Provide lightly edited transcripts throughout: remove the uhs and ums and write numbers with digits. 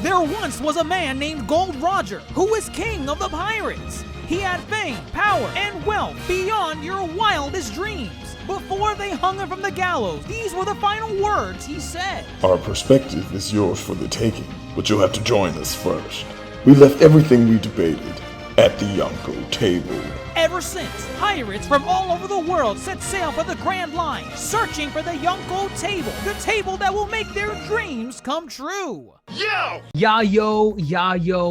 There once was a man named Gold Roger who was king of the pirates. He had fame, power, and wealth beyond your wildest dreams. Before they hung him from the gallows, these were the final words he said. Our perspective is yours for the taking, but you'll have to join us first. We left everything we debated at the Yonkō Table. Ever since, pirates from all over the world set sail for the Grand Line, searching for the Yonkō Table, the table that will make their dreams come true. Yo,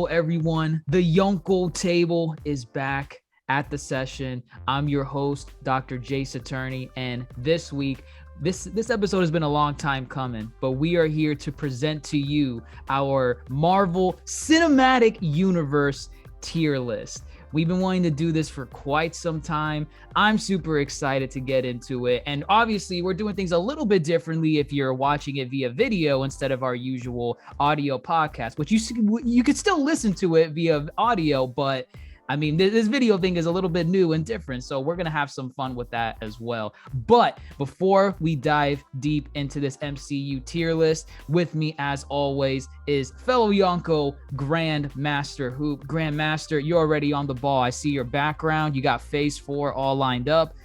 everyone. The Yonkō Table is back at the session. I'm your host, DrJaceAttorney, and this week, this episode has been a long time coming, but we are here to present to you our Marvel Cinematic Universe tier list. We've been wanting to do this for quite some time. I'm super excited to get into it. And obviously, we're doing things a little bit differently if you're watching it via video instead of our usual audio podcast, which you could still listen to it via audio, but I mean, this video thing is a little bit new and different, so we're going to have some fun with that as well. But before we dive deep into this MCU tier list, with me as always is fellow Yonkō GrandMasterHoop. Grandmaster, you're already on the ball. I see your background. You got phase 4 all lined up.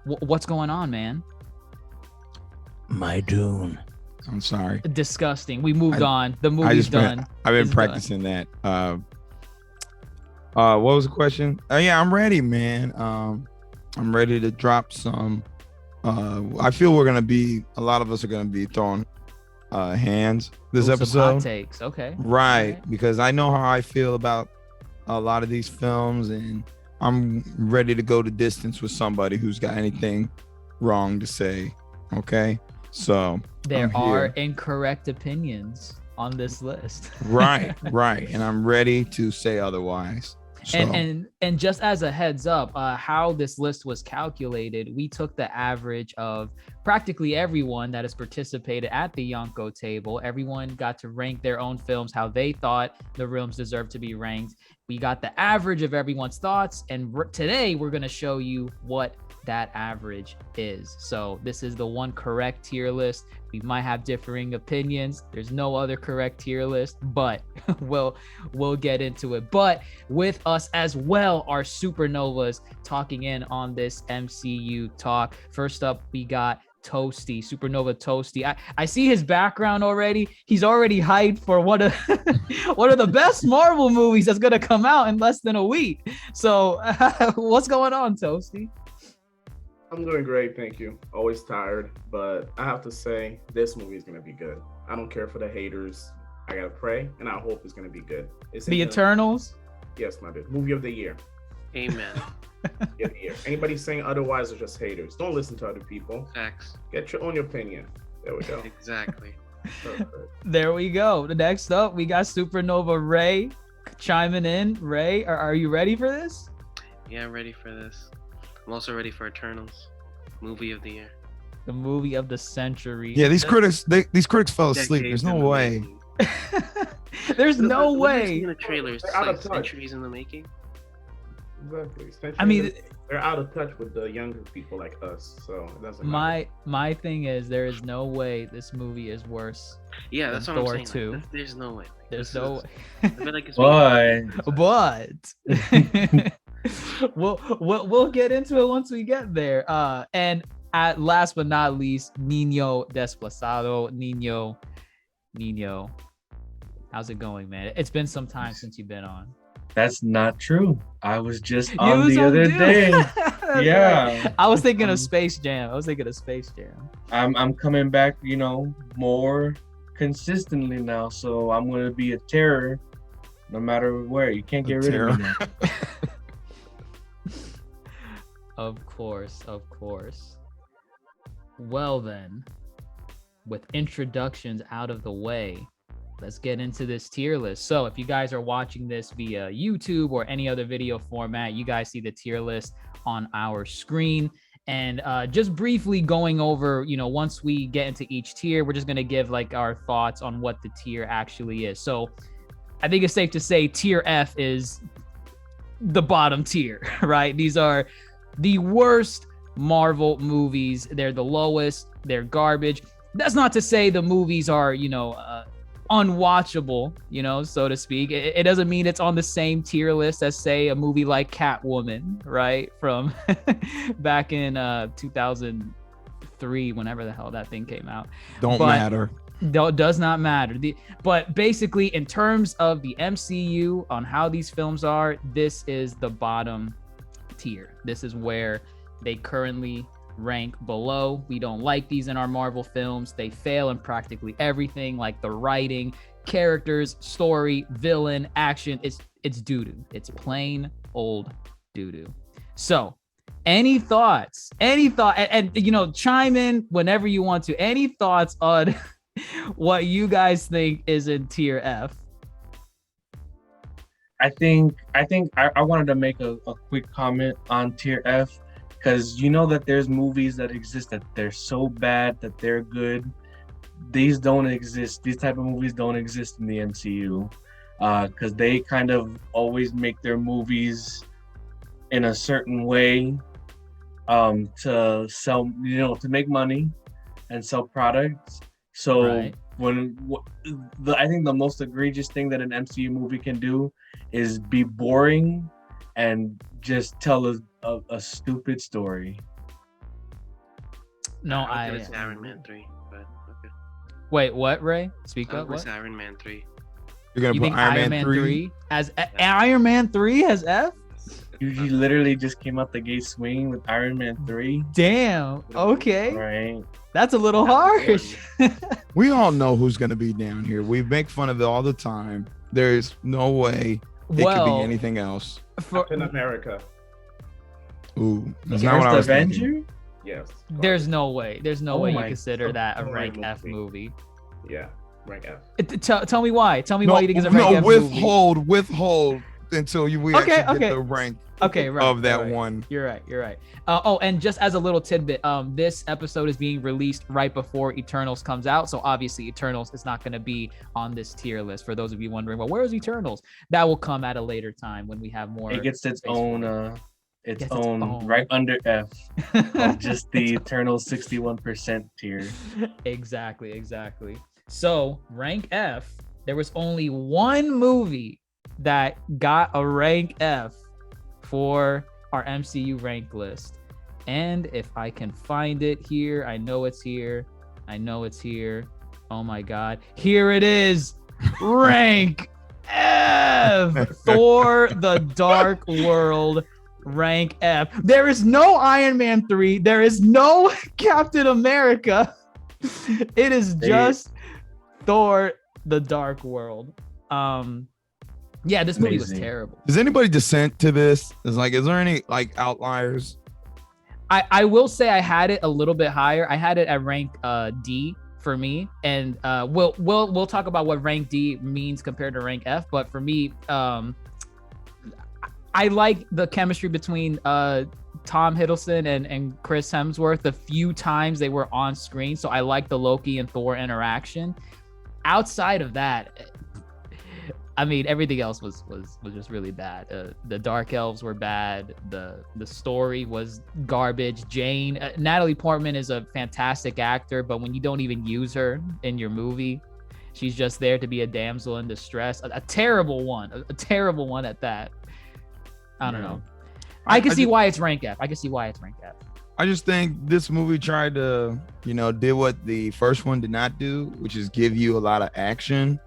What's going on, man? My Dune. I'm sorry. Disgusting. We moved on. The movie's done. I've been practicing that. What was the question? Yeah, I'm ready, man. I'm ready to drop some. I feel a lot of us are gonna be throwing hands this episode. Some hot takes, okay. Right, because I know how I feel about a lot of these films, and I'm ready to go the distance with somebody who's got anything wrong to say. Okay, so there are incorrect opinions on this list. right, and I'm ready to say otherwise. So. And just as a heads up, how this list was calculated, we took the average of practically everyone that has participated at the Yonkō Table. Everyone got to rank their own films how they thought the films deserved to be ranked. We got the average of everyone's thoughts, and today we're going to show you what that average is. So this is the one correct tier list. We might have differing opinions. There's no other correct tier list, but we'll get into it. But with us as well are Supernovas talking in on this MCU talk. First up, we got Toasty, Supernova Toasty. I see his background already. He's already hyped for one of the best Marvel movies that's gonna come out in less than a week. So what's going on, Toasty? I'm doing great, thank you. Always tired, but I have to say this movie is gonna be good. I don't care for the haters. I gotta pray, and I hope it's gonna be good. It's The Eternals? Yes, my dude. Movie of the year. Amen. Movie of the year. Anybody saying otherwise are just haters. Don't listen to other people. Facts. Get your own opinion. There we go. Exactly. Perfect. There we go. Next up, we got Supernova Ray chiming in. Ray, are you ready for this? Yeah, I'm ready for this. I'm also ready for Eternals. Movie of the year. The movie of the century. Yeah, these critics fell asleep. There's no way. There's no way. In the trailers, it's like centuries in the making. Exactly. I mean, they're out of touch with the younger people like us, so it doesn't matter. My thing is, there is no way this movie is worse. Yeah, that's what Thor I'm saying. 2. Like, there's no way. There's no way. I feel like it's but we'll get into it once we get there. And at last but not least, NinoDezplazado. Nino, how's it going, man? It's been some time since you've been on. That's not true. I was just on the other day. Yeah. Right. I was thinking of Space Jam. I'm coming back, more consistently now. So I'm going to be a terror no matter where. You can't get rid of me now. Of course. Well then, with introductions out of the way, let's get into this tier list. So if you guys are watching this via YouTube or any other video format, you guys see the tier list on our screen. And just briefly going over, once we get into each tier, we're just going to give like our thoughts on what the tier actually is. So I think it's safe to say tier F is the bottom tier, right? These are the worst Marvel movies. They're the lowest. They're garbage. That's not to say the movies are, unwatchable, so to speak. It doesn't mean it's on the same tier list as, say, a movie like Catwoman, right? From back in 2003, whenever the hell that thing came out. Don't matter. Does not matter. But basically, in terms of the MCU, on how these films are, this is the bottom tier. This is where they currently rank below. We don't like these in our Marvel films. They fail in practically everything, like the writing, characters, story, villain, action. It's doo-doo. It's plain old doo-doo. So, any thoughts? And chime in whenever you want to. Any thoughts on what you guys think is in tier F? I think I wanted to make a quick comment on tier F, because that there's movies that exist that they're so bad that they're good. These don't exist. These type of movies don't exist in the MCU, because they kind of always make their movies in a certain way to sell, to make money and sell products. So Right. I think the most egregious thing that an MCU movie can do is be boring and just tell a stupid story. No, I was Iron Man 3, but okay. Wait, what, Ray? Speak I up. was What? Iron Man 3. You're gonna You put think Iron Man 3 as Yeah. Iron Man 3 has F? You literally just came out the gate swinging with Iron Man 3. Damn. Okay. Right. That's a little harsh. We all know who's gonna be down here. We make fun of it all the time. There's no way it could Well, be anything else. Captain America. Ooh, that's not what I was Avenger? thinking. Yes. there's no way. There's no Oh way you my consider that a God. rank F movie. Yeah. Rank F. Tell me why. Tell me No, why you think it's a rank no, F movie. withhold until we Okay, actually okay. get the rank Okay, right. of that right. one. You're right. And just as a little tidbit, this episode is being released right before Eternals comes out. So obviously Eternals is not going to be on this tier list. For those of you wondering, well, where's Eternals? That will come at a later time when we have more. It gets its space for own it. its Gets its own own. right under F. Of just the Eternal 61% tier. Exactly. So rank F, there was only one movie that got a rank F for our MCU ranked list. And if I can find it here, I know it's here. Oh my God. Here it is. Rank F. Thor the Dark World, rank F. There is no Iron Man 3. There is no Captain America. It is just Thor the Dark World. Yeah, this movie was Amazing. terrible. Does anybody dissent to this? Is there any outliers? I will say I had it a little bit higher. I had it at rank D for me, and we'll talk about what rank D means compared to rank F. But for me, I like the chemistry between Tom Hiddleston and Chris Hemsworth the few times they were on screen. So I like the Loki and Thor interaction. Outside of that, I mean, everything else was just really bad. The Dark Elves were bad. The story was garbage. Jane, Natalie Portman is a fantastic actor, but when you don't even use her in your movie, she's just there to be a damsel in distress. A terrible one. A terrible one at that. I don't know. I can see why it's rank F. I just think this movie tried to, did what the first one did not do, which is give you a lot of action.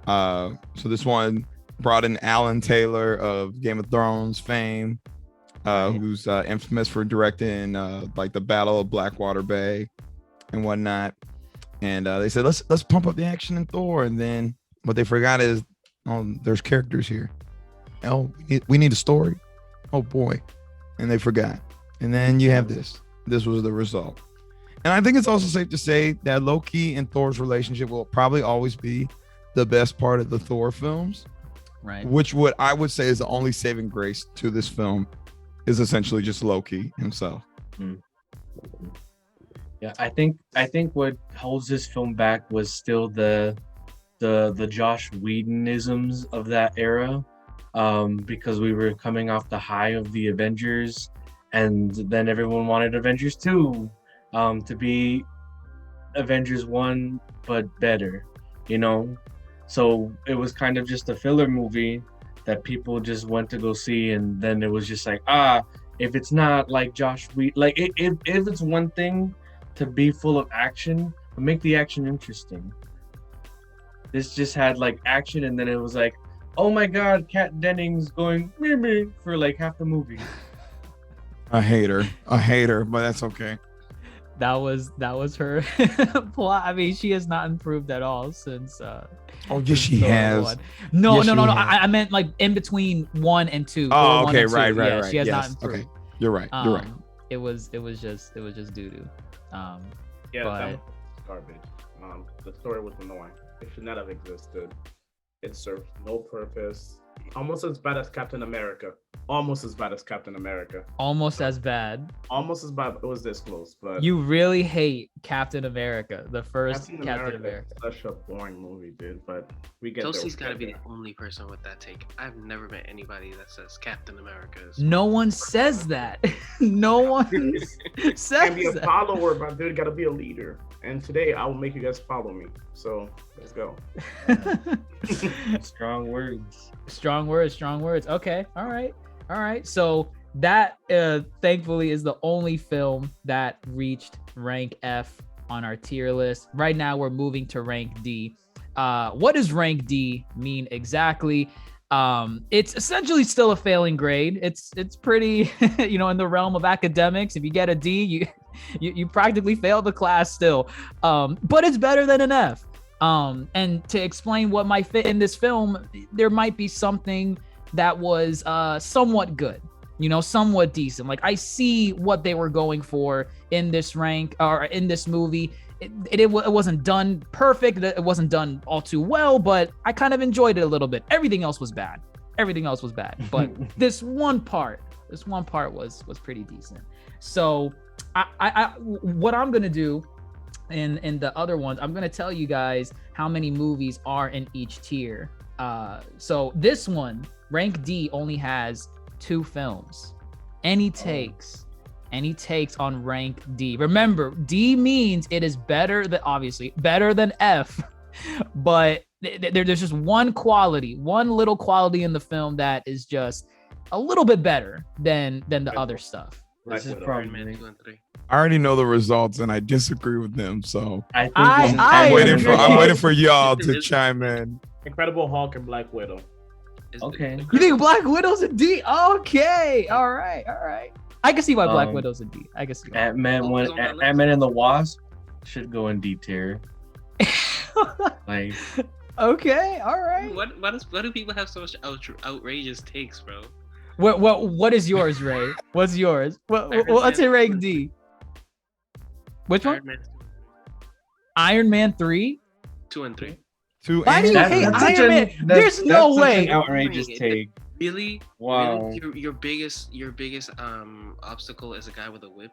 So this one brought in Alan Taylor of Game of Thrones fame, who's infamous for directing the Battle of Blackwater Bay and whatnot. And they said, let's pump up the action in Thor. And then what they forgot is, there's characters here. Oh, we need a story. Oh boy. And they forgot. And then you have this. This was the result. And I think it's also safe to say that Loki and Thor's relationship will probably always be the best part of the Thor films. Right. Which I would say is the only saving grace to this film is essentially just Loki himself. Yeah, I think what holds this film back was still the Josh Whedon-isms of that era, because we were coming off the high of the Avengers, and then everyone wanted Avengers 2 to be Avengers 1 but better, So it was kind of just a filler movie that people just went to go see, and then it was just like, if it's not like Josh Whedon, like if it's one thing to be full of action, but make the action interesting. This just had like action, and then it was like, oh my God, Kat Dennings going me for like half the movie. A hater, but that's okay. That was her plot. I mean, she has not improved at all since. Oh, yes, she Thor has. 1. No. Yes, she has. I meant like in between 1 and 2. Oh, Thor 1 okay, and 2. right. Yeah, she has not Yes, improved. okay. You're right. It was just doo doo. Yeah, But- that was garbage. The story was annoying. It should not have existed. It served no purpose. Almost as bad as Captain America. Almost as bad. Almost as bad. Almost as bad. It was this close, but You really hate Captain America, the first Captain America. is such a boring movie, dude. But we get Toasty's there. got to be the only person with that take. I've never met anybody that says Captain America is. No one says that. No one Can't says be a that. follower, but dude, gotta be a leader. And today I will make you guys follow me. So let's go. Strong words. Strong words. Okay. All right. So that thankfully is the only film that reached rank F on our tier list. Right now we're moving to rank D. What does rank D mean exactly? It's essentially still a failing grade. It's pretty, in the realm of academics. If you get a D, you practically failed the class still. But it's better than an F. And to explain what might fit in this film, there might be something that was somewhat good, somewhat decent. Like I see what they were going for in this rank or in this movie. It wasn't done perfect. It wasn't done all too well, but I kind of enjoyed it a little bit. Everything else was bad. But this one part was pretty decent. So I what I'm gonna do in the other ones, I'm gonna tell you guys how many movies are in each tier. So this one, rank D, only has 2 films. Any takes on rank D. Remember, D means it is better than F, but there's just one little quality in the film that is just a little bit better than the other stuff. This is Widow. Iron probably. Man 2 and 3. I already know the results, and I disagree with them. So I think I I'm waiting agree. for y'all to chime in. Incredible Hulk and Black Widow. Is Okay. You think Black Widow's a D? Okay, all right. I can see why Black Um, Widow's a D. I can see why. Ant-Man and the Wasp should go in D tier. Like, Okay, all right. What do people have so much outrageous takes, bro? What is yours, Ray? What's yours? What's in rank D? Which one? Iron Man Iron Man 3? 3, 2 and 3. Why do you That- hate that's such Iron a- Man? that's- There's that's no such way. an outrageous take. Really? Wow. Really? Your biggest obstacle is a guy with a whip.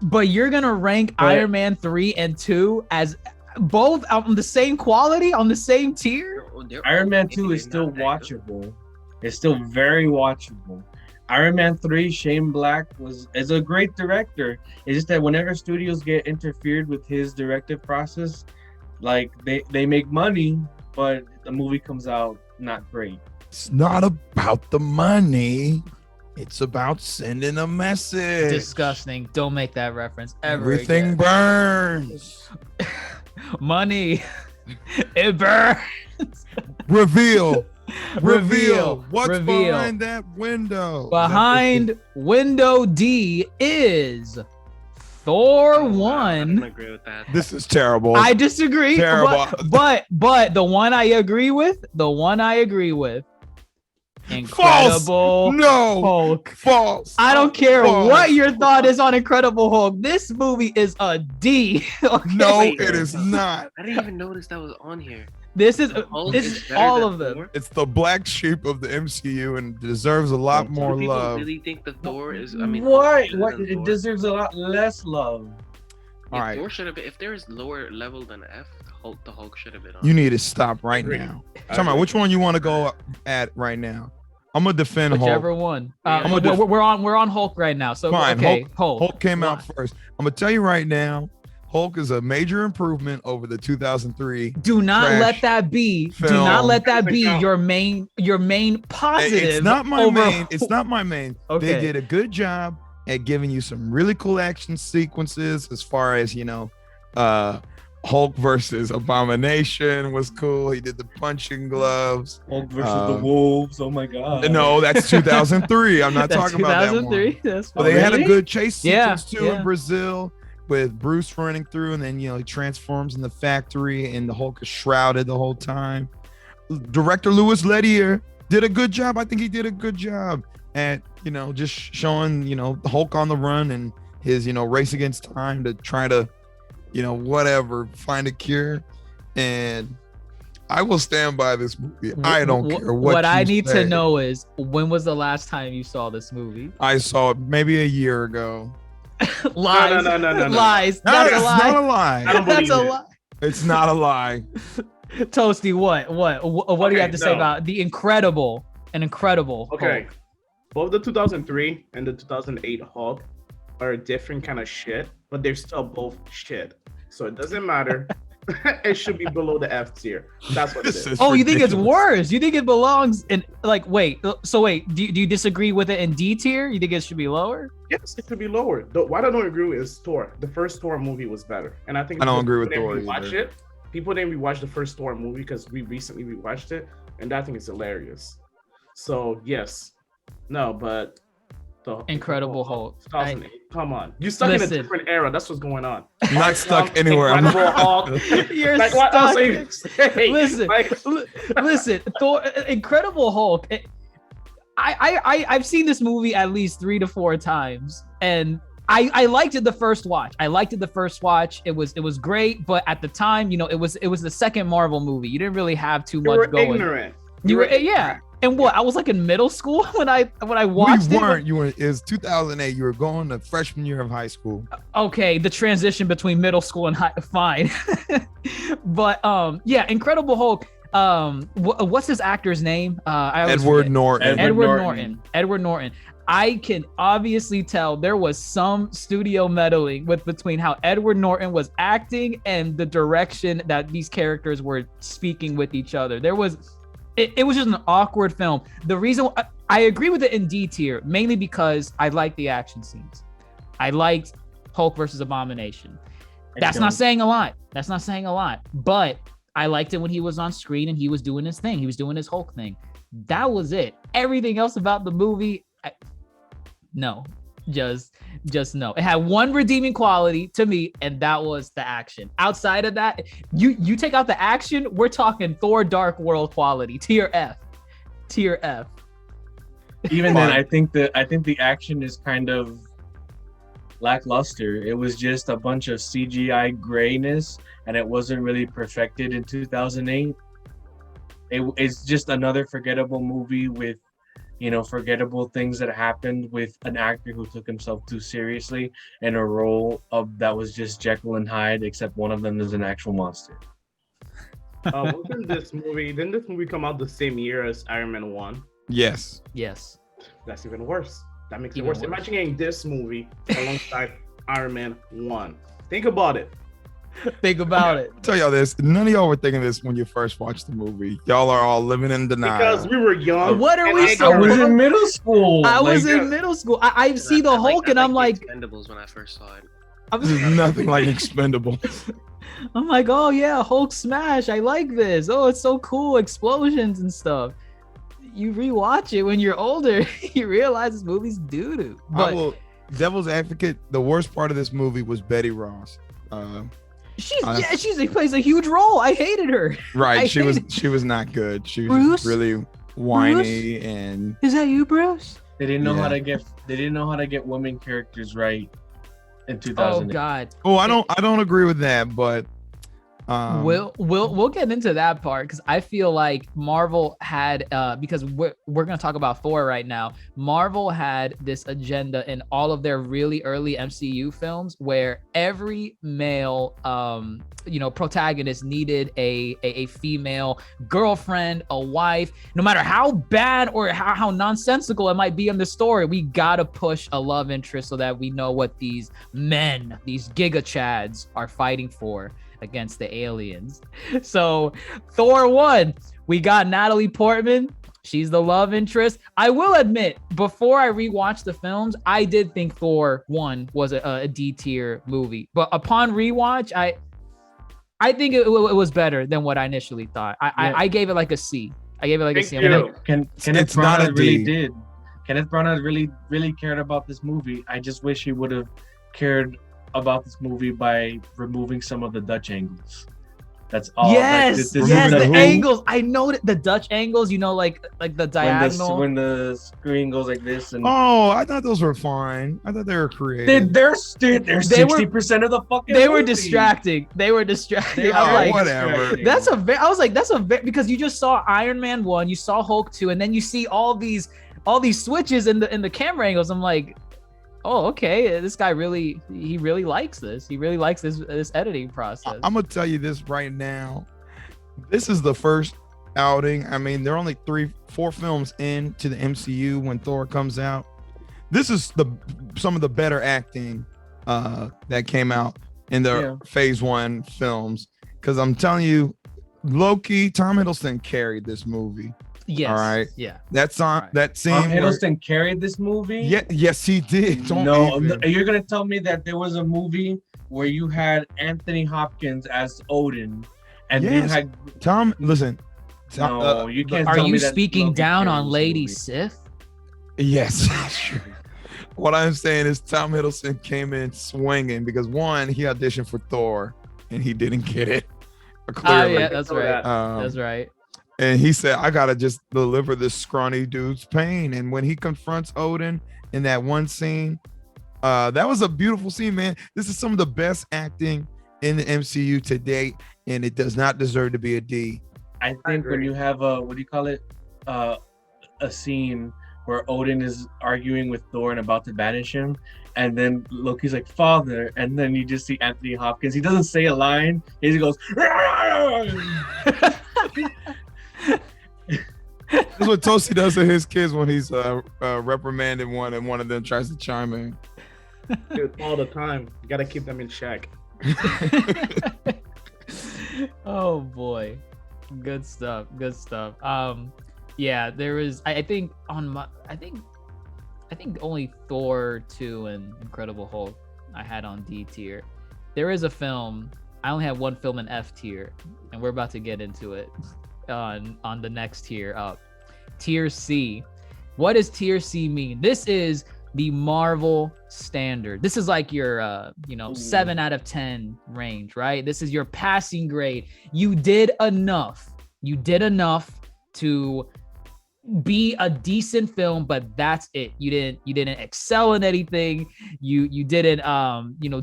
But you're gonna rank But- Iron Man 3 and 2 as both on the same quality, on the same tier? They're Iron Man okay, 2 is they're still not that good. watchable. It's still very watchable. Iron Man 3, Shane Black is a great director. It's just that whenever studios get interfered with his directive process, like they make money, but the movie comes out not great. It's not about the money. It's about sending a message. Disgusting. Don't make that reference ever Everything again. burns. Money. It burns. Reveal. What's Reveal. behind that window? Behind window D is Thor I don't 1. agree with that. This is terrible. I disagree. Terrible. But the one I agree with, Incredible No. Hulk. False. I don't care False. what your thought is on Incredible Hulk. This movie is a D. Okay? No, Wait. it is not. I didn't even notice that was on here. This is Hulk this is is better all than of them. Thor? It's the black sheep of the MCU and deserves a lot Do more people love. really think the Thor is? I mean, What? Hulk is better What? than It Thor? deserves a lot less love. All right. Thor should have been. If there is lower level than F, the Hulk should have been on. You need to stop right Agree. now. Tell me which one you want to go at right now. I'm gonna defend Whichever Hulk. one. I'm we're on Hulk right now. So Fine. okay, Hulk. Hulk came out first. I'm gonna tell you right now. Hulk is a major improvement over the 2003. Do not trash let that be. film. Do not let that be Doesn't your main positive. It's not my over- main. It's not my main. Okay. They did a good job at giving you some really cool action sequences as far as, Hulk versus Abomination was cool. He did the punching gloves. Hulk versus the Wolves. Oh my god. No, that's 2003. I'm not That's talking about that one. 2003. That's But fine. they had a Really? good chase sequence Yeah, too yeah. in Brazil with Bruce running through, and then he transforms in the factory, and the Hulk is shrouded the whole time. Director Louis Leterrier did a good job. I think he did a good job at just showing the Hulk on the run and his race against time to try to find a cure. And I will stand by this movie. I don't care what I you need say. to know is, when was the last time you saw this movie? I saw it maybe a year ago. Lies. No. Lies. No, That's a it's lie. not a lie. I don't That's believe a it. lie. It's not a lie. Toasty, what do you Okay, have to say no. about an incredible Okay. Hulk? Both the 2003 and the 2008 Hulk are a different kind of shit, but they're still both shit. So it doesn't matter. It should be below the F tier. That's what it This is. is Oh, you think it's ridiculous. worse? You think it belongs in wait, do you disagree with it in D tier? You think it should be lower? Yes, it should be lower. What I don't agree with is Thor. The first Thor movie was better. And I think I don't agree with people Thor didn't rewatch either. it. People didn't rewatch the first Thor movie because we recently rewatched it, and I think it's hilarious. So yes. No, but the Incredible Hulk. 2008. Come on. You're stuck in Listen. a different era. That's what's going on. I'm not stuck anywhere. I'm Incredible not- Hulk. You're Like, what else stuck. are you saying? Listen, Like, listen, Thor, Incredible Hulk. I've seen this movie at least 3 to 4 times, and I liked it the first watch. It was great, but at the time, it was the second Marvel movie. You didn't really have too you much were going. ignorant. You were yeah. And what? I was like in middle school when I watched We it. weren't. You were. It was 2008. You were going to freshman year of high school. Okay, the transition between middle school and fine. But yeah, Incredible Hulk. What's his actor's name? I always Edward forget. Norton. Edward Norton. I can obviously tell there was some studio meddling between how Edward Norton was acting and the direction that these characters were speaking with each other. It was just an awkward film. The reason I agree with it in D tier, mainly because I like the action scenes. I liked Hulk versus Abomination. That's not saying a lot. But I liked it when he was on screen and he was doing his thing. He was doing his Hulk thing. That was it. Everything else about the movie, no. Just no. It had one redeeming quality to me, and that was the action. Outside of that, you take out the action, we're talking Thor Dark World quality. Tier F. Even then, I think the action is kind of lackluster. It was just a bunch of CGI grayness, and it wasn't really perfected in 2008. It's just another forgettable movie with forgettable things that happened with an actor who took himself too seriously in a role that was just Jekyll and Hyde, except one of them is an actual monster. Didn't this movie come out the same year as Iron Man 1? Yes. That's even worse. That makes it Even worse. worse. Imagine getting this movie alongside Iron Man 1. Think about it. Think about it. I'll tell y'all this. None of y'all were thinking this when you first watched the movie. Y'all are all living in denial. Because we were young. What are and we I so- was in middle school. I was Like, in middle school. I see the Hulk and I'm like, Expendables when I first saw it. This is nothing like Expendable. I'm like, oh yeah, Hulk smash. I like this. Oh, it's so cool. Explosions and stuff. You rewatch it when you're older, you realize this movie's doo-doo. But Devil's Advocate, the worst part of this movie was Betty Ross. she plays a huge role. I hated her. Right. She was not good. She was Bruce? really whiny and Is that you, Bruce? They didn't know Yeah. how to get women characters right in Oh 2008. God. I don't agree with that, but We'll get into that part because I feel like Marvel had because we're gonna talk about Thor right now. Marvel had this agenda in all of their really early MCU films where every male protagonist needed a female girlfriend, a wife. No matter how bad or how nonsensical it might be in the story, we gotta push a love interest so that we know what these men, these giga chads, are fighting for against the aliens. So Thor 1, we got Natalie Portman. She's the love interest. I will admit, before I rewatched the films, I did think Thor 1 was a D tier movie. But upon rewatch, I think it was better than what I initially thought. I gave it like a C. I gave it like a C. Kenneth Branagh really did. Kenneth Branagh really cared about this movie. I just wish he would have cared about this movie by removing some of the Dutch angles. That's all. Yes, the angles. I know the Dutch angles. Like the diagonal when the screen goes like this. And I thought those were fine. I thought they were creative. They're 60% of the fucking. They were distracting. I'm like, whatever. I was like, that's a very because you just saw Iron Man 1, you saw Hulk 2, and then you see all these switches in the camera angles. I'm like, oh, okay, this guy really likes this. He really likes this editing process. I'm gonna tell you this right now. This is the first outing. I mean, they're only 4 films into the MCU when Thor comes out. This is some of the better acting that came out in the phase 1 films. Because I'm telling you, Loki, Tom Hiddleston carried this movie. Yes. All right. Yeah. That's on right. that scene. Tom Hiddleston carried this movie. Yeah. Yes, he did. You're gonna tell me that there was a movie where you had Anthony Hopkins as Odin, and you had Tom. Listen. No, you can't. Are tell you me that speaking Loki down carried on this Lady movie. Sif? Yes. What I'm saying is Tom Hiddleston came in swinging because one, he auditioned for Thor and he didn't get it. Clearly. Yeah, that's right. That's right. And he said, I gotta just deliver this scrawny dude's pain. And when he confronts Odin in that one scene, that was a beautiful scene, man. This is some of the best acting in the MCU to date, and it does not deserve to be a D. I think when you have a scene where Odin is arguing with Thor and about to banish him, and then Loki's like, "Father," and then you just see Anthony Hopkins. He doesn't say a line. He just goes. That's what Toasty does to his kids when he's reprimanding one and one of them tries to chime in. Dude, all the time. You gotta keep them in check. Oh boy, good stuff. Yeah, there was. I think only Thor 2 and Incredible Hulk I had on D tier. There is a film. I only have one film in F tier, and we're about to get into it on the next tier up. Tier C. What does tier C mean? This is the Marvel standard. This is like your 7 out of 10 range, right? This is your passing grade. You did enough to be a decent film, but that's it. You didn't excel in anything. You didn't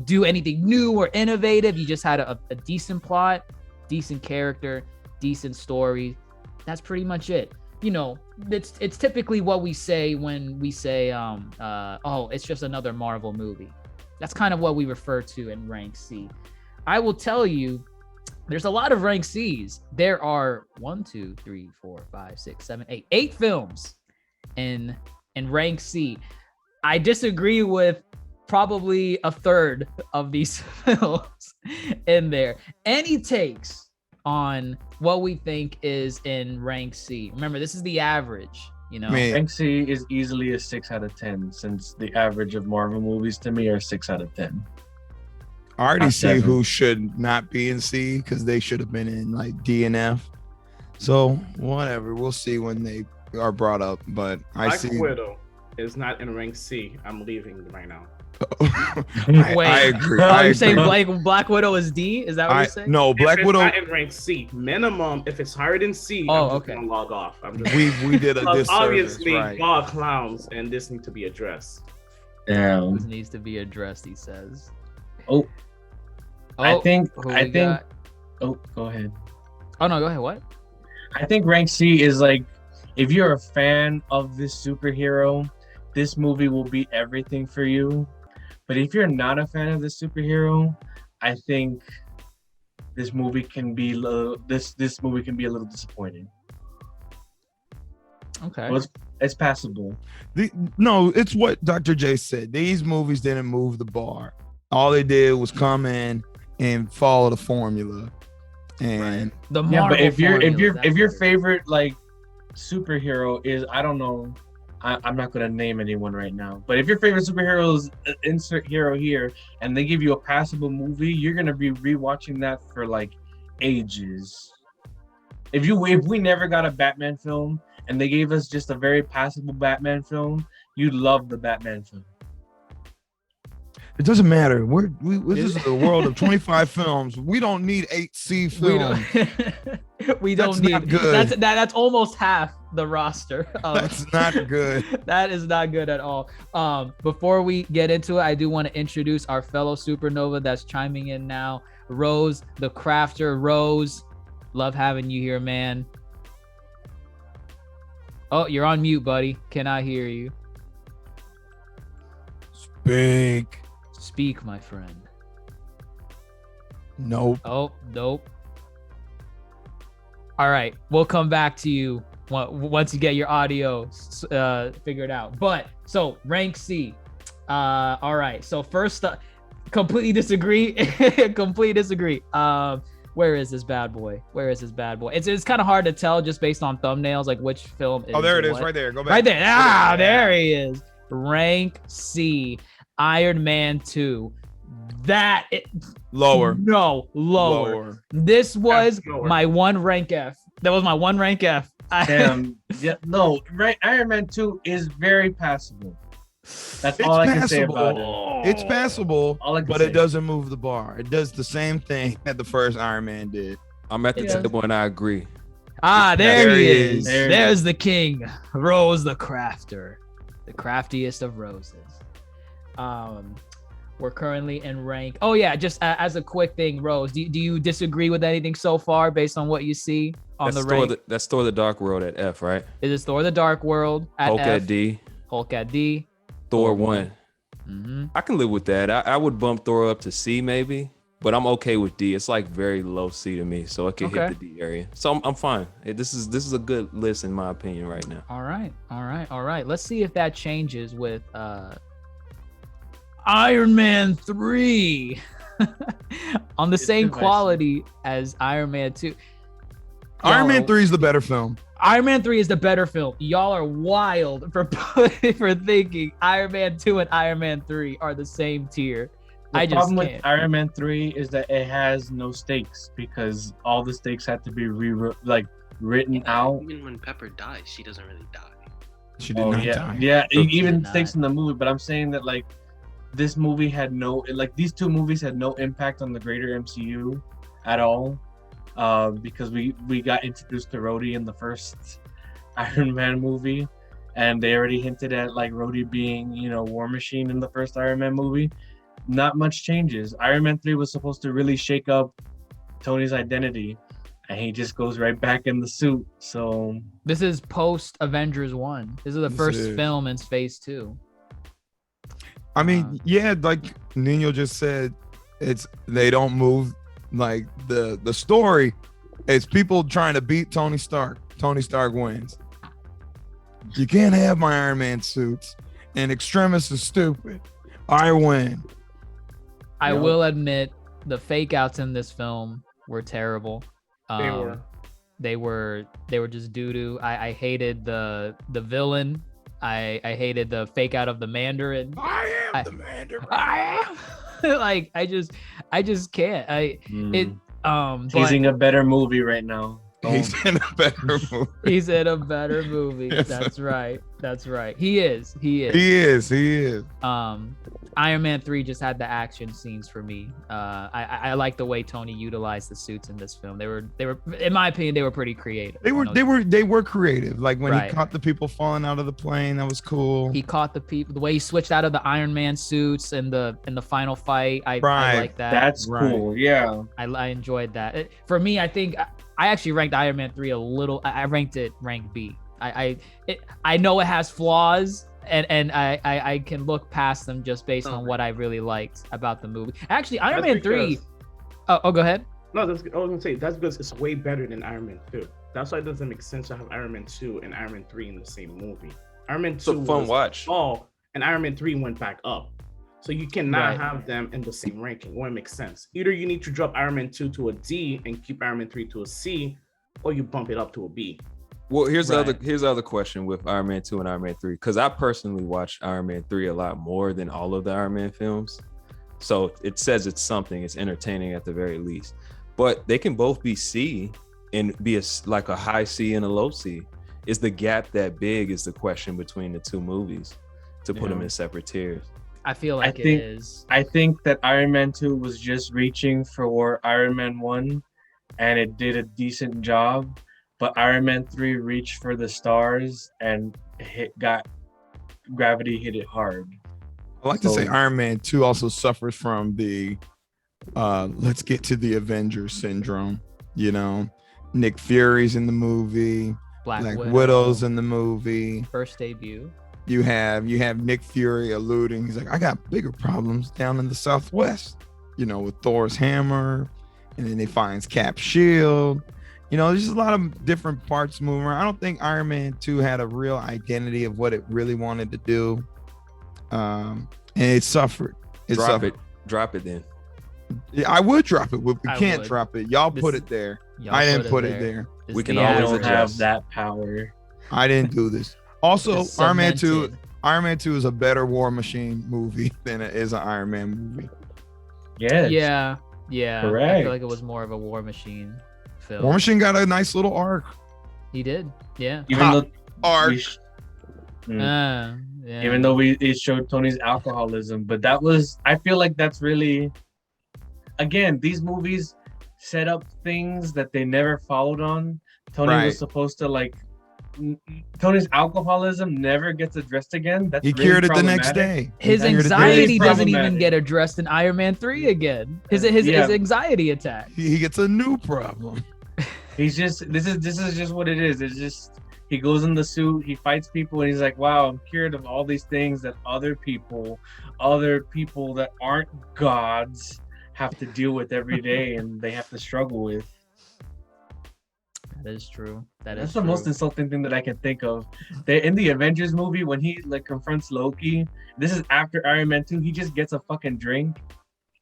do anything new or innovative. You just had a decent plot, decent character, decent story. That's pretty much it. It's typically what we say when we say it's just another Marvel movie. That's kind of what we refer to in rank C. I will tell you, there's a lot of rank C's. There are 8 films in rank C. I disagree with probably a third of these films in there. Any takes on what we think is in rank C? Remember, this is the average. Rank C is easily a 6 out of 10, since the average of Marvel movies to me are 6 out of 10. I already see who should not be in C because they should have been in like D and F. So whatever, we'll see when they are brought up. But Black Widow is not in rank C. I'm leaving right now. Wait, I agree. You're saying Black Widow is D? Is that what you're saying? No, Black Widow not in rank C. Minimum, if it's higher than C, I'm just gonna log off. We did a disservice. Obviously, right. Y'all clowns, and this needs to be addressed. This needs to be addressed, he says. I think Oh, go ahead. Oh no, go ahead. What? I think rank C is like, if you're a fan of this superhero, this movie will be everything for you. But if you're not a fan of this superhero, I think this movie can be this movie can be a little disappointing. Okay. Well, it's passable. No, it's what Dr. J said. These movies didn't move the bar. All they did was come in and follow the formula. And The Yeah, but Marvel if your formula, favorite like superhero is, I don't know, I'm not gonna name anyone right now, but if your favorite superhero is insert hero here, and they give you a passable movie, you're gonna be rewatching that for like ages. If we never got a Batman film and they gave us just a very passable Batman film, you'd love the Batman film. it doesn't matter. This is a world of 25 films. We don't need 8 C films. we don't That's need not good. That's almost half the roster. That's not good. That is not good at all. Before we get into it, I do want to introduce our fellow supernova that's chiming in now. Rose, the crafter. Rose, love having you here, man. Oh, you're on mute, buddy. Cannot hear you. Speak, my friend. Nope. Oh, nope. All right, we'll come back to you once you get your audio figured out. But so rank C. All right. So first, completely disagree. Completely disagree. Where is this bad boy? It's kind of hard to tell just based on thumbnails, like which film is. Oh, there it is, what. right there. Go back. Right there. Ah, there he is. Rank C. Iron Man 2. Lower. No, lower. This was my one rank F. That was my one rank F. Damn. Yeah, no, right. Iron Man 2 is very passable. That's all I can say about it. It's passable, All I can but say. it doesn't move the bar. It does the same thing that the first Iron Man did. I'm at the table and I agree. There he is. There he There's the king, Rose the crafter, the craftiest of roses. We're currently in rank. Oh yeah, just as a quick thing, Rose, do you disagree with anything so far based on what you see on the rank? That's Thor the Dark World at F, right? Is it Thor the Dark World at Hulk F? at D. Hulk at D. Thor 1. Mm-hmm. I can live with that. I would bump Thor up to C maybe, but I'm okay with D. It's like very low C to me, so it can hit the D area. So I'm fine. This is a good list in my opinion right now. All right. Let's see if that changes with Iron Man 3 on the same quality as Iron Man 2. Iron Man 3 is the better film. Iron Man 3 is the better film. Y'all are wild for thinking Iron Man 2 and Iron Man 3 are the same tier. The problem with Iron Man 3 is that it has no stakes because all the stakes have to be written out. Even when Pepper dies, she doesn't really die. She did not die. Yeah, She even did stakes not. in the movie. But I'm saying that like this movie had these two movies had no impact on the greater MCU at all. Because we got introduced to Rhodey in the first Iron Man movie, and they already hinted at like Rhodey being, War Machine in the first Iron Man movie. Not much changes. Iron Man 3 was supposed to really shake up Tony's identity, and he just goes right back in the suit. So This is post Avengers 1. This is the first film in Phase 2. I mean, yeah, like Nino just said, they don't move. Like the story is people trying to beat Tony Stark. Tony Stark wins. You can't have my Iron Man suits, and Extremis is stupid. I win. I will admit the fake outs in this film were terrible. They were just doo-doo. I hated the villain. I hated the fake out of the Mandarin. I am the Mandarin. I am. Like I just can't. teasing a better movie right now. He's in a better movie. He's in a better movie. Yes. That's right. That's right. He is. He is. Iron Man 3 just had the action scenes for me. I like the way Tony utilized the suits in this film. They were, in my opinion, they were pretty creative. They were creative. Like when Right. he caught the people falling out of the plane, that was cool. He caught the people. The way he switched out of the Iron Man suits in the final fight. I like that. That's cool. Yeah. I enjoyed that. For me, I think I actually ranked Iron Man 3 a little. I ranked it rank B. I know it has flaws, and I can look past them just based on what I really liked about the movie. Actually, Iron Man 3. Oh, go ahead. No, I was gonna say that's because it's way better than Iron Man 2. That's why it doesn't make sense to have Iron Man 2 and Iron Man 3 in the same movie. Iron Man 2 It's a fun watch. And Iron Man 3 went back up. So you cannot have them in the same ranking. It wouldn't make sense. Either you need to drop Iron Man 2 to a D and keep Iron Man 3 to a C, or you bump it up to a B. Well, here's the other question with Iron Man 2 and Iron Man 3, because I personally watched Iron Man 3 a lot more than all of the Iron Man films. So it says it's something, it's entertaining at the very least. But they can both be C and be like a high C and a low C. Is the gap that big is the question between the two movies to put them in separate tiers? I feel like it is. I think that Iron Man 2 was just reaching for Iron Man 1, and it did a decent job. But Iron Man 3 reached for the stars and gravity hit it hard. I like to say Iron Man 2 also suffers from the let's get to the Avengers syndrome. You know, Nick Fury's in the movie, Black Widow's in the movie. First debut. You have Nick Fury alluding. He's like, I got bigger problems down in the Southwest, you know, with Thor's hammer, and then he finds Cap's shield. You know, there's just a lot of different parts moving around. I don't think Iron Man 2 had a real identity of what it really wanted to do. And it suffered. Drop it then. Yeah, I would drop it, but we can't would. drop it. Y'all put it there. I didn't put it there. We can I always don't have adjust. that power. I didn't do this. Also, It's Iron Man 2 cemented. Iron Man 2 is a better War Machine movie than it is an Iron Man movie. Yes. Yeah. I Correct. feel like it was more of a War Machine film. War Machine got a nice little arc. He did. Yeah. Even though Arc. Even though it showed Tony's alcoholism, but I feel like that's really, again, these movies set up things that they never followed on. Tony was supposed to Tony's alcoholism never gets addressed again. That's He really cured it the next day. His He cured it the anxiety next doesn't day. even get addressed in Iron Man 3 again. His anxiety attack. He gets a new problem. He's just this is just what it is. It's just he goes in the suit, he fights people, and he's like, wow, I'm cured of all these things that other people that aren't gods have to deal with every day and they have to struggle with. That is true. That's the most insulting thing that I can think of. In the Avengers movie, when he confronts Loki, this is after Iron Man 2, he just gets a fucking drink.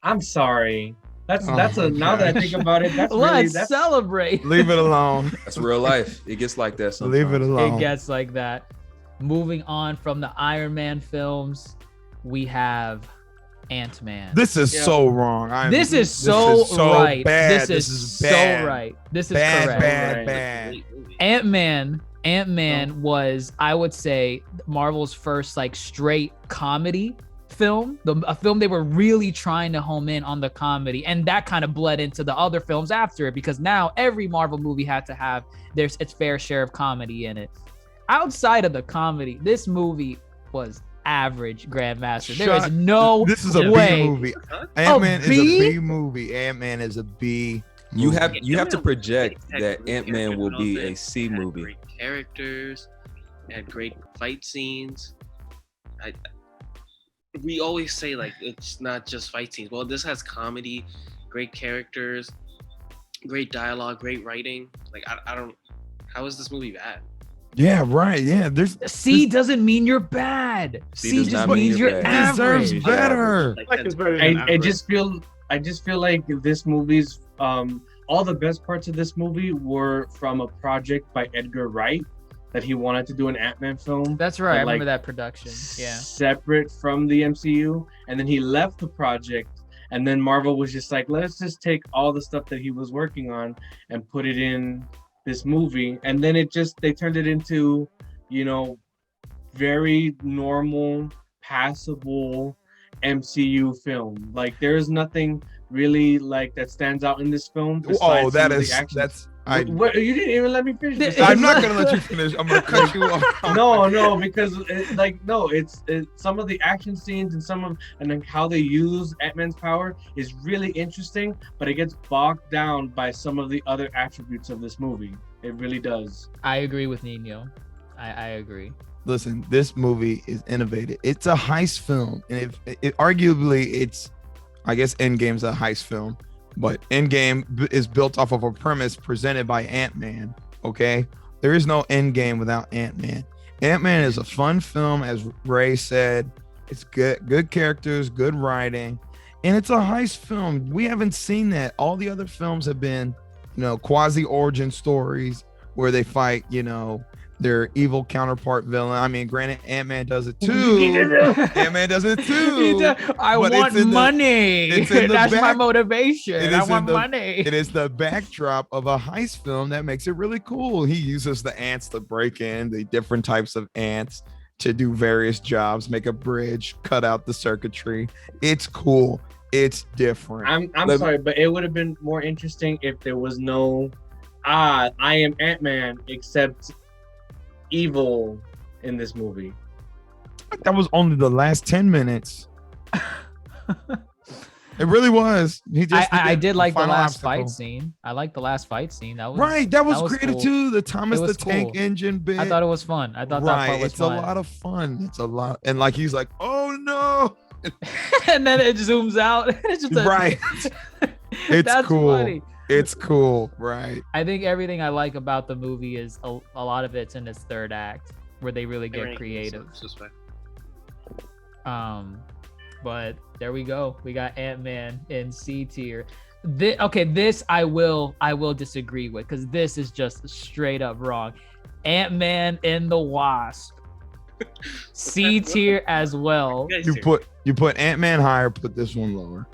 I'm sorry. Now that I think about it, Let's celebrate. Leave it alone. That's real life. It gets like that sometimes. Leave it alone. It gets like that. Moving on from the Iron Man films, we have Ant-Man. This is so wrong. This is so right. Bad. This is bad. so right. This is Bad, correct. bad. Ant-Man was, I would say, Marvel's first straight comedy film, a film they were really trying to home in on the comedy, and that kind of bled into the other films after it, because now every Marvel movie had to have its fair share of comedy in it. Outside of the comedy, this movie was average, Grandmaster. There is no way. This is a B movie. Ant-Man is a B movie. Ant-Man is a B movie. You have to project that Ant-Man will be a C movie. Great characters, had great fight scenes. We always say it's not just fight scenes. Well, this has comedy, great characters, great dialogue, great writing. I don't. How is this movie bad? Yeah, right. Yeah, C doesn't mean you're bad. C just means you're average. Deserves better. I just feel like this movie's all the best parts of this movie were from a project by Edgar Wright that he wanted to do an Ant-Man film. That's right. I remember that production. Yeah. Separate from the MCU, and then he left the project, and then Marvel was just like, let's just take all the stuff that he was working on and put it in this movie, and then they turned it into, very normal, passable MCU film. Like there's nothing really like that stands out in this film. Oh, that is What, you didn't even let me finish. I'm not gonna let you finish. I'm gonna cut you off. No, because it's some of the action scenes and then how they use Ant-Man's power is really interesting, but it gets bogged down by some of the other attributes of this movie. It really does. I agree with Nino. I agree. Listen, this movie is innovative. It's a heist film, and it arguably it's, I guess, Endgame's a heist film. But Endgame is built off of a premise presented by Ant-Man, okay? There is no Endgame without Ant-Man. Ant-Man is a fun film, as Ray said. It's good characters, good writing, and it's a heist film. We haven't seen that. All the other films have been, quasi-origin stories where they fight, their evil counterpart villain. I mean, granted, Ant-Man does it too. Ant-Man does it too. I want money. That's my motivation. I want money. It is the backdrop of a heist film that makes it really cool. He uses the ants to break in, the different types of ants to do various jobs, make a bridge, cut out the circuitry. It's cool. It's different. I'm sorry, but it would have been more interesting if there was no, I am Ant-Man, except evil in this movie. That was only the last 10 minutes. It really was. I did like the last fight scene. I like the last fight scene. That was creative cool. too. The Thomas the Tank cool. Engine bit. I thought it was fun. I thought that part was it's fun. a lot of fun. It's a lot, and like he's like, oh no, and then it zooms out. It's just right. It's That's cool. Funny. It's cool, right? I think everything I like about the movie is a lot of it's in its third act where they really get creative. But there we go. We got Ant-Man in C tier. This I will disagree with because this is just straight up wrong. Ant-Man and the Wasp, C tier as well. You put Ant-Man higher, put this one lower.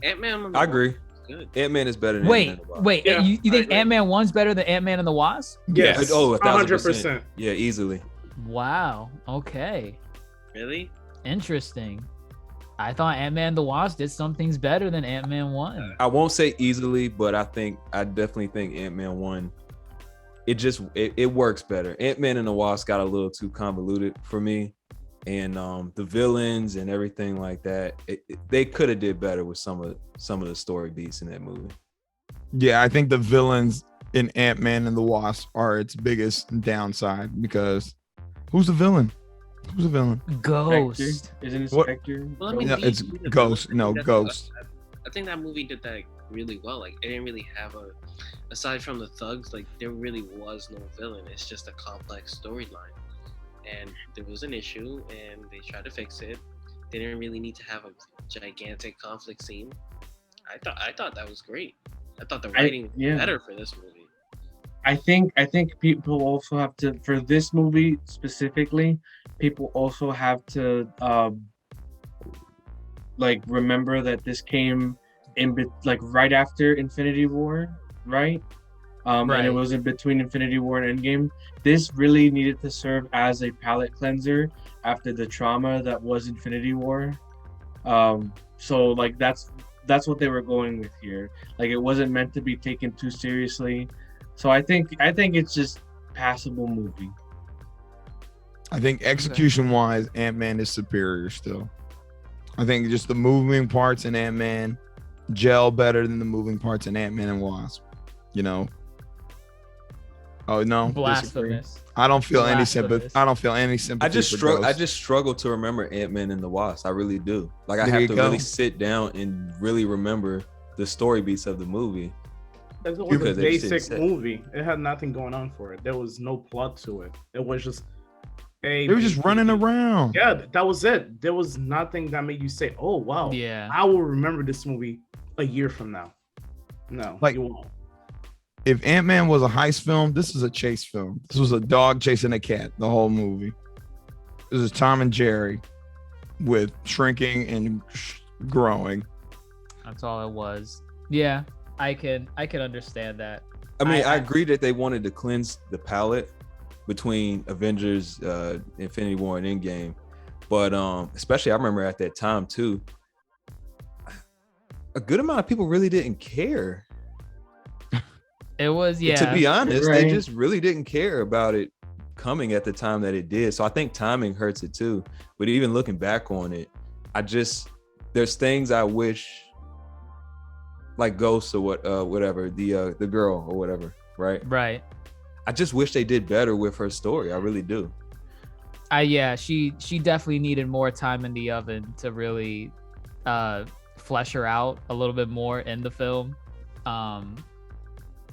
Ant-Man. I agree. Good. Ant-Man is better than Wait. Yeah, you think Ant-Man 1's better than Ant-Man and the Wasp? Yes. Oh, 100%. Yeah, easily. Wow. Okay. Really? Interesting. I thought Ant-Man and the Wasp did some things better than Ant-Man 1. I won't say easily, but I definitely think Ant-Man 1, it works better. Ant-Man and the Wasp got a little too convoluted for me. And the villains and everything like that, they could have did better with some of the story beats in that movie. Yeah, I think the villains in Ant-Man and the Wasp are its biggest downside because who's the villain? Who's the villain? Ghost. Isn't it Spectre? Well, I mean, No, it's Ghost. No, Ghost. I think that movie did that really well. Like, it didn't really have aside from the thugs, like there really was no villain. It's just a complex storyline. And there was an issue and they tried to fix it. They didn't really need to have a gigantic conflict scene. I thought that was great. I thought the writing was better for this movie. I think people also have to, for this movie specifically, people also have to remember that this came right after Infinity War, right? Right. And it was in between Infinity War and Endgame. This really needed to serve as a palate cleanser after the trauma that was Infinity War. So that's what they were going with here. Like, it wasn't meant to be taken too seriously. So I think it's just passable movie. I think execution-wise, Ant-Man is superior still. I think just the moving parts in Ant-Man gel better than the moving parts in Ant-Man and Wasp. Oh no! Blasphemous. I don't feel any sympathy. I don't feel any sympathy. I just struggle to remember Ant-Man and the Wasp. I really do. Like, I have to really sit down and really remember the story beats of the movie. It was a basic movie. It had nothing going on for it. There was no plot to it. It was just they were just running around. Yeah, that was it. There was nothing that made you say, "Oh wow, yeah, I will remember this movie a year from now." No, you won't. If Ant-Man was a heist film, this is a chase film. This was a dog chasing a cat, the whole movie. This is Tom and Jerry with shrinking and growing. That's all it was. Yeah, I can understand that. I mean, I agree that they wanted to cleanse the palette between Avengers, Infinity War, and Endgame, but especially I remember at that time too, a good amount of people really didn't care. It was, yeah. To be honest, Right. they just really didn't care about it coming at the time that it did. So I think timing hurts it too. But even looking back on it, there's things I wish, like Ghost or whatever, the girl or whatever, right? Right. I just wish they did better with her story. I really do. Yeah, she definitely needed more time in the oven to really flesh her out a little bit more in the film.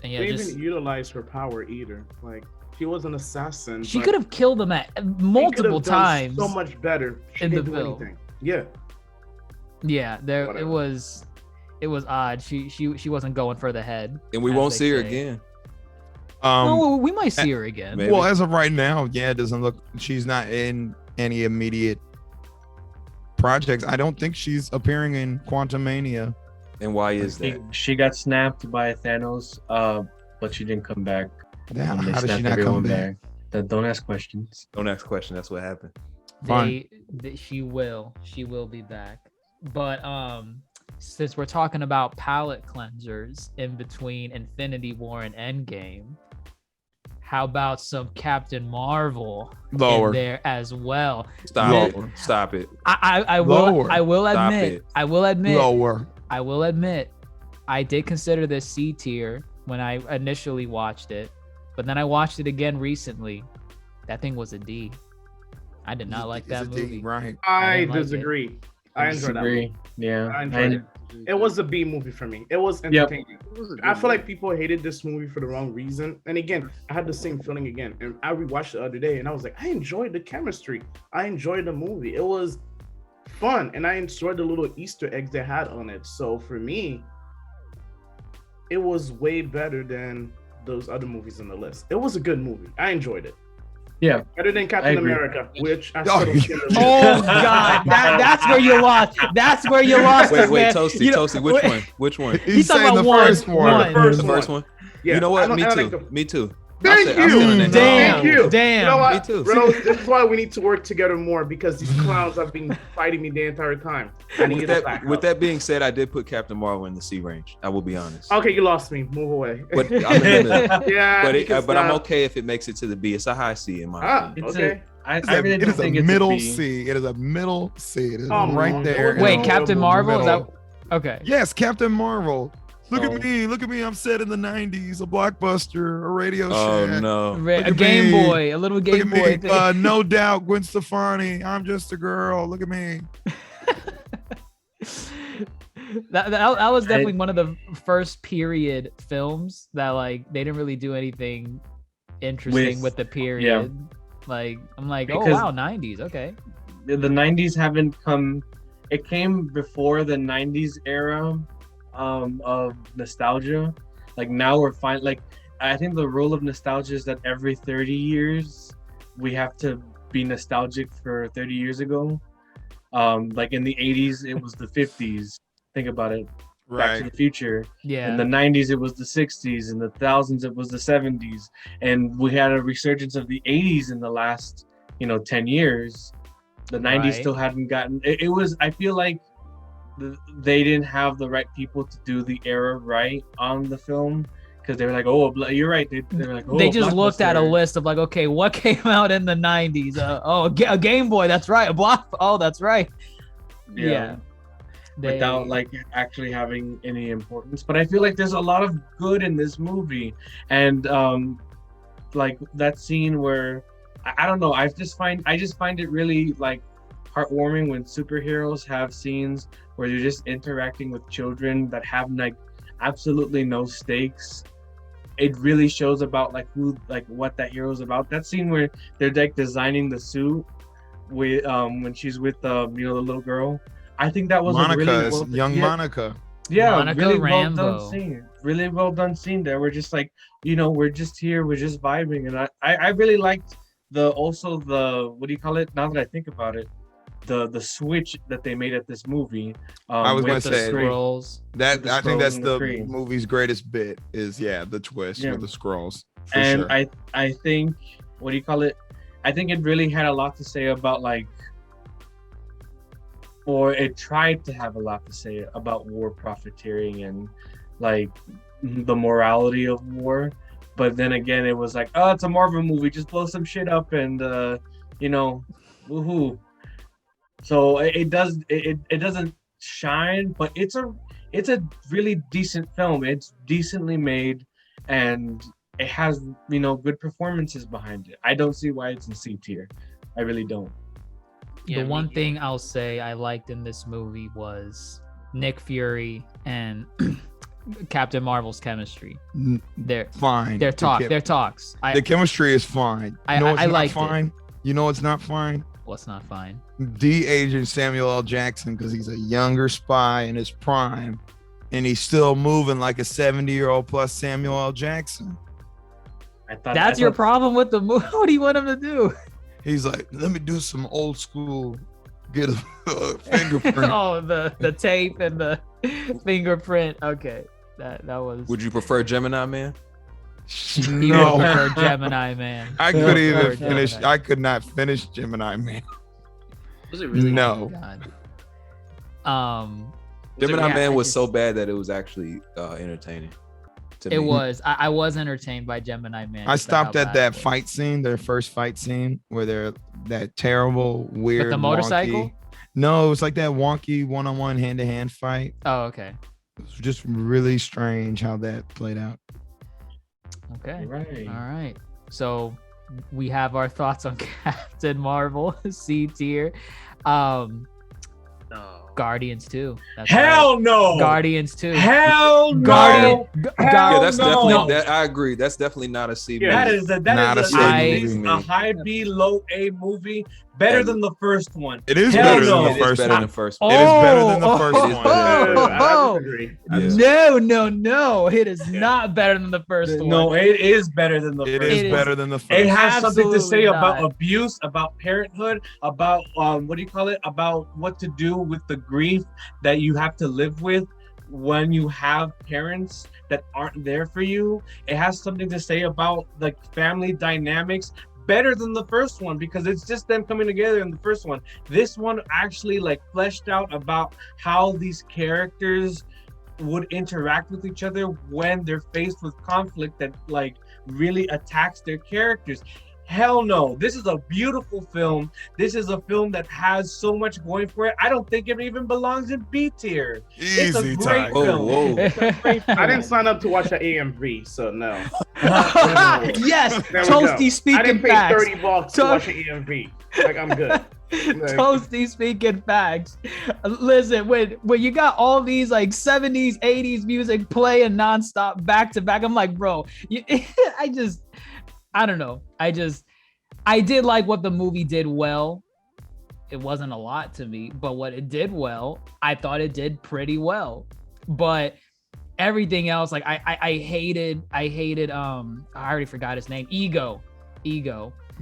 And yeah, They just didn't utilize her power either. Like, she was an assassin. she but could have killed him at she could multiple have done times. so much better. She in the didn't do film. anything. Yeah. Yeah, there Whatever. it was odd. She wasn't going for the head. And we as won't they see her say. again. No, we might see her again. maybe. Well, as of right now, yeah, it doesn't look. She's not in any immediate projects. I don't think she's appearing in Quantumania. And why is that? She got snapped by Thanos, but she didn't come back. Damn, They how did she snapped not come everyone back? Don't ask questions. Don't ask question. That's what happened. Fine. She will be back. But since we're talking about palette cleansers in between Infinity War and Endgame, how about some Captain Marvel Lower. in there as well? Stop Lower. it. Stop it. I Lower. will Stop admit it. I will admit Lower. I did consider this C tier when I initially watched it, but then I watched it again recently. That thing was a D. I did not like that It's a D, movie. right? I didn't like it. disagree. I enjoyed that Disagree. movie. Yeah. I enjoyed it. It was a B movie for me. It was entertaining. I feel like people hated this movie for the wrong reason. And again, I had the same feeling again. And I rewatched it the other day and I was like, I enjoyed the chemistry. I enjoyed the movie. It was fun. And I enjoyed the little Easter eggs they had on it. So for me, it was way better than those other movies on the list. It was a good movie. I enjoyed it. Yeah. Better than Captain agree. America, which I Oh, still don't get. Oh God, that's where you lost. That's where you lost. Wait, us, man. Toasty, You know- Toasty, which one? Which one? He's talking saying about the one. first one. The first one? Yeah, You know I what? don't- Me I too. like the- Me too. Thank I'm you. feeling that. Damn. Thank you. Damn. You know what? Me too. Bro, this is why we need to work together more because these clowns have been fighting me the entire time. I need to get back With up. that being said, I did put Captain Marvel in the C range. I will be honest. Okay, you lost me. Move away. But I'm in the yeah, because, but I'm okay if it makes it to the B. It's a high C in my Ah, opinion. It's okay. I It really is don't a think it's middle a B. C. It is a middle C. It is Come right on. there. Wait, in the Captain Marvel? Is that middle. okay? Yes, Captain Marvel. Look Oh. at me. Look at me. I'm set in the 90s. A blockbuster. A Radio Oh Shack. no. A Look at Game me. Boy, a little Look Game at Boy me. thing. No doubt. Gwen Stefani. I'm just a girl. Look at me. that was definitely one of the first period films that like they didn't really do anything interesting with the period. Like I'm like, oh Because- wow, 90s, okay. The 90s haven't come. It came before the 90s era of nostalgia. Like now we're fine. Like I think the rule of nostalgia is that every 30 years we have to be nostalgic for 30 years ago. Like in the 80s it was the 50s. Think about it. Back to the Future. Yeah. In the 90s it was the 60s. In the thousands it was the 70s. And we had a resurgence of the 80s in the last 10 years. The 90s Right. still hadn't gotten it was. I feel like they didn't have the right people to do the era right on the film because they were like, oh, you're right. They were like, oh, They just looked at a Blockbuster. list of like, okay, what came out in the 90s? A Game Boy, that's right. A Block, oh, that's right. Yeah. They- Without like actually having any importance. But I feel like there's a lot of good in this movie, and like that scene where I don't know. I just find it really like heartwarming when superheroes have scenes where they're just interacting with children that have like absolutely no stakes. It really shows about like what that hero's about. That scene where they're like designing the suit with when she's with the little girl. I think that was Monica, a really is well, young yeah, Monica. yeah, Monica really Rambeau. well done scene. Really well done scene there. We're just like, we're just here, we're just vibing, and I really liked the what do you call it? Now that I think about it, the switch that they made at this movie. I was with gonna the say Scrolls. that. the I think scrolls that's and the the Kree. movie's greatest bit is the twist Yeah. with the scrolls. For And sure. I think, what do you call it? I think it really had a lot to say about or it tried to have a lot to say about war profiteering and like the morality of war. But then again, it was like, oh, it's a Marvel movie, just blow some shit up and woohoo. So it doesn't shine, but it's a really decent film. It's decently made, and it has good performances behind it. I don't see why it's in C tier. I really don't. The one thing I'll say I liked in this movie was Nick Fury and Captain Marvel's chemistry. They're Fine. their talks. The chemistry is fine. I You know what's not liked it. fine? You know what's not fine? What's not fine? De-aging Samuel L. Jackson because he's a younger spy in his prime, and he's still moving like a 70-year-old plus Samuel L. Jackson. That's your problem with the movie. What do you want him to do? He's like, let me do some old school, get a fingerprint. Oh, the tape and the fingerprint. Okay, that was. Would you prefer Gemini Man? He would prefer Gemini Man. I couldn't He would even prefer finish. Gemini. I could not finish Gemini Man. Was it really? No. God. Gemini yeah, Man I was just- so bad that it was actually entertaining. To It me. was. I was entertained by Gemini Man. I just how stopped at bad that it was. fight scene, their first fight scene, where they're that terrible, weird. With the motorcycle. wonky- No, it was like that wonky one-on-one, hand-to-hand fight. Oh, okay. It was just really strange how that played out. Okay. Right. All right. So we have our thoughts on Captain Marvel, C tier. No. Guardians 2. That's Hell right. no. Guardians 2. Hell no. Guardian. Yeah, that's no. definitely that. I agree. That's definitely not a C. Yeah, movie. That Not a is C movie. a high B, low A movie, better than the first one. It is Hell better no. than It the is first better one. than the first Oh, one. It is better than the first oh, one. It is better than the first oh, I disagree. Yeah. No. It is not better than the first one. No, it is better than the It first is is- one. better than the first. It has something to say Absolutely about not. abuse, about parenthood, about what do you call it? About what to do with the grief that you have to live with when you have parents that aren't there for you. It has something to say about like family dynamics, better than the first one because it's just them coming together in the first one. This one actually like fleshed out about how these characters would interact with each other when they're faced with conflict that like really attacks their characters. Hell no. This is a beautiful film. This is a film that has so much going for it. I don't think it even belongs in B tier. It's a Easy great time. Whoa, film. whoa. It's a great film. I didn't sign up to watch the AMV, so no. Yes, There we go. Toasty I speaking didn't pay facts. $30 to watch an AMV. Like I'm good. Toasty speaking facts. Listen, when you got all these like 70s, 80s music playing nonstop back to back, I'm like, bro, I don't know. I did like what the movie did well. It wasn't a lot to me, but what it did well, I thought it did pretty well. But everything else, like I hated, I already forgot his name. Ego.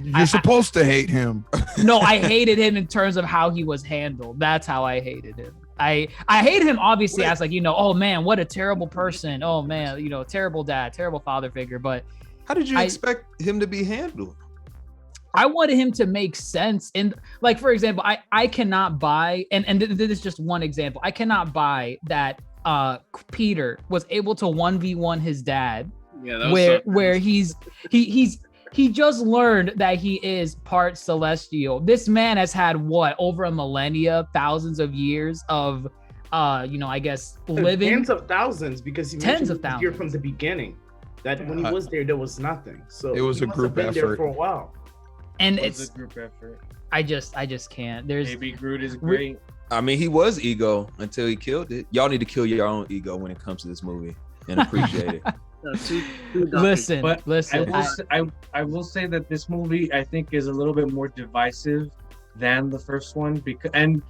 You're supposed to hate him. No, I hated him in terms of how he was handled. That's how I hated him. I hated him obviously as like, oh man, what a terrible person. Oh man, terrible dad, terrible father figure. But How did you expect him to be handled? I wanted him to make sense. And like, for example, I cannot buy, and this is just one example. I cannot buy that Peter was able to 1v1 his dad, Yeah, that was where he just learned that he is part celestial. This man has had what, over a millennia, thousands of years of I guess living. Tens of thousands, because he Tens mentioned of he was here thousands. from the beginning. That when he was there was nothing. So It was he a must group have been there effort. for a while. And It was it's a group effort. I just can't. There's Baby Groot is great. I mean, he was ego until he killed it. Y'all need to kill your own ego when it comes to this movie and appreciate it. listen, But listen. I will say that this movie I think is a little bit more divisive than the first one, because and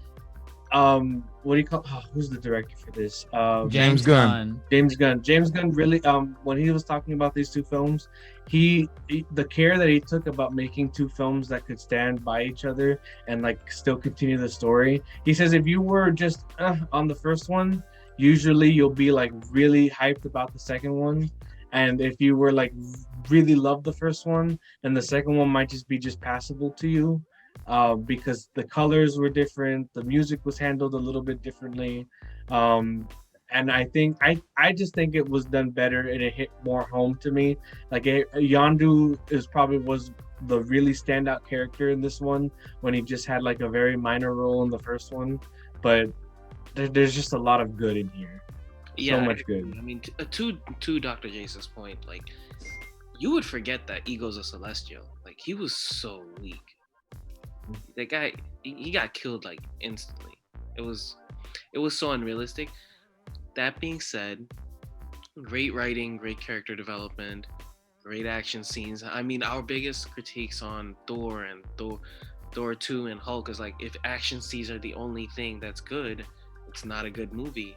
what do you call? Oh, who's the director for this? James Gunn. James Gunn really. When he was talking about these two films, the care that he took about making two films that could stand by each other and like still continue the story. He says if you were just on the first one, usually you'll be like really hyped about the second one, and if you were like really love the first one, then the second one might just be passable to you. Because the colors were different, the music was handled a little bit differently, and I think I just think it was done better and it hit more home to me. Like Yondu was the really standout character in this one when he just had like a very minor role in the first one, but there's just a lot of good in here. Yeah, so much good. I mean, to Dr. Jace's point, like you would forget that Ego's a Celestial. Like he was so weak. That guy, he got killed like instantly. It was so unrealistic. That being said, great writing, great character development, great action scenes. I mean, our biggest critiques on Thor and Thor 2 and Hulk is like, if action scenes are the only thing that's good, it's not a good movie.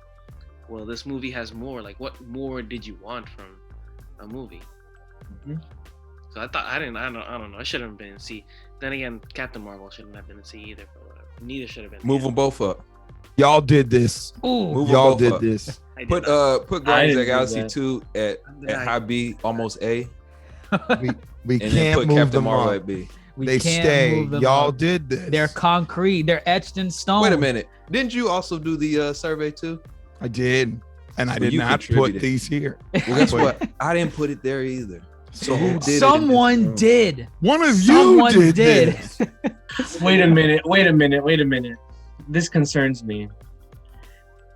Well, this movie has more. Like, what more did you want from a movie? Mm-hmm. So I don't know. I shouldn't have been in C. Then again, Captain Marvel shouldn't have been in C either, but whatever. Neither should have been. Move them both up. Y'all did this. Move Y'all them both did up. this. Put Guardians of the Galaxy 2 at high B, almost A. We and can't put move Captain them Marvel up. at B. They stay. Y'all up. did this. They're concrete. They're etched in stone. Wait a minute. Didn't you also do the survey too? I did, and I So did you not put contributed. these here. Well, guess what? I didn't put it there either. So who did Someone did. One of Someone you did. this. Wait a minute. This concerns me.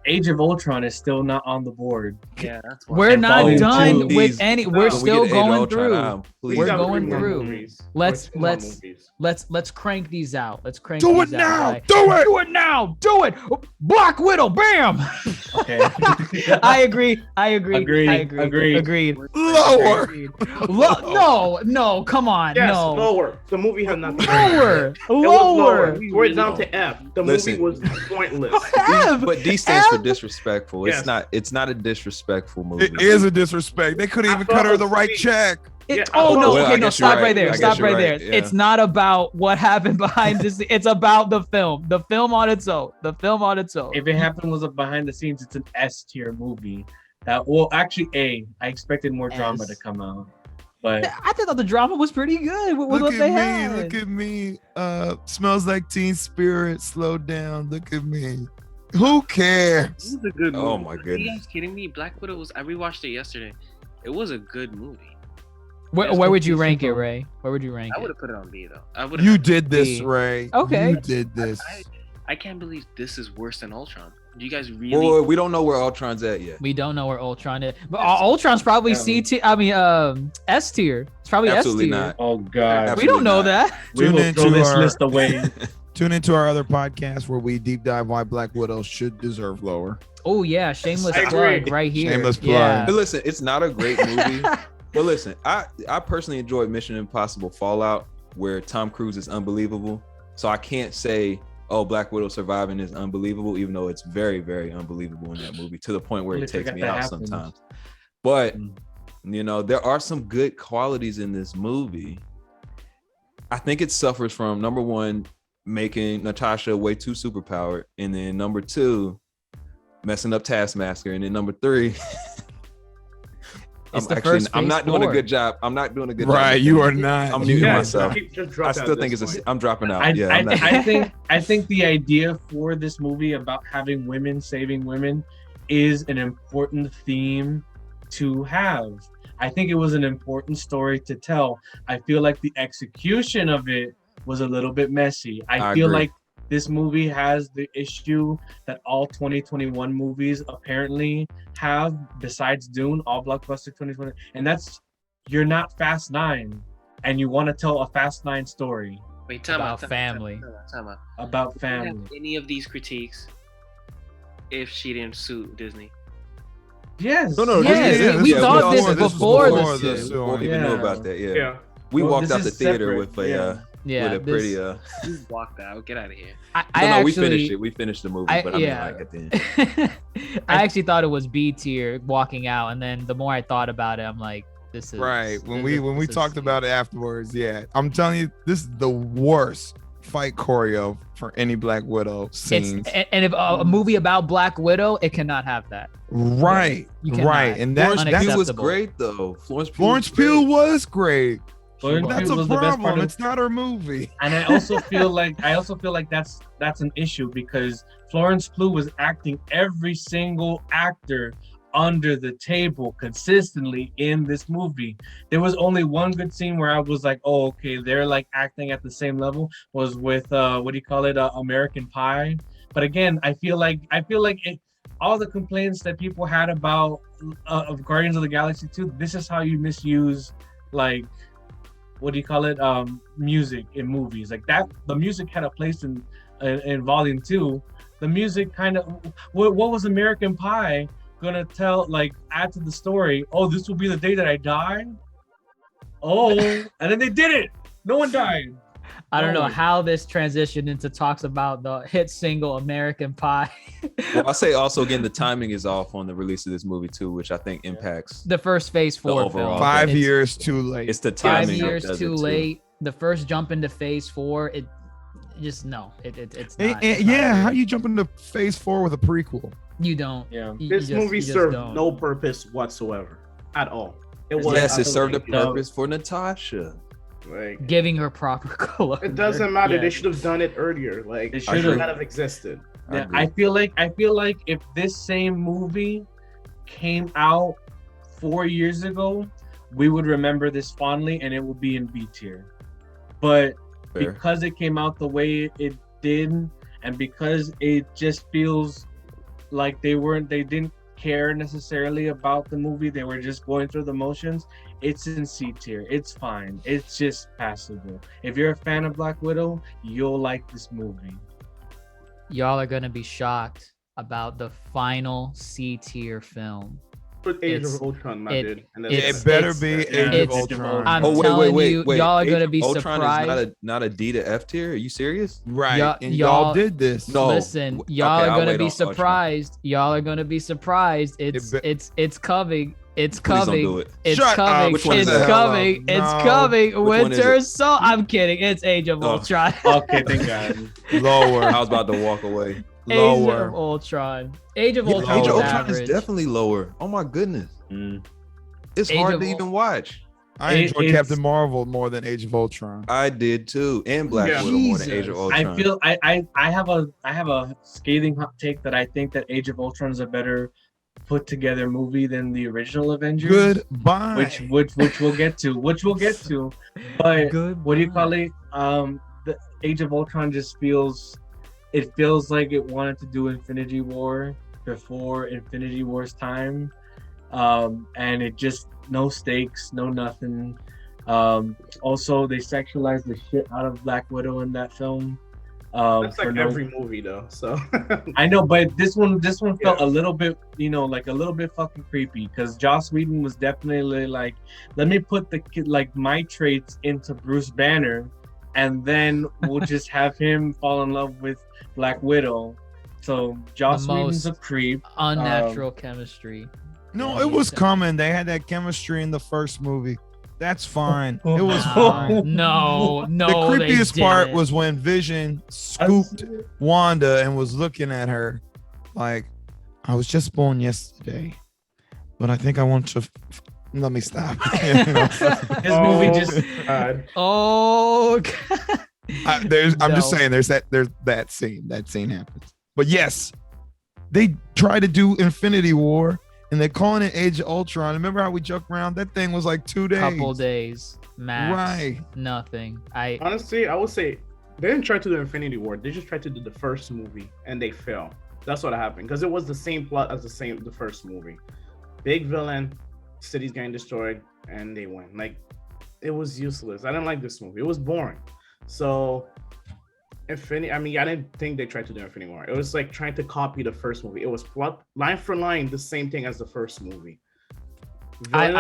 Age of Ultron is still not on the board. Yeah, that's why. We're not Volume done two. with any. We're still going through. Please. We're gotta going bring more through. movies. Let's More movies. let's crank these out. Let's crank Do these it out. now. Right? Do it. Do it now. Do it. Black Widow. Bam. Okay. I agree. Agreed. Agreed. Lower. No. Come on. Yes, no. lower. The movie had nothing. Lower. It was Lower. We're down to F. The Listen. movie was pointless. F. But D stands for F. disrespectful. Yes. It's not a disrespectful movie. It is a disrespect. They couldn't I even thought cut it her was the right sweet. check. Yeah, Oh no! well, I Okay, no. guess you're Stop right. right there. I guess Stop you're right there. right, yeah. It's not about what happened behind the scenes. It's about the film. The film on its own. The film on its own. If it happened was a behind the scenes, it's an S tier movie. Actually A. I expected more drama S. to come out, but I thought the drama was pretty good with Look what they at me. had. Look at me. Smells like Teen Spirit. Slow down. Look at me. Who cares? This is a good movie. Oh my Are you goodness. guys kidding me? Black Widow I rewatched it yesterday. It was a good movie. Where would you rank it, Ray? Where would you rank I would it? have put it on B though. You did this, B. Ray. Okay. You did this. I can't believe this is worse than Ultron. Do you guys really? Well, we don't know where Ultron's at yet. We don't know where Ultron is, but Ultron's probably C tier. I mean, S tier. It's probably Absolutely S tier. not. oh god, We don't know not. that. we Tune will into throw this our- list away. Tune into our other podcast where we deep dive why Black Widow should deserve lower. Oh yeah, shameless I plug agree. right here. Shameless plug. Yeah. But listen, it's not a great movie. But listen, I personally enjoyed Mission Impossible Fallout, where Tom Cruise is unbelievable. So I can't say, oh, Black Widow surviving is unbelievable, even though it's very, very unbelievable in that movie, to the point where Really it takes forgot me that out happened. sometimes. But you know, there are some good qualities in this movie. I think it suffers from, number one, making Natasha way too superpowered, and then number two, messing up Taskmaster, and then number three, It's the first I'm Phase not doing a 4. good job. I'm not doing a good job. Right, with you that. are not. I'm muting Yeah, myself. just drop I that still at think this it's point. I'm dropping out. I, Yeah, I'm not- I think the idea for this movie about having women saving women is an important theme to have. I think it was an important story to tell. I feel like the execution of it was a little bit messy. I feel agree. like this movie has the issue that all 2021 movies apparently have, besides Dune, all blockbuster 2020, and that's you're not Fast 9, and you want to tell a Fast 9 story Wait, time About out, time family. Time out. about Have family. any of these critiques if she didn't sue Disney? Yes. No, Yes, this we is thought before- this was before before this this. suit. Before we even Yeah. knew about that, yeah. Yeah. We Well, walked this out the is theater separate, with a yeah. Yeah, with a pretty You walked out. Get out of here. we finished it. We finished the movie, but I mean, like at the end. I actually thought it was B tier walking out, and then the more I thought about it, I'm like, this is right. When we talked about it afterwards, yeah, I'm telling you, this is the worst fight choreo for any Black Widow scenes. And if a movie about Black Widow, it cannot have that. Right, right, and Florence that Pugh was unacceptable. great though. Florence Pugh was great. Florence That's Pugh a was the best part problem. of- It's not her movie. And I also feel like that's an issue because Florence Pugh was acting every single actor under the table consistently in this movie. There was only one good scene where I was like, oh, okay, they're like acting at the same level, was with American Pie. But again, I feel like all the complaints that people had about of Guardians of the Galaxy 2, this is how you misuse like music in movies. Like that, the music had a place in Volume 2. The music kind of, what was American Pie gonna add to the story? Oh, this will be the day that I die. Oh, and then they did it. No one died. I don't know how this transitioned into talks about the hit single American Pie. Well, I say also again, the timing is off on the release of this movie too, which I think impacts The first Phase 4 overall. film. 5 It's years too late. It's the 5 timing. that years does too it, late. The first jump into Phase 4, it's not. Yeah, how you jump into Phase 4 with a prequel? You don't. Yeah. This movie served no purpose whatsoever at all. Yes, it served a absolutely purpose for Natasha. like Giving her proper color. it doesn't matter. Yeah. They should have done it earlier. Like They it should've. should not have existed. Yeah, agree. I feel like if this same movie came out 4 years ago, we would remember this fondly and it would be in B tier. But Fair. because it came out the way it did, and because it just feels like they didn't care necessarily about the movie, they were just going through the motions, it's in C tier. It's fine. It's just passable. If you're a fan of Black Widow, you'll like this movie. Y'all are gonna be shocked about the final C tier film. Put Age It's- of Ultron, my it- dude. And it's- It better it's- be yeah, Age of it's- Ultron. I'm Oh telling wait, you, wait. y'all are Age gonna of be Ultron surprised. is not a D to F tier. Are you serious? Right, Y'all- and y'all- y'all did this. No. Listen, Okay, y'all are I'll gonna wait be on Ultron. surprised. Y'all are gonna be surprised. It's coming. It's Please don't coming. do it. It's Shut up. coming. Which one is It's that? coming. No. It's coming. one is Winter it? Soldier. I'm kidding. It's Age of Oh. Ultron. Okay, thank God. Lower, I was about to walk away. Age lower. of Ultron. Age of Yeah, Ultron. Age of was Ultron average. is definitely lower. Oh my goodness, it's Age hard of to Ul- even watch. I enjoyed Captain Marvel more than Age of Ultron. I did too, and Black Yeah. Widow more than Age of Jesus. Ultron. I feel I have a scathing hot take that I think that Age of Ultron is a better put together movie than the original Avengers. Goodbye. Which we'll get to. But Good. what do you call it? The Age of Ultron just feels like it wanted to do Infinity War before Infinity War's time. And it just no stakes, no nothing. Also they sexualized the shit out of Black Widow in that film. That's for like no- every movie though. So I know, but this one felt Yeah. a little bit, like a little bit fucking creepy because Joss Whedon was definitely like, let me put the kid like my traits into Bruce Banner, and then we'll just have him fall in love with Black Widow. So Joss The Whedon's a most- creep. Unnatural chemistry. No, it was coming. They had that chemistry in the first movie. That's fine. Oh, It was Nah, fine. no. The they creepiest part didn't. was when Vision scooped Wanda and was looking at her like, I was just born yesterday, but I think I want to. Let me stop. You know? His movie just God. Oh. I'm just No. saying, there's that scene. That scene happens. But yes, they try to do Infinity War and they're calling it Age of Ultron. Remember how we joked around? That thing was like 2 days. Couple days max. Right. Nothing. Honestly, I would say they didn't try to do Infinity War. They just tried to do the first movie and they failed. That's what happened because it was the same plot as the first movie. Big villain, city's getting destroyed, and they win. Like it was useless. I didn't like this movie. It was boring. So I didn't think they tried to do Infinity War. It was like trying to copy the first movie. It was plot line for line the same thing as the first movie. Villain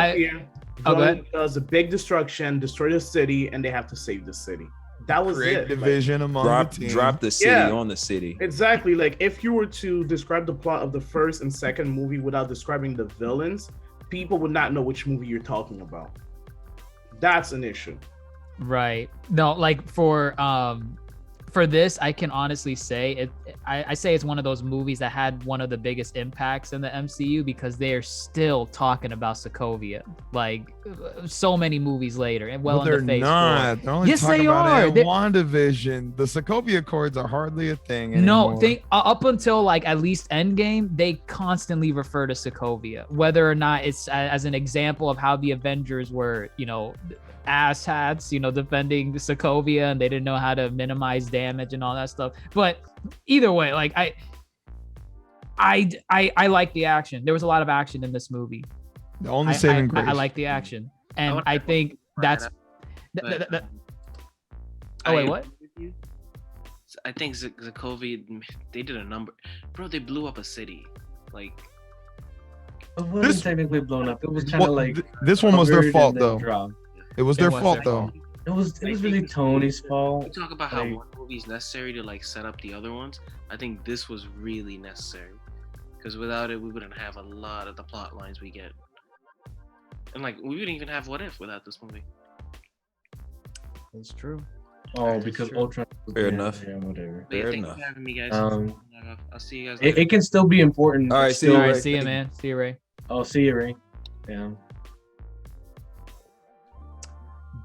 go ahead. does a big destruction, destroy the city, and they have to save the city. That was Create it. division among Drop the team. drop the city Yeah. on the city. Exactly. Like if you were to describe the plot of the first and second movie without describing the villains, people would not know which movie you're talking about. That's an issue. Right. No, like for this, I can honestly say it. I say it's one of those movies that had one of the biggest impacts in the MCU because they are still talking about Sokovia, like so many movies later, and well But they're in the face. not. They're only Yes, talking they about are. it They- in WandaVision. The Sokovia Accords are hardly a thing anymore. No, they up until like at least Endgame, they constantly refer to Sokovia, whether or not it's as an example of how the Avengers were, asshats, defending Sokovia, and they didn't know how to minimize damage and all that stuff. But either way, like I like the action. There was a lot of action in this movie. The only saving grace. I like the action, and would I have think that's. But, Oh wait, I what? agree with you. I think Sokovia, they did a number. Bro, they blew up a city. Like, It wasn't This- technically blown up. It was kind of Well, like this one was their covered fault and then though. dropped. It was It their was fault their though. fault. It was really Tony's we fault. talk about how Like- one movie is necessary to like set up the other ones. I think this was really necessary because without it, we wouldn't have a lot of the plot lines we get. And like, we wouldn't even have What If without this movie. That's true. Oh, because true. Ultron. Fair enough. Yeah, whatever. But yeah, Fair thanks enough. for having me, guys. I'll see you guys It, later. it can still be important. All right, It's see you, still- All right, Ray. see you, man. See you, Ray. Oh, see you, Ray. Yeah.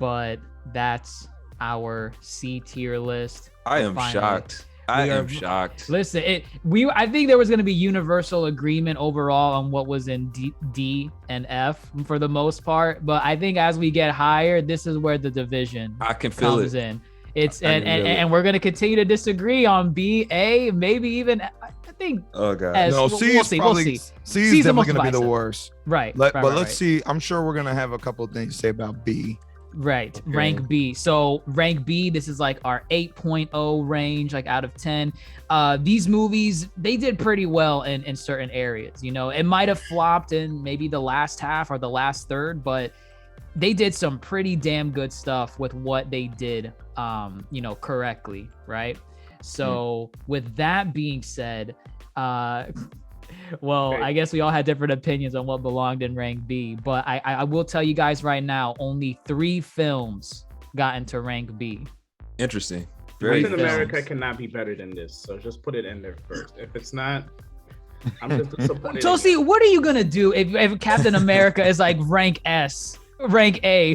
But that's our C tier list. I am Finally. shocked. I We am are- shocked. Listen, I think there was going to be universal agreement overall on what was in D and F for the most part, but I think as we get higher, this is where the division I can feel comes it. in. It's I and, can and, feel it. and we're going to continue to disagree on B, A, maybe even I think Oh god. as No, we'll C is see, probably we'll see. C is C's the definitely most going to be the divisive. worst. Right. But right, let's right. see. I'm sure we're gonna have a couple of things to say about B. Right. Okay. Rank B. So rank B, this is like our 8.0 range, like out of 10. These movies, they did pretty well in certain areas. It might have flopped in maybe the last half or the last third, but they did some pretty damn good stuff with what they did, correctly. Right. So with that being said, well, Okay. I guess we all had different opinions on what belonged in rank B, but I will tell you guys right now, only 3 films got into rank B. Interesting. Very Captain films. America cannot be better than this, so just put it in there first. If it's not, I'm just disappointed. Toasty, what are you gonna do if Captain America is like rank S, rank A?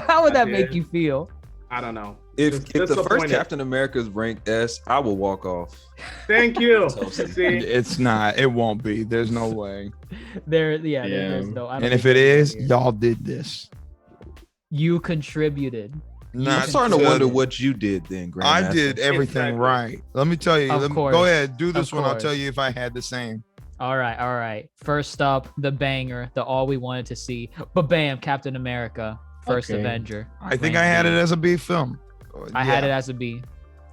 How would that make you feel? I don't know. If Just the first disappointed. Captain America is ranked S, I will walk off. Thank you. Toasty. See, It's not. It won't be. There's no way. There's Yeah. no. I don't And if think it there's is, any here. y'all did this. You contributed. I'm Not starting to to- wonder what you did then, Grandmaster. I did everything Exactly. right. Let me tell you. Of Let me, course. go ahead. Do this Of one. I'll tell course. you if I had the same. All right. First up, the banger, the all we wanted to see. But bam, Captain America, first Okay. Avenger. I think Rank I had B. it as a B film. I had it as a B.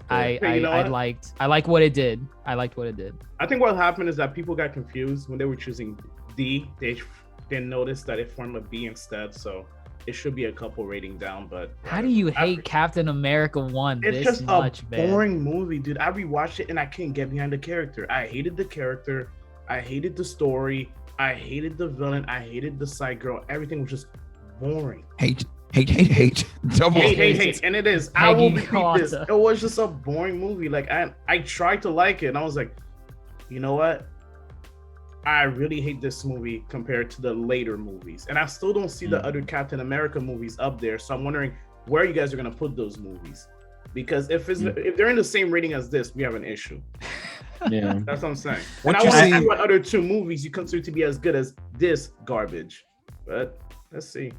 I Hey, you know what? like what it did. I liked what it did. I think what happened is that people got confused when they were choosing D. They didn't notice that it formed a B instead, so it should be a couple rating down. But How do you hate I- Captain America 1 It's this just much, a man? boring movie, dude. I rewatched it and I can't get behind the character. I hated the character. I hated the story. I hated the villain. I hated the side girl. Everything was just boring. Hate. Double. Hate. And it is. I will Peggy repeat this. Carter. It was just a boring movie. Like I tried to like it and I was like, you know what? I really hate this movie compared to the later movies. And I still don't see the other Captain America movies up there. So I'm wondering where you guys are gonna put those movies. Because if they're in the same rating as this, we have an issue. Yeah. That's what I'm saying. What And I you want to see- see what other 2 movies you consider to be as good as this garbage. But let's see.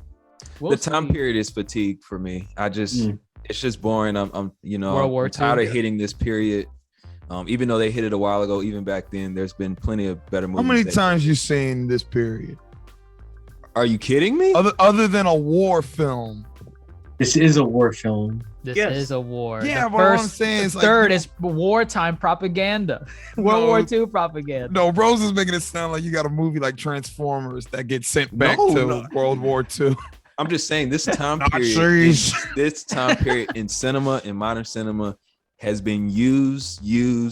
We'll The time see. period is fatigue for me. It's just boring. I'm World War I'm tired II. of hitting this period. Even though they hit it a while ago, even back then, there's been plenty of better How movies. many that- times you seen this period? Are you kidding me? Other than a war film. This is a war film. This Yes. is a war. Yeah, the but what I'm first, saying is, like, third is wartime propaganda. World No. War II propaganda. No, Rose is making it sound like you got a movie like Transformers that gets sent back No, to no. World War II. I'm just saying this time Not period. serious. This time period in cinema, in modern cinema, has been used So you,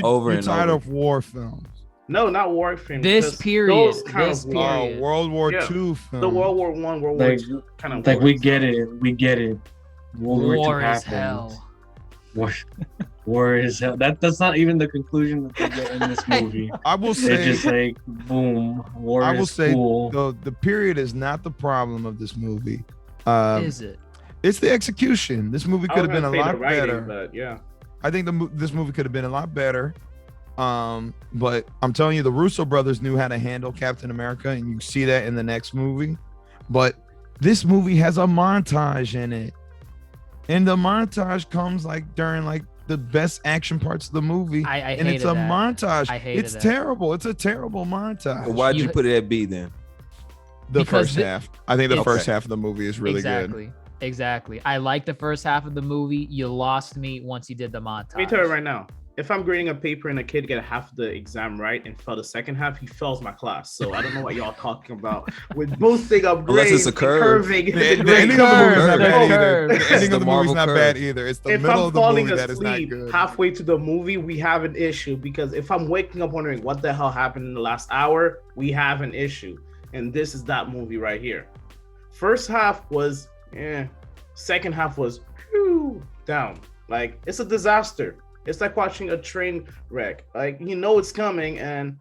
over you're and tired over. of war films. No, not war films. This just period, those kind this of war. period. World War Yeah. II film. The World War One, World War Like, Two kind of. like we wars. get it. We get it. World War II War is happens. hell. War is hell. That's not even the conclusion that they get in this movie. I will They're say, just like, boom, war I will is say, cool. the period is not the problem of this movie. Is it? It's the execution. This movie I could was have been a gonna say lot the writing, better. but yeah. I think this movie could have been a lot better. But I'm telling you, the Russo brothers knew how to handle Captain America, and you see that in the next movie. But this movie has a montage in it, and the montage comes like during like the best action parts of the movie. I and it's hated a that. montage. I hated It's that. terrible. It's a terrible montage. But why'd you You- put it at B then? The Because first the- half. I think the it's- first half of the movie is really exactly. Exactly. I like the first half of the movie. You lost me once you did the montage. Let me tell you right now. If I'm grading a paper and a kid get half the exam right and fail the second half, he fails my class. So I don't know what y'all talking about. With boosting up Unless grades, it's a curve. curving, good. is The great. ending of the movie is not Curve. bad either. Curve. The It's ending the of the movie is Marvel not curve. bad either. It's the If middle I'm of the falling movie that is not asleep good. halfway to the movie, we have an issue. Because if I'm waking up wondering what the hell happened in the last hour, we have an issue. And this is that movie right here. First half was, second half was down. Like, it's a disaster. It's like watching a train wreck. Like, you know it's coming and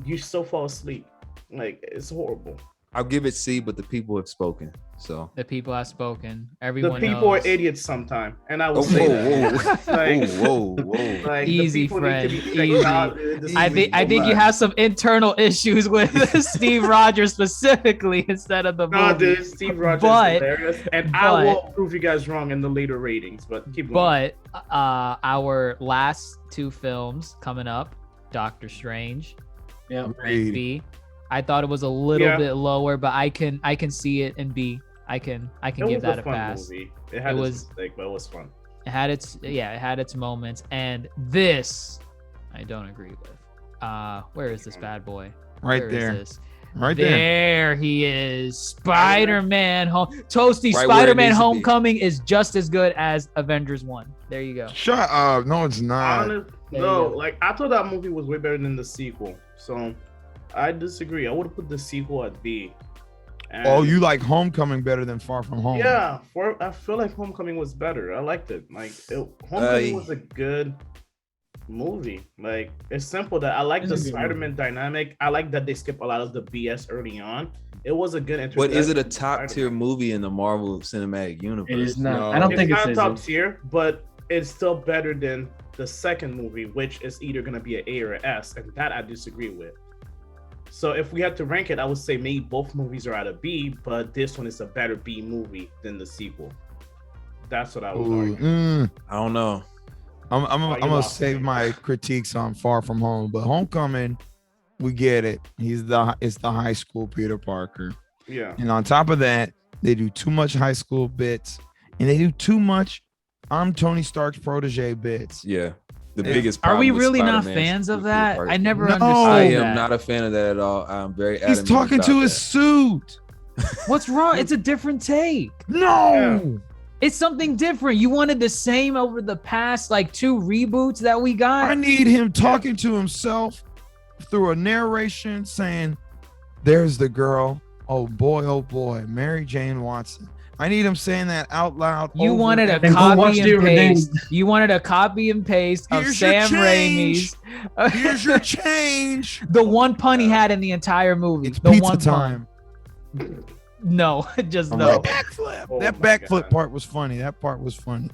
you still fall asleep. Like, it's horrible. I'll give it C, but the people have spoken. So The people have spoken. The Everyone people knows. are idiots sometimes, and I will oh, say that. whoa, Like, whoa. like Easy, the people friend. need to be Easy. checked out. This I movie think so you bad. have some internal issues with Steve Rogers specifically instead of the No, movie. dude, Steve Rogers But- is hilarious, and but- I will prove you guys wrong in the later ratings. But keep going. But our last two films coming up, Doctor Strange, Yeah. Agreed. B. I thought it was a little Yeah. bit lower, but I can see it in B. I can it give was that a fun pass. movie. It had It its was- mistake, but it was fun. It had its moments, and this I don't agree with. Where is this bad boy? Right Where is there. this? Right there. There he is. Spider-Man Toasty, Right where it Spider-Man needs to be. Homecoming is just as good as Avengers 1. There you go. Shut up. No, it's not. Honest, There no, you go. like I thought that movie was way better than the sequel. So I disagree. I would have put the sequel at B. And Oh, you like Homecoming better than Far From Home? Yeah, I feel like Homecoming was better. I liked it. Like Homecoming was a good movie. Like, it's simple that I like It's the a good Spider-Man dynamic. I like that they skip a lot of the BS early on. It was a good But is it a introduction to top tier Spider-Man. movie in the Marvel Cinematic Universe? It is not. No. I don't It's think not it's top tier, but it's still better than the second movie, which is either gonna be an A or an S, and that I disagree with. So if we had to rank it, I would say maybe both movies are at a B, but this one is a better B movie than the sequel. That's what I would Ooh, argue. I don't know. I'm you gonna lost save me. my critiques on Far From Home, but Homecoming, we get it. It's the high school Peter Parker, Yeah. and on top of that, they do too much high school bits, and they do too much I'm Tony Stark's protege bits. Yeah. The Yeah. biggest Are problem we with really not Spider-Man fans of with Peter that? Parker. I never No. understood I that. am not a fan of that at all. I'm very He's adamant talking about to that. his suit. What's wrong? It's a different take. No. It's something different. You wanted the same over the past like 2 reboots that we I got. need him talking to himself through a narration saying, there's the girl. Oh boy, Mary Jane Watson. I need him saying that out loud. You over wanted a and And who copy watched and it paste. then? You wanted a copy and paste of Here's your Sam change. Raimi's. Here's your change. The one pun he had in the entire movie. It's the pizza one time. Pun. No, just I'm no. like, backflip. Oh That my backflip God. part was funny. That part was funny.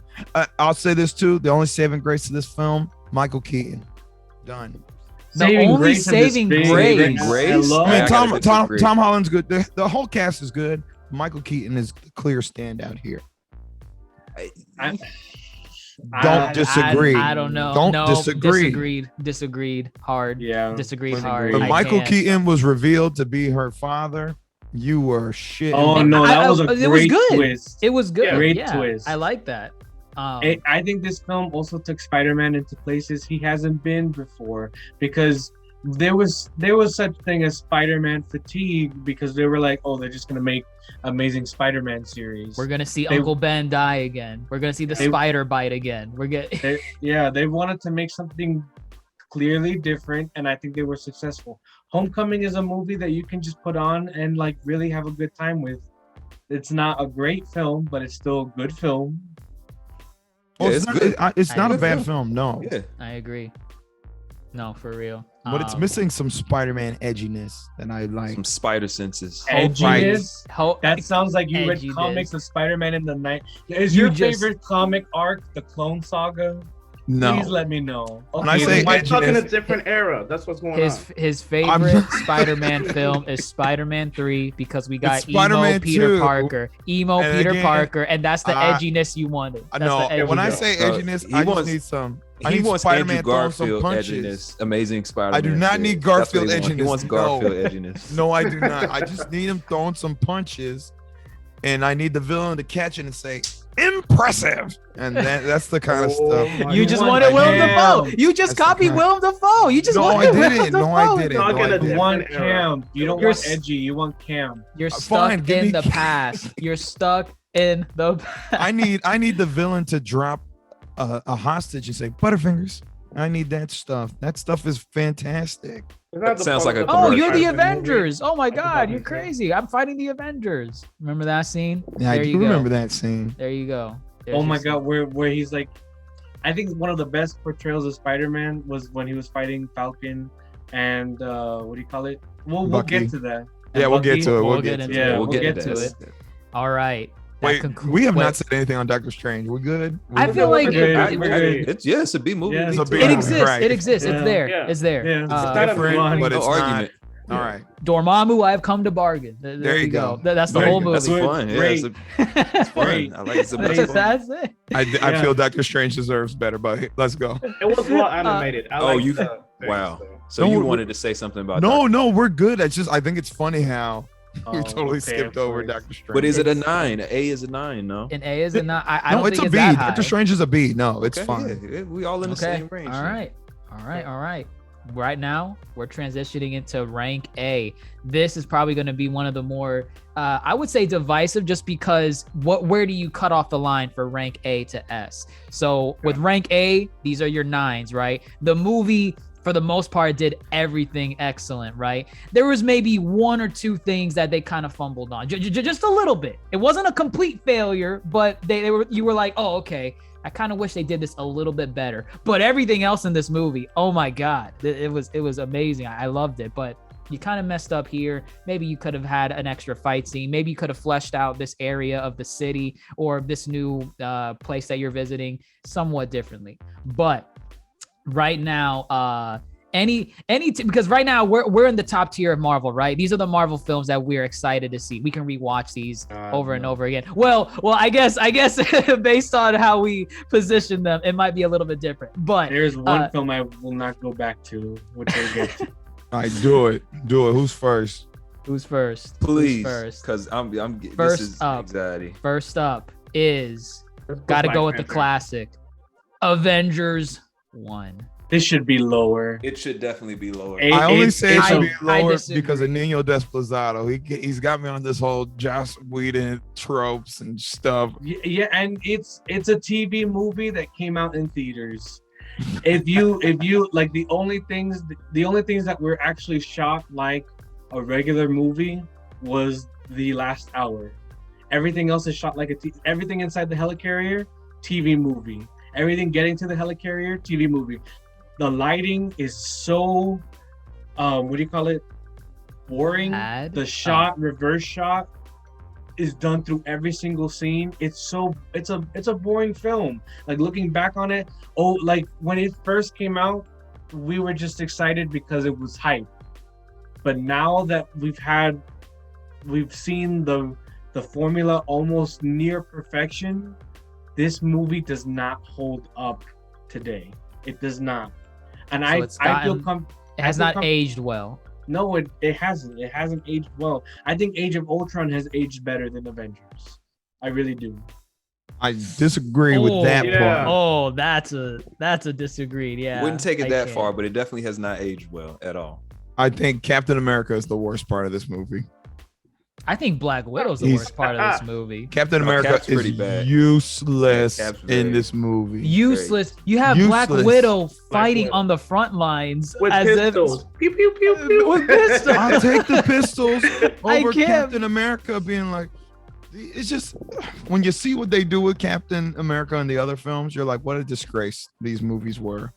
I'll say this too. The only saving grace of this film, Michael Keaton. Done. The only saving grace. Saving grace? Hello? I mean, I gotta Tom disagree. Holland's good. The whole cast is good. Michael Keaton is the clear standout here. I- Don't disagree. I don't know. Don't No, disagree. Disagreed hard. Yeah. Disagreed When- hard. When I Michael can't. Keaton was revealed to be her father, you were shit. Oh no, that was a it was great good. twist. It was good. Yeah. Great yeah, twist. I like that. I think this film also took Spider-Man into places he hasn't been before, because there was such thing as Spider-Man fatigue because they were like, oh, they're just gonna make Amazing Spider-Man series. We're gonna see Uncle Ben die again. We're gonna see the spider bite again. They wanted to make something clearly different, and I think they were successful. Homecoming is a movie that you can just put on and like really have a good time with. It's not a great film, but it's still a good film. Oh, Yeah, it's not a bad film. No. Yeah. I agree. No, for real. But it's missing some Spider-Man edginess that I like. Some spider senses. Edginess. Hope, That sounds like you read edgy comics this. of Spider-Man in the night. Is You your just- favorite comic arc the Clone Saga? No. Please let me know. When I say We're talking a edginess, different era. That's what's going on. his favorite Spider-Man film is Spider-Man 3 because we got It's Spider-Man emo Peter 2. Parker. Emo And Peter again, Parker, and that's the edginess you wanted. That's no, the when I edginess. say So, edginess, he I just wants- need some. I He need wants Spider-Man Andrew throwing some Garfield punches. edginess. Amazing Spider-Man. I do not need series. That's what Garfield he wants. He edginess. wants No. Garfield edginess. No, I do not. I just need him throwing some punches, and I need the villain to catch it and say impressive, and that's the kind of stuff. You just want wanted Willem Cam. Dafoe. You just That's the copied kind- Willem Dafoe. You just No, I wanted Willem didn't. No, Dafoe. I didn't. Talking No, I a didn't. You different want era. Cam. You don't You're want s- edgy. You want Cam. You're Fine, stuck give in me the Cam. past. You're stuck in the past. I need the villain to drop a hostage and say Butterfingers. I need that stuff. That stuff is fantastic. That sounds like a Oh, you're the commercial. Avengers. Oh my I God, forgot you're his name. crazy. I'm fighting the Avengers. Remember that scene? Yeah, I There do you go. remember that scene. There you go. There's Oh your my scene. God, where he's like, I think one of the best portrayals of Spider-Man was when he was fighting Falcon and what do you call it? We'll Bucky. get to that. Yeah, we'll get to it. We'll We'll get get into to it. Yeah, We'll get to to this. it. All right. That Wait, concludes- we have wait. not said anything on Doctor Strange. We good? I feel like We're good. it, We're good. It's a B movie. Yeah, Me it's too. a it B exists. Right. It exists. Yeah. It's there. Yeah. It's there. Yeah, it's not a different, fun- but No it's argument. not. All right. Dormammu, I've come to bargain. There you you go. go. That's the There whole you go. That's movie. fun. Yeah, Great. it's fun. Great. I like it. That's it. I Yeah. feel Doctor Strange deserves better, but let's go. It was well animated. I Oh, liked you- the thing, wow. so. So No, you we- wanted to say something about No, we're good. I think it's funny how we Oh, totally okay, skipped of over course. Doctor Strange. But is it a 9? A is a 9, no? An A is a not. I No, don't it's think a it's B. that high. Doctor Strange is a B. No, it's Okay, fine. yeah, we all in the Okay. same range. All right. All right. Right now, we're transitioning into rank A. This is probably going to be one of the more, I would say, divisive, just because where do you cut off the line for rank A to S? So with rank A, these are your 9s, right? The movie, for the most part, did everything excellent, right? There was maybe one or two things that they kind of fumbled on, just a little bit. It wasn't a complete failure, but you were like, oh, okay. I kind of wish they did this a little bit better. But everything else in this movie, oh my God, it was amazing. I loved it, but you kind of messed up here. Maybe you could have had an extra fight scene. Maybe you could have fleshed out this area of the city or this new place that you're visiting somewhat differently. But right now, because right now we're in the top tier of Marvel, right? These are the Marvel films that we're excited to see. We can rewatch these over and over again. Well, I guess based on how we position them, it might be a little bit different. But There's one film I will not go back to, which we'll get to. All right, do it. Who's first? who's first? Please, Who's first? because I'm First this is up. anxiety. First up is Let's put got to Black go with the Panther. classic, Avengers 1. This should be lower. It should definitely be lower. I only say it it's should a- be I lower disagree. because of NinoDezplazado. He's got me on this whole Joss Whedon tropes and stuff. Yeah, and it's a TV movie that came out in theaters. If you like the only things that were actually shot like a regular movie was the last hour. Everything else is shot like everything inside the helicarrier, TV movie. Everything getting to the helicarrier, TV movie. The lighting is so what do you call it? Boring. Bad? The shot, reverse shot, is done through every single scene. It's a boring film. Like looking back on it, like when it first came out, we were just excited because it was hype. But now that we've seen the formula almost near perfection, this movie does not hold up today. It does not. And So it's I feel gotten- It has not aged well. no, it hasn't. It hasn't aged well. I think Age of Ultron has aged better than Avengers. I really do. I disagree with that part. Oh, that's a disagreed. Yeah. Wouldn't take it I that can't. far, but it definitely has not aged well at all. I think Captain America is the worst part of this movie. I think Black Widow's the worst part of this movie. Captain No, America Cap's is pretty bad. useless Yeah, Cap's in very- this movie. Useless. You have Black Useless. Widow fighting Widow. on the front lines With as pistols. if Pew pew pew pew. with pistols. I'll take the pistols I over can't. Captain America being like, it's just when you see what they do with Captain America in the other films, you're like, what a disgrace these movies were.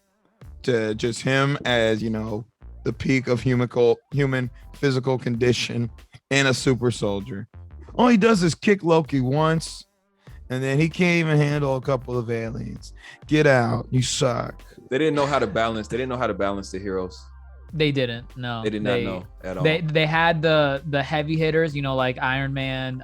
To just him as, you know, the peak of human physical condition and a super soldier. All he does is kick Loki once, and then he can't even handle a couple of aliens. Get out, you suck. They didn't know how to balance. They didn't know how to balance the heroes. They didn't. No. They did not know at all. They had the heavy hitters, you know, like Iron Man,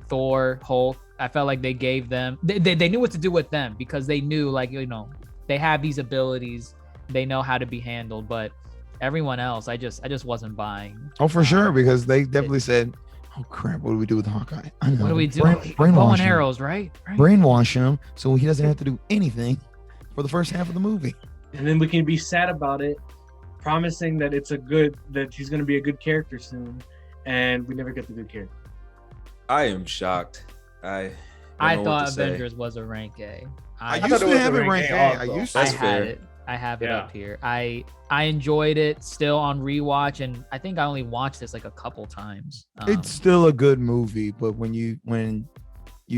Thor, Hulk. I felt like they gave them. They knew what to do with them because they knew, like, you know, they have these abilities. They know how to be handled. But everyone else, I just wasn't buying. Oh, for sure, because they definitely said, "Oh crap, what do we do with Hawkeye? I know. What do we do? Brainwash Bow and him. arrows, right? Brainwash him so he doesn't have to do anything for the first half of the movie." And then we can be sad about it, promising that that he's gonna be a good character soon, and we never get the good character. I am shocked. I I don't know what thought to say. Avengers was a rank A. I thought used it to was have a it rank ranked A A. I also. used That's I fair. had it. I have it Yeah. up here. I enjoyed it still on rewatch, and I think I only watched this like a couple times. It's still a good movie, but when you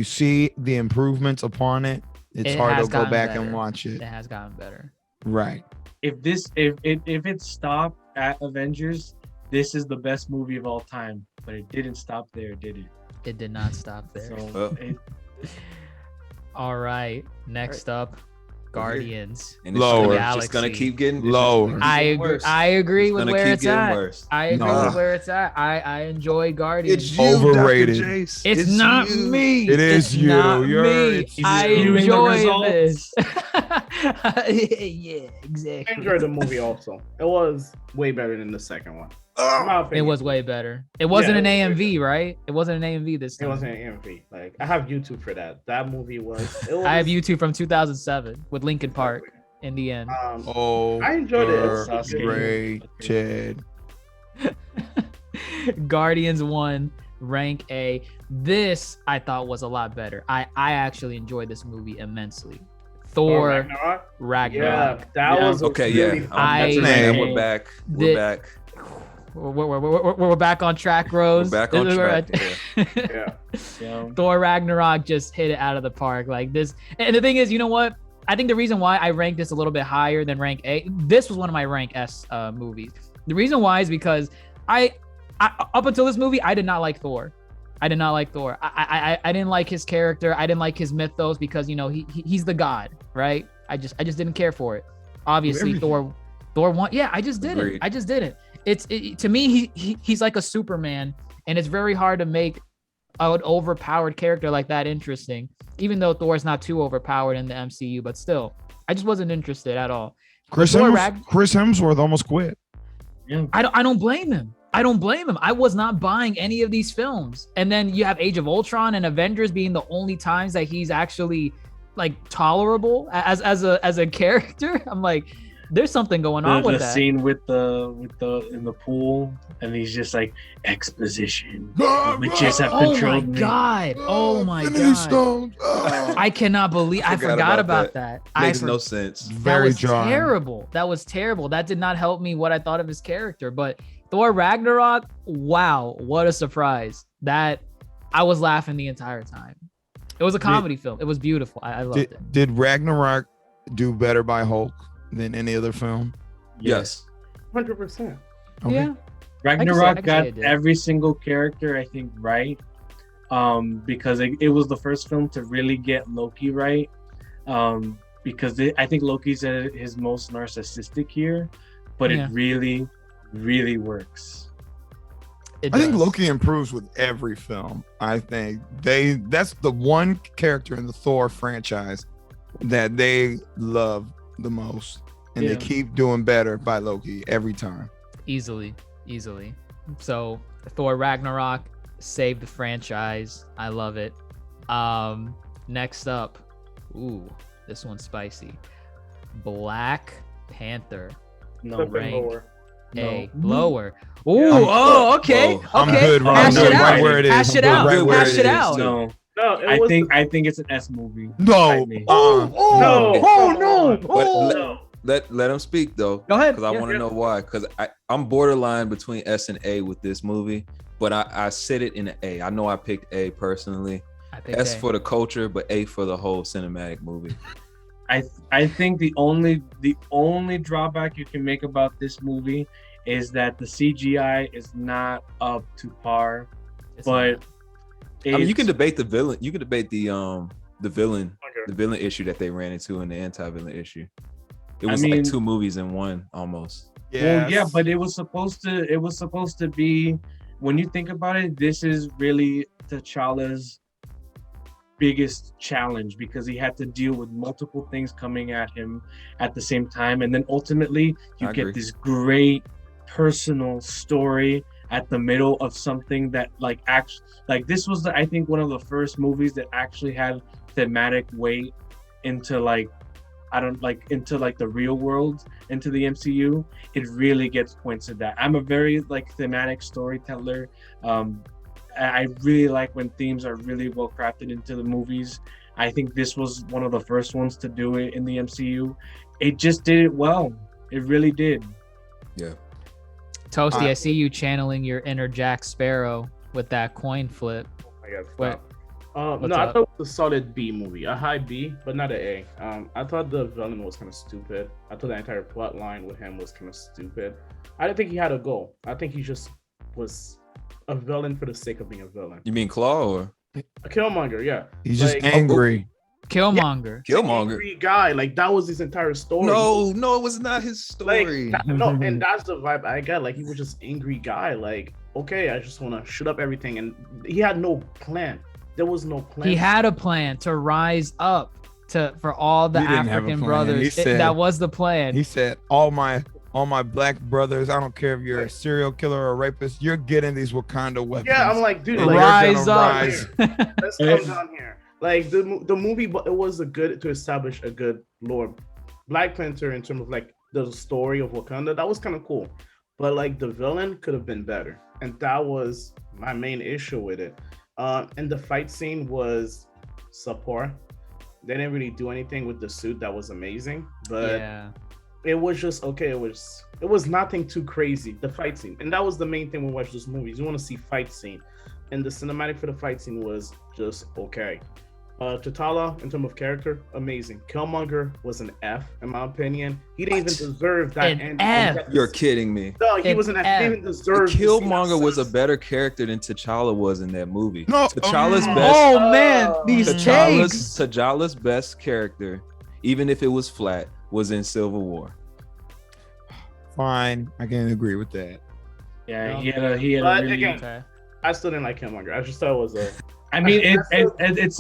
see the improvements upon it, it's It hard has to go gotten back better. and watch it. It has gotten better. Right. If it stopped at Avengers, this is the best movie of all time. But it didn't stop there, did it? It did not stop there. So Well. All right. Next up, Guardians. And it's Lower. just gonna Galaxy. keep getting Lower. I agree. worse. I agree It's with gonna where keep it's getting at. worse. I agree No. with where it's at. I enjoy Guardians. It's you, Overrated. Dr. Jace. It's not you. me. It is It's you. not You're- me. it's I you. enjoy Viewing the this. results. Yeah, I exactly. enjoyed the movie also. It was way better than the second one. In my It opinion. was way better. It wasn't an it was way AMV, right? It wasn't an AMV this It time. wasn't an AMV. Like I have YouTube for that. That movie was. It was I have YouTube from 2007 with Linkin Park in the end. Oh, I enjoyed it. It's overrated. Guardians 1, rank A. This I thought was a lot better. I actually enjoyed this movie immensely. Thor Ragnarok. Ragnarok. Yeah, that Yeah. was Okay, really yeah. fun. I- Man. We're back. The- We're back. We're back on track, Rose. We're back on track. Yeah. yeah. Thor Ragnarok just hit it out of the park like this. And the thing is, you know what? I think the reason why I ranked this a little bit higher than rank A, this was one of my rank S movies. The reason why is because I up until this movie, I did not like Thor. I did not like Thor. I didn't like his character. I didn't like his mythos because, you know, he's the god, right? I just didn't care for it. Obviously, Thor won. Yeah, I just didn't. Agreed. I just didn't. To me, he's like a Superman, and it's very hard to make an overpowered character like that interesting. Even though Thor's not too overpowered in the MCU, but still, I just wasn't interested at all. Chris Thor Hemsworth almost quit. Yeah. I don't blame him. I don't blame him. I was not buying any of these films. And then you have Age of Ultron and Avengers being the only times that he's actually like tolerable as a character. I'm like, there's something going on with The that. scene with the in the pool, and he's just like exposition. Witches have Oh my controlled me. god! Oh my Infinity god! Stones. I cannot believe I forgot about that. Makes no sense. That Very was dry. terrible. That was terrible. That did not help me what I thought of his character. But Thor Ragnarok, wow, what a surprise! That I was laughing the entire time. It was a comedy film. It was beautiful. I loved it. Did Ragnarok do better by Hulk than any other film? Yes. 100%. Okay. Yeah. Ragnarok I can say got it did. every single character, I think, right. Because it was the first film to really get Loki right. Because I think Loki's at his most narcissistic here, but Yeah. it really, really works. It I think does. Loki improves with every film. I think that's the one character in the Thor franchise that they love the most, and they Yeah. keep doing better by Loki every time. easily. So Thor Ragnarok saved the franchise. I love it. Next up, ooh, this one's spicy. Black Panther. No, Flipping rank. lower. A No. lower. Ooh, I'm- oh, okay. Oh, I'm okay. good right Hash now. it Right out. where it is. Hash I'm it good out. right where Hash it it is, out. too. No, No, it I was. think it's an S movie. No. Fight me. Oh, oh, No. oh, Come no. on. But Oh. No. let him speak though. Go ahead. Because I Yeah. want to know why. Because I'm borderline between S and A with this movie, but I sit it in an A. I know I picked A personally. I think S A. for the culture, but A for the whole cinematic movie. I think the only drawback you can make about this movie is that the CGI is not up to par. It's But not. I mean, you can it's- debate the villain. You can debate the villain issue that they ran into in the anti-villain issue. It was mean- like two movies in one almost. Well, yeah, but it was supposed to be, when you think about it, this is really T'Challa's biggest challenge because he had to deal with multiple things coming at him at the same time, and then ultimately you I get agree. this great personal story at the middle of something that this was I think one of the first movies that actually had thematic weight into into the real world, into the MCU. It really gets points at that. I'm a very thematic storyteller. I really like when themes are really well crafted into the movies. I think this was one of the first ones to do it in the MCU. It just did it well. It really did. Yeah. Toasty, I see you channeling your inner Jack Sparrow with that coin flip. I gotta What? stop. What's No, I up? thought it was a solid B movie, a high B, but not an A. I thought the villain was kind of stupid. I thought the entire plot line with him was kind of stupid. I didn't think he had a goal. I think he just was a villain for the sake of being a villain. You mean Claw or A Killmonger, yeah. He's just Like, angry. Killmonger. Killmonger? Angry guy, like that was his entire story. No, it was not his Like story. no, and that's the vibe I got. Like he was just angry guy. Like okay, I just want to shoot up everything, and he had no plan. There was no plan. He had a plan to rise up for all the He didn't have a African plan. brothers. He said- that was the plan. He said, all my black brothers, I don't care if you're a serial killer or a rapist, you're getting these Wakanda weapons. Yeah, I'm like, dude, And like, you're Rise gonna up. rise. let's come down here. Like the movie, but it was to establish a good lore. Black Panther, in terms of like the story of Wakanda, that was kind of cool. But like the villain could have been better, and that was my main issue with it. And the fight scene was subpar. They didn't really do anything with the suit that was amazing, but yeah. it was just okay. It was nothing too crazy. The fight scene, and that was the main thing when we watch those movies. You want to see fight scene, and the cinematic for the fight scene was just okay. T'Challa, in terms of character, amazing. Killmonger was an F, in my opinion. He didn't even deserve that. An F? You're kidding me. No, he An was an F. F. He didn't even deserve. Killmonger was a better character than T'Challa was in that movie. No, T'Challa's oh, best. Oh man, these takes. T'Challa's best character, even if it was flat, was in Civil War. Fine, I can agree with that. Yeah, No. he had a But really. again, Okay. I still didn't like Killmonger. I just thought it was a. I mean, it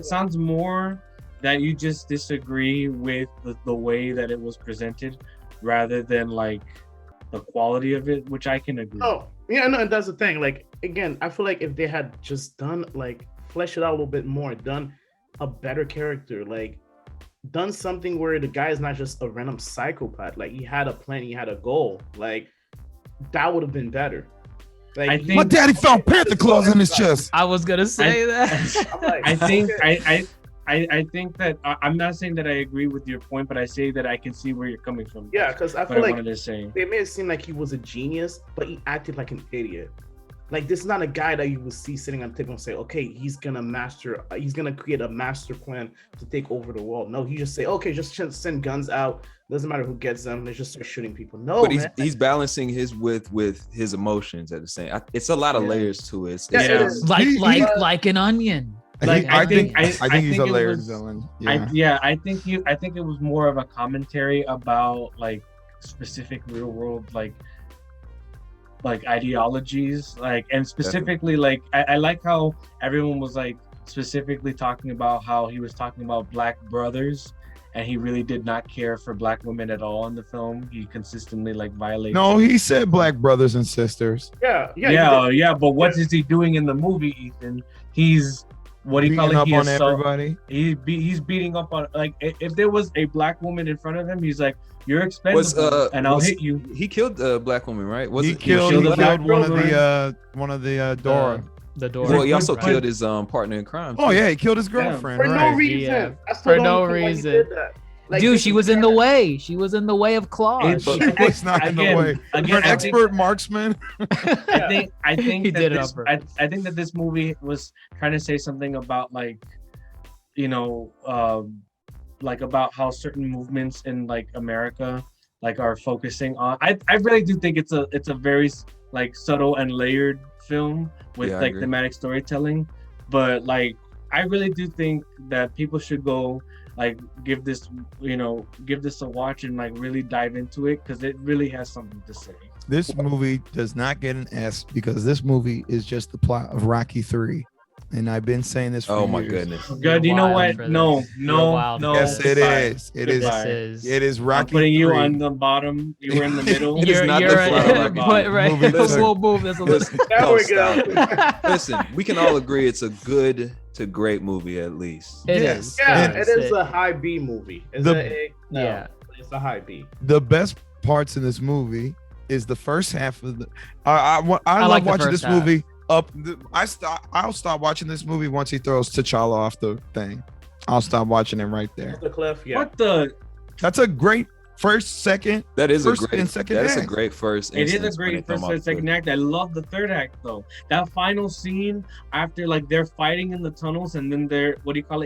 sounds more that you just disagree with the way that it was presented, rather than like the quality of it, which I can agree. Oh, yeah, no, and that's the thing. Like, again, I feel like if they had just done, like, flesh it out a little bit more, done a better character, like, done something where the guy is not just a random psychopath. Like, he had a plan, he had a goal. Like, that would have been better. Like, I think- My daddy found Panther claws in his chest. I was gonna say that. I'm like, I think okay. I think that I'm not saying that I agree with your point, but I say that I can see where you're coming from. Yeah, because I What feel I like wanted to say. they made it seem like he was a genius, but he acted like an idiot. Like, this is not a guy that you would see sitting on the table and say, okay, he's gonna create a master plan to take over the world. No, he just say, okay, just send guns out. Doesn't matter who gets them. Let's just start shooting people. No, But man. he's balancing his with his emotions at the same. It's a lot of Yeah. layers to it. Yeah, it Yeah. is. like an onion. Like, I think I he's think a it layered was- villain. I Yeah. think it was more of a commentary about like specific real world like ideologies, like, and specifically like I like how everyone was like specifically talking about how he was talking about black brothers, and he really did not care for black women at all in the film. He consistently like violated. No, he said black brothers and sisters. Yeah. Yeah, but what is he doing in the movie, Ethan? He's what do you call Beating it? up He on assault- everybody. He's beating up on, like, if there was a black woman in front of him, he's like, "You're expendable, and I'll hit you." He killed a black woman, right? He killed one of the Dora. The door. Well, he also Right. killed his partner in crime. Oh too. yeah, he killed his girlfriend. For no Right. reason. Yeah. I still For don't no know why he reason. did that. Like, Dude, this she is was in the terrible. way. She was in the way of Claude. She was not in the way. For an expert marksman. I think He that did it this, on purpose. I think that this movie was trying to say something about, like, you know, like about how certain movements in, like, America, like, are focusing on. I really do think it's a very, like, subtle and layered film with, Yeah, I like, agree. thematic storytelling, but, like, I really do think that people should go, like, give this a watch and, like, really dive into it, because it really has something to say. This movie does not get an S because this movie is just the plot of Rocky 3. And I've been saying this for Oh my years. goodness. Good, you know wild what? for No, this. You're no, wild no. for Yes, this. it Goodbye. is. It is. Goodbye. It is I'm Rocky putting you 3. on the bottom. You were in the middle. It is not the plot of Rocky. Put right. Movie doesn't- We'll move this a little. There we go. Stop it. Listen, we can all agree it's a good to great movie at least. It Yes. is. Yeah, It it is a high B movie. Is The- it A? No, Yeah. it's a high B. The best parts in this movie is the first half of the. I love like the watching first this half. movie. I'll stop watching this movie once he throws T'Challa off the thing. I'll stop watching it right there. The cliff, yeah. What the? That's a great first, second. That is First a great and second that is a act. great first It is a instance when they great come first off and second the- act. I love the third act though. That final scene after, like, they're fighting in the tunnels, and then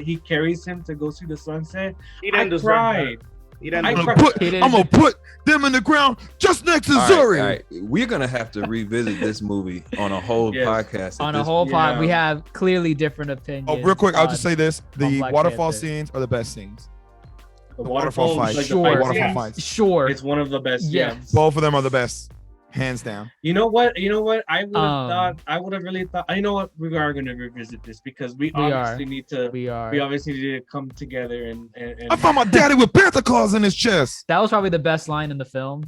he carries him to go see the sunset. He I didn't deserve cried. that. He didn't I I'm deserve gonna cried. put, He didn't- I'm gonna put them in the ground just next to All right, Zuri. all right. We're gonna have to revisit this movie on a whole Yes. podcast. at On a this whole point. pod, we Yeah. have clearly different opinions. Oh, real quick, I'll on- just say this: on the Black waterfall Panther. scenes are the best scenes. The waterfall fights. like the Sure. fight Waterfall scenes, fights. Sure. It's one of the best. Yes. Yeah. Both of them are the best, hands down. You know what? I would have Um, thought. I would have really thought. You know what? We are going to revisit this because we We obviously need to. We are. We obviously need to come together and I found my daddy with Panther claws in his chest. That was probably the best line in the film,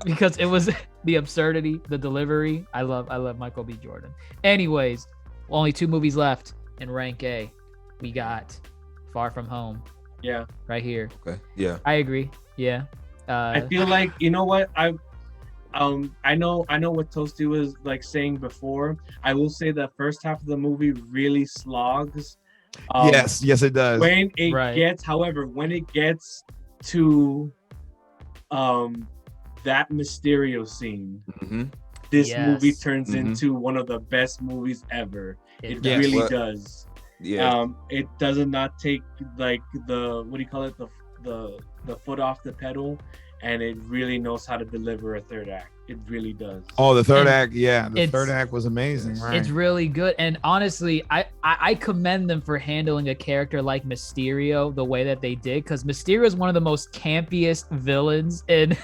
because it was the absurdity, the delivery. I love Michael B. Jordan. Anyways, only 2 movies left in rank A. We got Far From Home yeah. right here. Okay. Yeah. I agree. Yeah. I feel like, you know what, I know what Toasty was, like, saying before. I will say that first half of the movie really slogs. Yes, it does. When it Right. gets, however, when it gets to that Mysterio scene, hmm this Yes. movie turns Mhm. into one of the best movies ever. It Yes. really Well, does. Yeah. It does not take, like, the, what do you call it, the foot off the pedal, and it really knows how to deliver a third act. It really does. Oh, the third And act, yeah, the it's- third act was amazing. Right? It's really good. And honestly, I commend them for handling a character like Mysterio the way that they did, because Mysterio is one of the most campiest villains in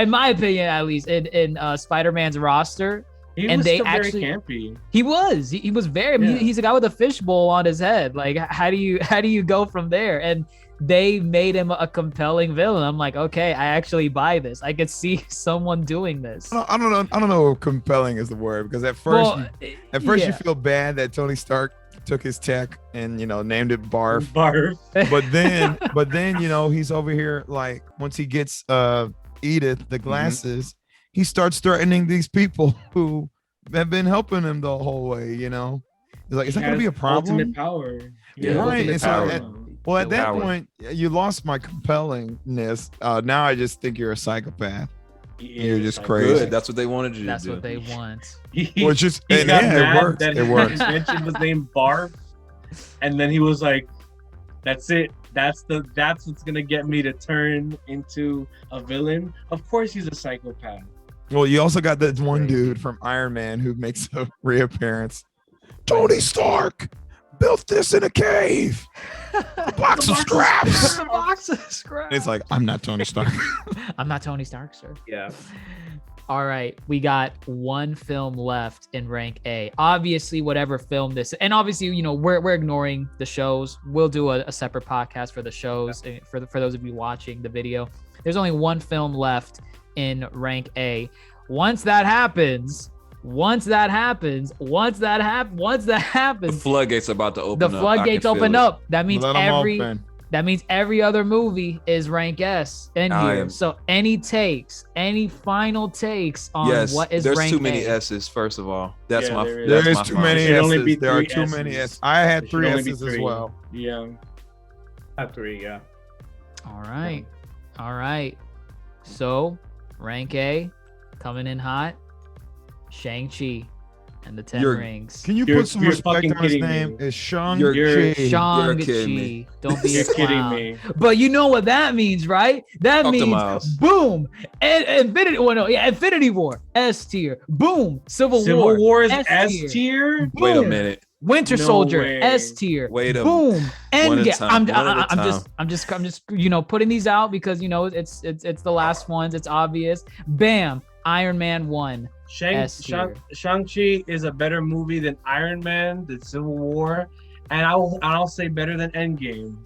my opinion, at least, in Spider-Man's roster. He and was they still actually- very campy. He was very, I mean, Yeah. he's a guy with a fishbowl on his head. Like, how do you go from there? And they made him a compelling villain. I'm like, okay, I actually buy this. I could see someone doing this. I don't know if compelling is the word, because at first, you yeah. feel bad that Tony Stark took his tech and named it Barf. Barf. But then he's over here, like, once he gets Edith the glasses, he starts threatening these people who have been helping him the whole way. He's like, is that gonna be a problem? Ultimate power. Yeah, Right, ultimate it's power. like- Well, at that Power. point, you lost my compellingness. Now I just think you're a psychopath. You're just crazy. Good. That's what they wanted you to That's do. what they want. Well, it's just He and got yeah, mad it works. that It works. his invention was named Barf, and then he was like, "That's it. That's what's gonna get me to turn into a villain." Of course, he's a psychopath. Well, you also got that one dude from Iron Man who makes a reappearance. Tony Stark built this in a cave. A box of scraps. A box of scraps. It's like, I'm not Tony Stark. I'm not Tony Stark, sir. Yeah. All right, we got one film left in rank A. Obviously, whatever film this, and obviously, we're ignoring the shows. We'll do a separate podcast for the shows. For those of you watching the video, there's only one film left in rank A. Once that happens, once that happens, The floodgates about to open the up. floodgates open up. That means Let 'em open. every other movie is rank S in here. So any final takes on Yes, what is there's rank too many A? S's. First of all, that's Yeah, my. there is. That's There my is too final. many It should only be S's. There are 3 too many S's. S's. I had It should 3 only be S's as 3. well. Yeah. At 3, yeah. All right. So rank A coming in hot. Shang-Chi and the 10 You're- Rings. Can you You're- put some you're respect fucking on his kidding name? me. It's Shang-Chi. You're kidding Shang-Chi. me. Don't be You're a kidding clown. me. But you know what that means, right? That Talk to means Miles. boom. Infinity War, S tier. Boom. Civil War is S S tier. Wait a Boom. minute. Winter No Soldier, way. S tier. Wait a- boom. one at a Endgame. time, one at a I'm just putting these out because it's the last ones. It's obvious. Bam. Iron Man 1. S tier. Shang-Chi is a better movie than Iron Man, than Civil War, and I'll say better than Endgame.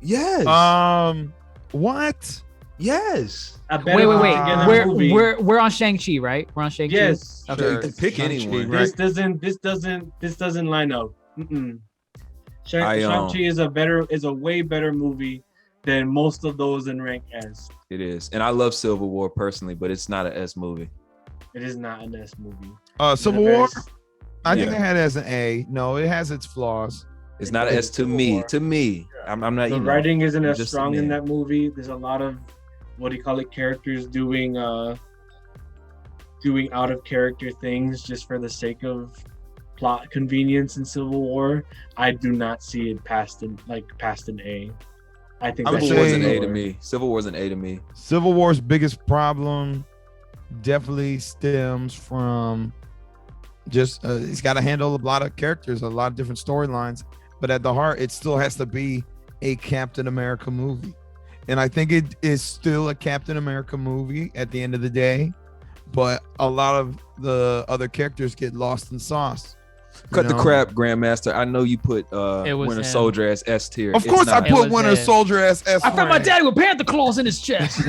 Yes. What? yes. A better Wait. together movie. We're on Shang-Chi, right? We're on Shang-Chi. Yes. Okay. You can pick Shang-Chi, anyone. right? This doesn't line up. Shang-Chi is a way better movie than most of those in rank S. It is, and I love Civil War personally, but it's not an S movie. It is not an S movie. Civil War? I think Yeah. I had it as an A. No, it has its flaws. It's not an S to Civil me. War. To me, I'm not. The You know, writing isn't I'm as just a strong in man. that movie. There's a lot of characters doing out of character things just for the sake of plot convenience in Civil War. I do not see it past an A. I think I would Civil War's an say- A to me. Civil War's an A to me. Civil War's biggest problem definitely stems from just he's got to handle a lot of characters, a lot of different storylines, but at the heart, it still has to be a Captain America movie. And I think it is still a Captain America movie at the end of the day, but a lot of the other characters get lost in sauce. Cut the know? crap, Grandmaster. I know you put It was Winter him. Soldier as S tier. Of It's course, I not. It put was Winter him. Soldier as S. I found my rank. daddy with Panther claws in his chest.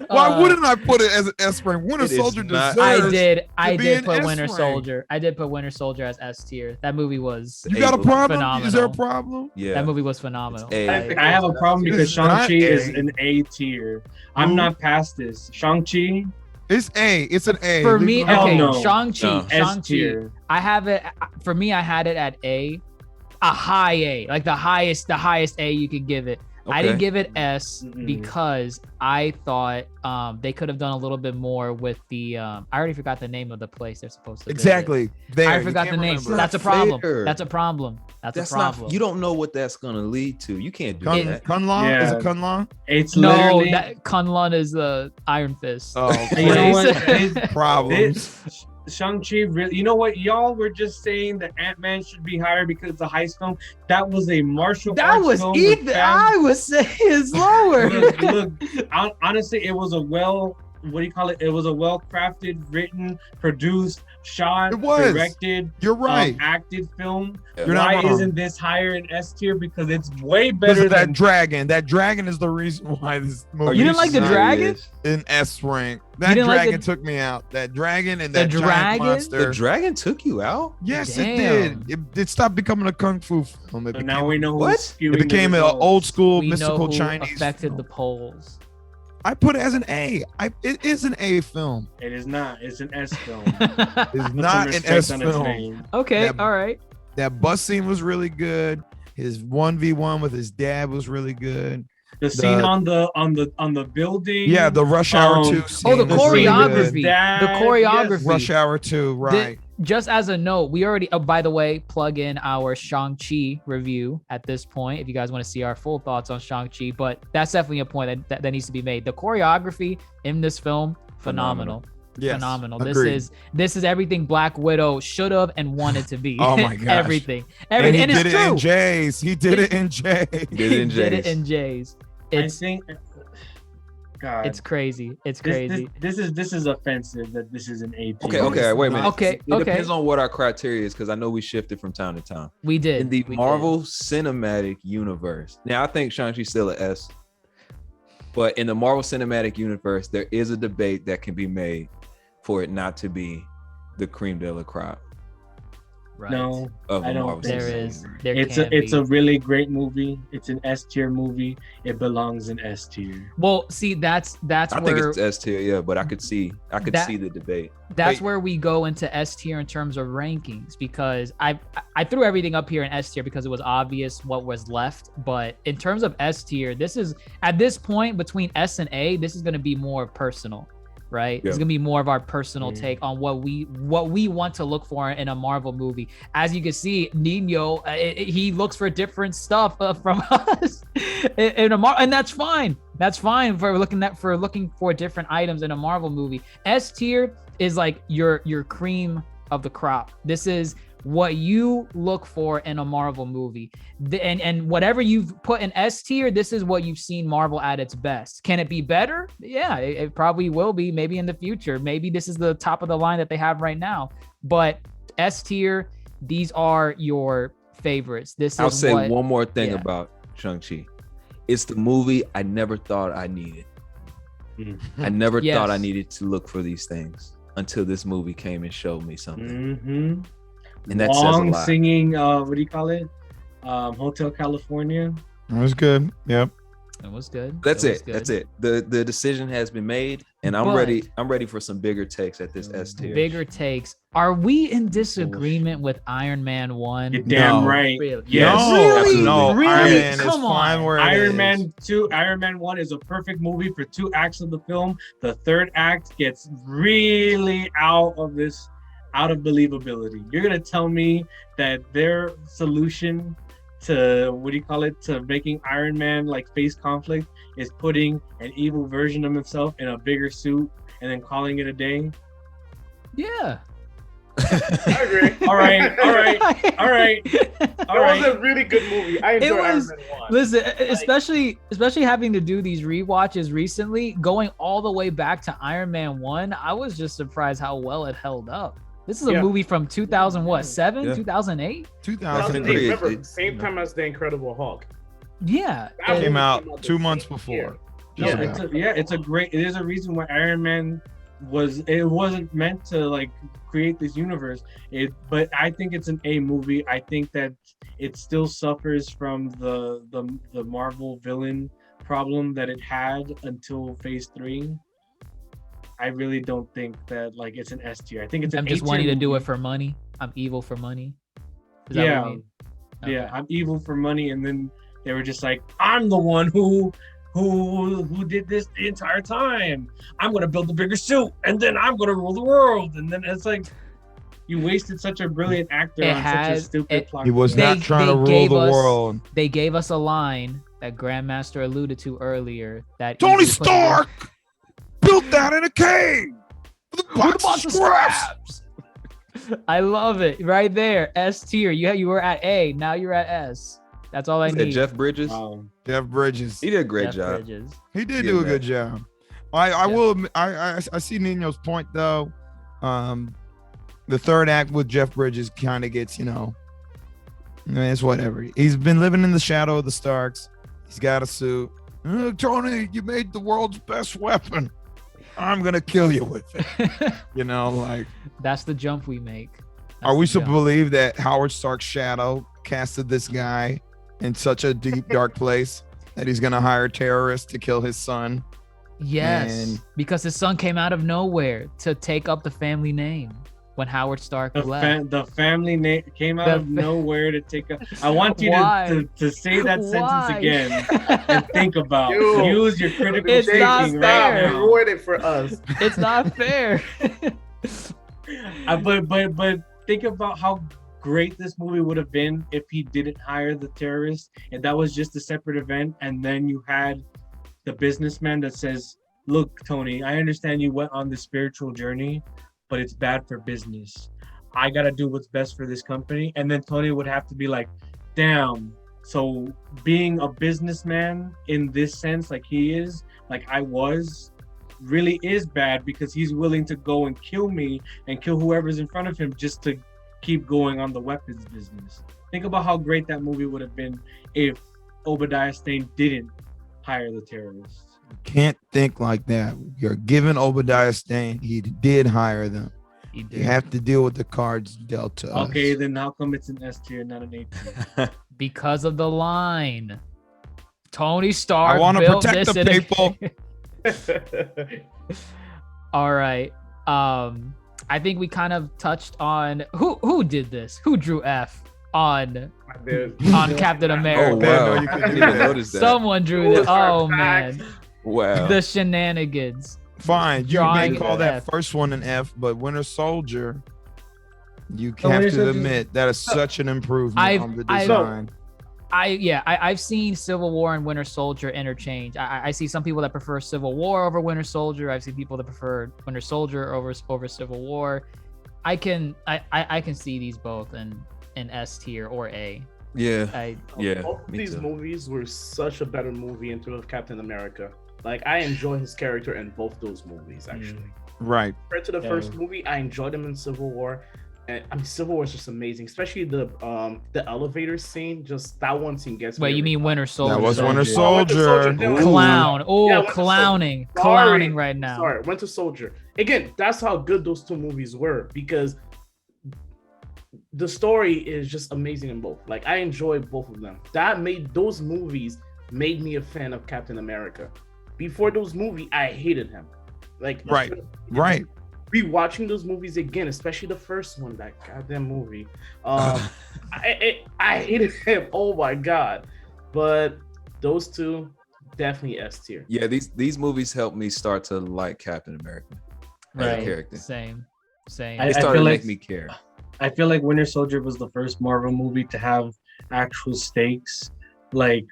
Why wouldn't I put it as an S rank? Winter It is Soldier not- deserves. I be did an put S Winter rank. Soldier. I did put Winter Soldier as S tier. That movie was You got a problem? Phenomenal. Is there a problem? Yeah. that movie was phenomenal. It's A. Like, I have a problem because It's not Shang-Chi is A. an A tier. I'm Who? not past this. Shang-Chi, It's A. It's an A. for Leave me, it Hell okay, alone. no. Shang-Chi, No. S Shang-Chi. tier. I have it. For me, I had it at A high A, like the highest A you could give it. I didn't Okay. give it S Mm-mm. because I thought they could have done a little bit more with the. I already forgot the name of the place they're supposed to. visit. Exactly. There. I you forgot the can't name. remember. That's a Not problem. fair. That's a problem. That's a not. problem. You don't know what that's gonna lead to. You can't do that. Kunlun? Yeah. Is it Kunlun? It's No, literally. that Kunlun is the Iron Fist. Oh, you know what? Please. problems. This Shang-Chi really, you know what? Y'all were just saying that Ant-Man should be higher because it's a heist film. That was a martial That arts was film with Ethan. I was saying it's lower. look, honestly, it was a it was a well-crafted, written, produced, shot, It was. directed, You're right. acted film. Yeah. You're not Why wrong. isn't this higher in S tier? Because it's way Because better of that than dragon. That dragon is the reason why this movie You didn't like the is dragon? in S rank. You That didn't like dragon the- took me out. That dragon and The that giant dragon? monster. The dragon took you out. Yes, Damn. it did. It stopped becoming a kung fu film. It So became, now we know What? who's skewing it became the an results. old school We know mystical who Chinese affected film. the polls. I put it as an A. It is an A film. It is not. It's an S film. It's Put some not an respect S on its film. name. Okay, That- all right. That bus scene was really good. His 1v1 with his dad was really good. The scene on the building. Yeah, the Rush Hour 2 Oh, scene. the was really choreography. good. Dad, The choreography. Rush Hour 2, right. Just as a note, we already, by the way, plug in our Shang-Chi review at this point if you guys want to see our full thoughts on Shang-Chi, but that's definitely a point that needs to be made. The choreography in this film, phenomenal. Yes, Phenomenal. agreed. This is everything Black Widow should have and wanted to be. Oh my gosh. everything. And he And did it's it in true. J's. He did it in J's. Did it in Did it J's. in J's. I It's think. God, it's crazy. It's this, crazy. This is offensive that this is an A tier. Okay, wait a minute. Okay, It okay. depends on what our criteria is because I know we shifted from time to time. We did. In the we Marvel Cinematic Universe. Now I think Shang-Chi's still an S. But in the Marvel Cinematic Universe, there is a debate that can be made for it not to be the cream de la crop. Right. No, Of I a don't Marvel think There so. is. There It's can a be. really great movie. It's an S tier movie. It belongs in S tier. Well, see, that's I think where it's S tier, yeah, but I could see That- the debate. that's Wait. where we go into S tier in terms of rankings, because I threw everything up here in S tier because it was obvious what was left. But in terms of S tier, this is at this point between S and A, this is going to be more personal, right? Yeah. It's going to be more of our personal Mm. take on what we want to look for in a Marvel movie. As you can see, Nino, he looks for different stuff from us in a Marvel, and that's fine. That's fine for looking for different items in a Marvel movie. S tier is like your cream of the crop. This is what you look for in a Marvel movie. And whatever you've put in S tier, this is what you've seen Marvel at its best. Can it be better? Yeah, it probably will be, maybe in the future. Maybe this is the top of the line that they have right now. But S tier, these are your favorites. This I'll is say what, one more thing yeah. about Shang-Chi. It's the movie I never thought I needed. I never Yes. thought I needed to look for these things until this movie came and showed me something. Mm-hmm. And that says a Long lot. singing, what do you call it? Hotel California. It was good. Yep. It was good. That's It was it. good. That's it. The decision has been made, and I'm But- ready. I'm ready for some bigger takes at this S tier. Bigger takes. Are we in disagreement with Iron Man 1? You're damn No. right. Really? Yes. No, Really? no. Really? Iron Man is Come fine on. where it Iron is. Man 2, Iron Man 1 is a perfect movie for 2 acts of the film. The third act gets really out of believability. You're gonna tell me that their solution to to making Iron Man like face conflict is putting an evil version of himself in a bigger suit and then calling it a day? Yeah. I agree. All right. It was a really good movie. I enjoyed Iron was- Man 1. Listen, especially having to do these rewatches recently, going all the way back to Iron Man 1, I was just surprised how well it held up. This is a Yeah. movie from 2007, Yeah. 2008? 2008. Remember, It- same time as the Incredible Hulk. Yeah. That and- Came movie out the 2 months same before. year. No, Yeah. it's a great. There's a reason why Iron Man wasn't meant to like create this universe. But I think it's an A movie. I think that it still suffers from the Marvel villain problem that it had until Phase 3. I really don't think that like it's an S tier. I think it's an I'm just A-tier wanting to do it movie. for money. I'm evil for money. Is that Yeah. what you mean? Yeah, Okay. I'm evil for money, and then they were just like, I'm the one who did this the entire time. I'm gonna build a bigger suit, and then I'm gonna rule the world. And then it's like, you wasted such a brilliant actor It on such a has- stupid it- plot. He was They- not trying they to rule gave the us- world. They gave us a line that Grandmaster alluded to earlier. That Tony easily put it in- Stark built that in a cave with a With a box of scraps. I love it. Right there. S tier. You were at A. Now you're at S. That's all I Is that need. Jeff Bridges? Jeff Bridges. He did a great Jeff job. Bridges. He did Give do a him good that. job. I Yeah. will admit, I see Nino's point though. The third act with Jeff Bridges kind of gets, it's whatever. He's been living in the shadow of the Starks. He's got a suit. Tony, you made the world's best weapon. I'm gonna kill you with it. Like, That's the jump we make. are we That's the to jump. believe that Howard Stark's shadow casted this guy in such a deep, dark place that he's gonna hire terrorists to kill his son? Yes, And- because his son came out of nowhere to take up the family name when Howard Stark left. The family name came out The of fa- nowhere to take up. I want you Why? to say that Why? sentence again and think about. Yo, Use your critical It's not thinking fair. right You now. ruined it for us. It's not fair. But think about how great this movie would have been if he didn't hire the terrorists and that was just a separate event, and then you had the businessman that says, look, Tony, I understand you went on this spiritual journey, but it's bad for business. I gotta do what's best for this company. And then Tony would have to be like, damn, so being a businessman in this sense, like he is, like I was, really is bad because he's willing to go and kill me and kill whoever's in front of him just to keep going on the weapons business. Think about how great that movie would have been if Obadiah Stane didn't hire the terrorists. can't think like that. You're giving Obadiah Stane. He did hire them. He did. You have to deal with the cards dealt to us. Okay, then how come it's an S tier, not an A tier? Because of the line. Tony Stark. I want to built protect this the in people. All right. I think we kind of touched on who did this? Who drew F on Captain America? Oh wow, you couldn't even notice that. Someone drew that. Oh man, Wow. the shenanigans. Fine, you Drawing may call an that F. first one an F, but Winter Soldier, you So have Winter to Soldier- admit that is such an improvement on the I've- design. I've seen Civil War and Winter Soldier interchange. I see some people that prefer Civil War over Winter Soldier. I've seen people that prefer Winter Soldier over Civil War. I can see these both in S tier or A. Yeah. Yeah. Both of me these too. movies were such a better movie into of Captain America. Like I enjoy his character in both those movies actually. Right. Compared to the Yeah. first movie, I enjoyed him in Civil War. And I mean Civil War is just amazing, especially the elevator scene. Just that one scene gets me Wait, you every mean time. Winter Soldier? That was Soldier. Winter Winter Soldier. Soldier, then Winter Clown. Oh, Yeah, Winter clowning. Soldier. Clowning Sorry. right now. Sorry, Winter Soldier. Again, that's how good those two movies were because the story is just amazing in both. Like I enjoy both of them. Those movies made me a fan of Captain America. Before those movies, I hated him. Like Right. Right. Rewatching those movies again, especially the first one, that goddamn movie. I hated him. Oh my god! But those two definitely S tier. Yeah, these movies helped me start to like Captain America as a Right. character. Same. I It started feel to like- make me care. I feel like Winter Soldier was the first Marvel movie to have actual stakes. Like,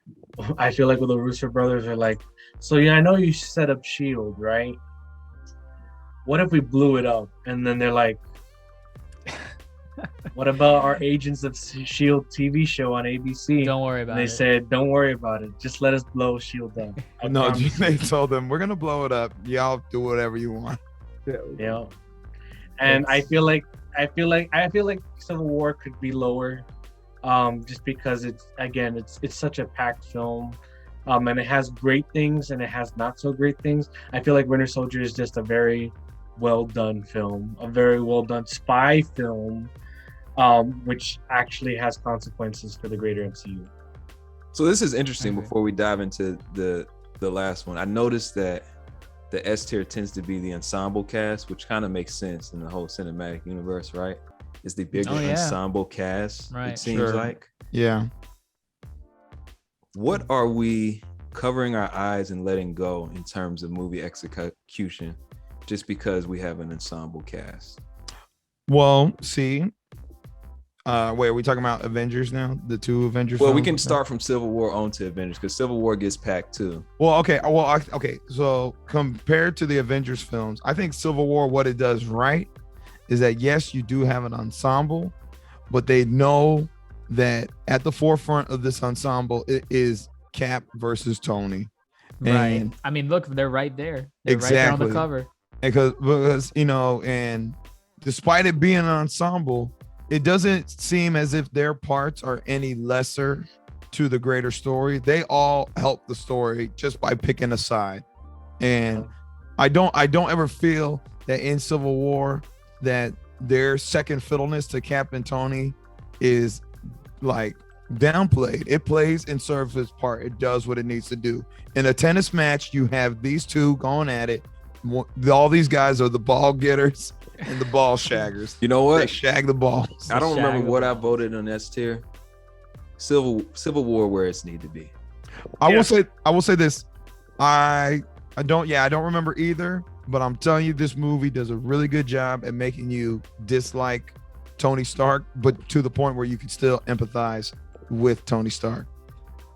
I feel like with the Russo brothers are like, so yeah, I know you set up Shield, right? What if we blew it up? And then they're like, what about our Agents of Shield TV show on ABC? Don't worry about And they it. said, don't worry about it. Just let us blow Shield up. I No, promise." they told them we're gonna blow it up. Y'all do whatever you want. Yeah. And I feel like Civil War could be lower, just because it's such a packed film, and it has great things and it has not so great things. I feel like Winter Soldier is just a very well done film, a very well done spy film, which actually has consequences for the greater MCU. So this is interesting. Okay. Before we dive into the last one, I noticed that the S tier tends to be the ensemble cast, which kind of makes sense in the whole cinematic universe, right? It's the bigger Oh, yeah. ensemble cast, Right. it seems Sure. like. Yeah. What are we covering our eyes and letting go in terms of movie execution just because we have an ensemble cast? Well, see. Wait, are we talking about Avengers now? The two Avengers? Well, we films? can start from Civil War on to Avengers because Civil War gets packed too. Well, okay. Okay. So compared to the Avengers films, I think Civil War, what it does right is that yes, you do have an ensemble, but they know that at the forefront of this ensemble it is Cap versus Tony. Right. And I mean, look, they're right there. They're right there on the Exactly. cover. because and despite it being an ensemble, it doesn't seem as if their parts are any lesser to the greater story. They all help the story just by picking a side. And I don't ever feel that in Civil War that their second fiddleness to Cap and Tony is like downplayed. It plays and serves its part. It does what it needs to do. In a tennis match, you have these two going at it. All these guys are the ball getters and the ball shaggers. You know They what? shag the balls. I don't remember Shag what I of voted on S tier. Civil War where it's need to be. I Yeah. will say this. I don't remember either, but I'm telling you, this movie does a really good job at making you dislike Tony Stark, but to the point where you can still empathize with Tony Stark.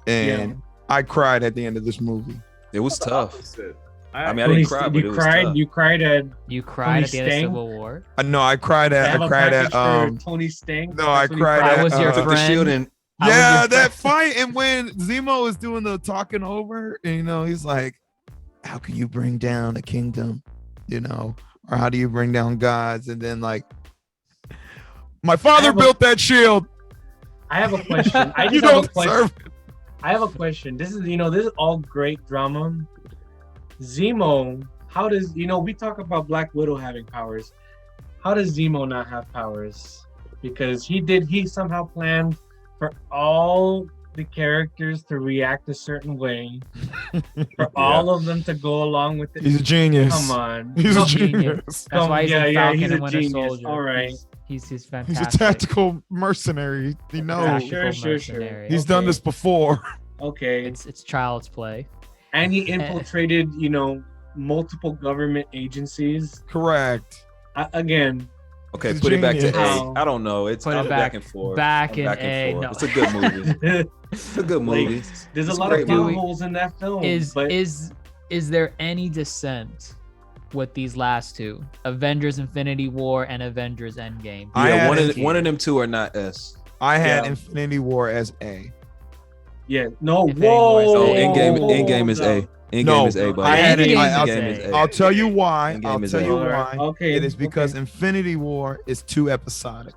And I cried at the end of this movie. It was tough. Opposite. I mean, I didn't cry, but it was tough. You cried at. You cried at the end of Stang? Civil War. No, I cried They at have a package for Tony Stang. no, I That's what he cried I at was your Took the friend. shield and I was yeah, your that friend. fight, and when Zemo is doing the talking over, and he's like, how can you bring down a kingdom, or how do you bring down gods? And then like, my father have a- built that shield. I have a question. I You just have a don't question. serve. I have a question. This is all great drama, Zemo, how does, we talk about Black Widow having powers. How does Zemo not have powers? Because he somehow planned for all the characters to react a certain way, for all of them to go along with it. He's a genius. Come on. He's a No, genius. That's why he's in Falcon he's a and Winter genius. Soldier. All right. He's fantastic. He's a tactical mercenary. You know, Tactical Sure. mercenary. he's done Okay. this before. Okay. It's child's play. And he infiltrated, multiple government agencies. Correct. Again, Okay, He's a put it back to genius. A. I don't know. It's Put it I'm back and forth. Back I'm in back A. and forth. No. It's a good movie. It's a good Like, movie. there's It's a lot great of movie. holes in that film. Is but is there any dissent with these last two, Avengers Infinity War and Avengers Endgame? I Yeah, had one of them two are not S. I had Yeah. Infinity War as A. yeah, no, If whoa. anyone's- Oh, Oh, Endgame is A. Endgame No, is A, buddy. I had it. Endgame Endgame is is A. A. I'll tell you why. Endgame I'll is tell you A. why. Okay. It is because Infinity War is too episodic.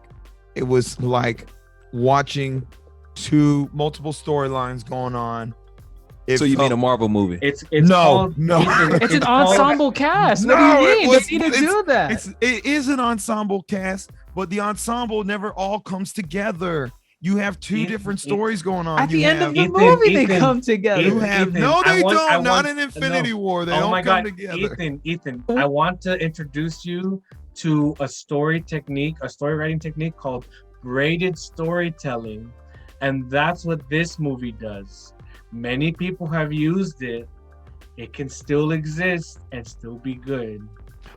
It was like watching multiple storylines going on. It So you mean a felt- Marvel movie? It's No, called, no. Ethan, It's an called- ensemble cast. What No, do you it mean? was- You need to do that. It is an ensemble cast, but the ensemble never all comes together. You have two Ethan, different Ethan. stories going on. At the You end of have- the Ethan, movie, they Ethan, come together. you have Ethan, no, they don't. I Not want- in Infinity no. War. They Oh don't my come God, together. Ethan, I want to introduce you to a story writing technique called braided storytelling. And that's what this movie does. Many people have used it. It can still exist and still be good.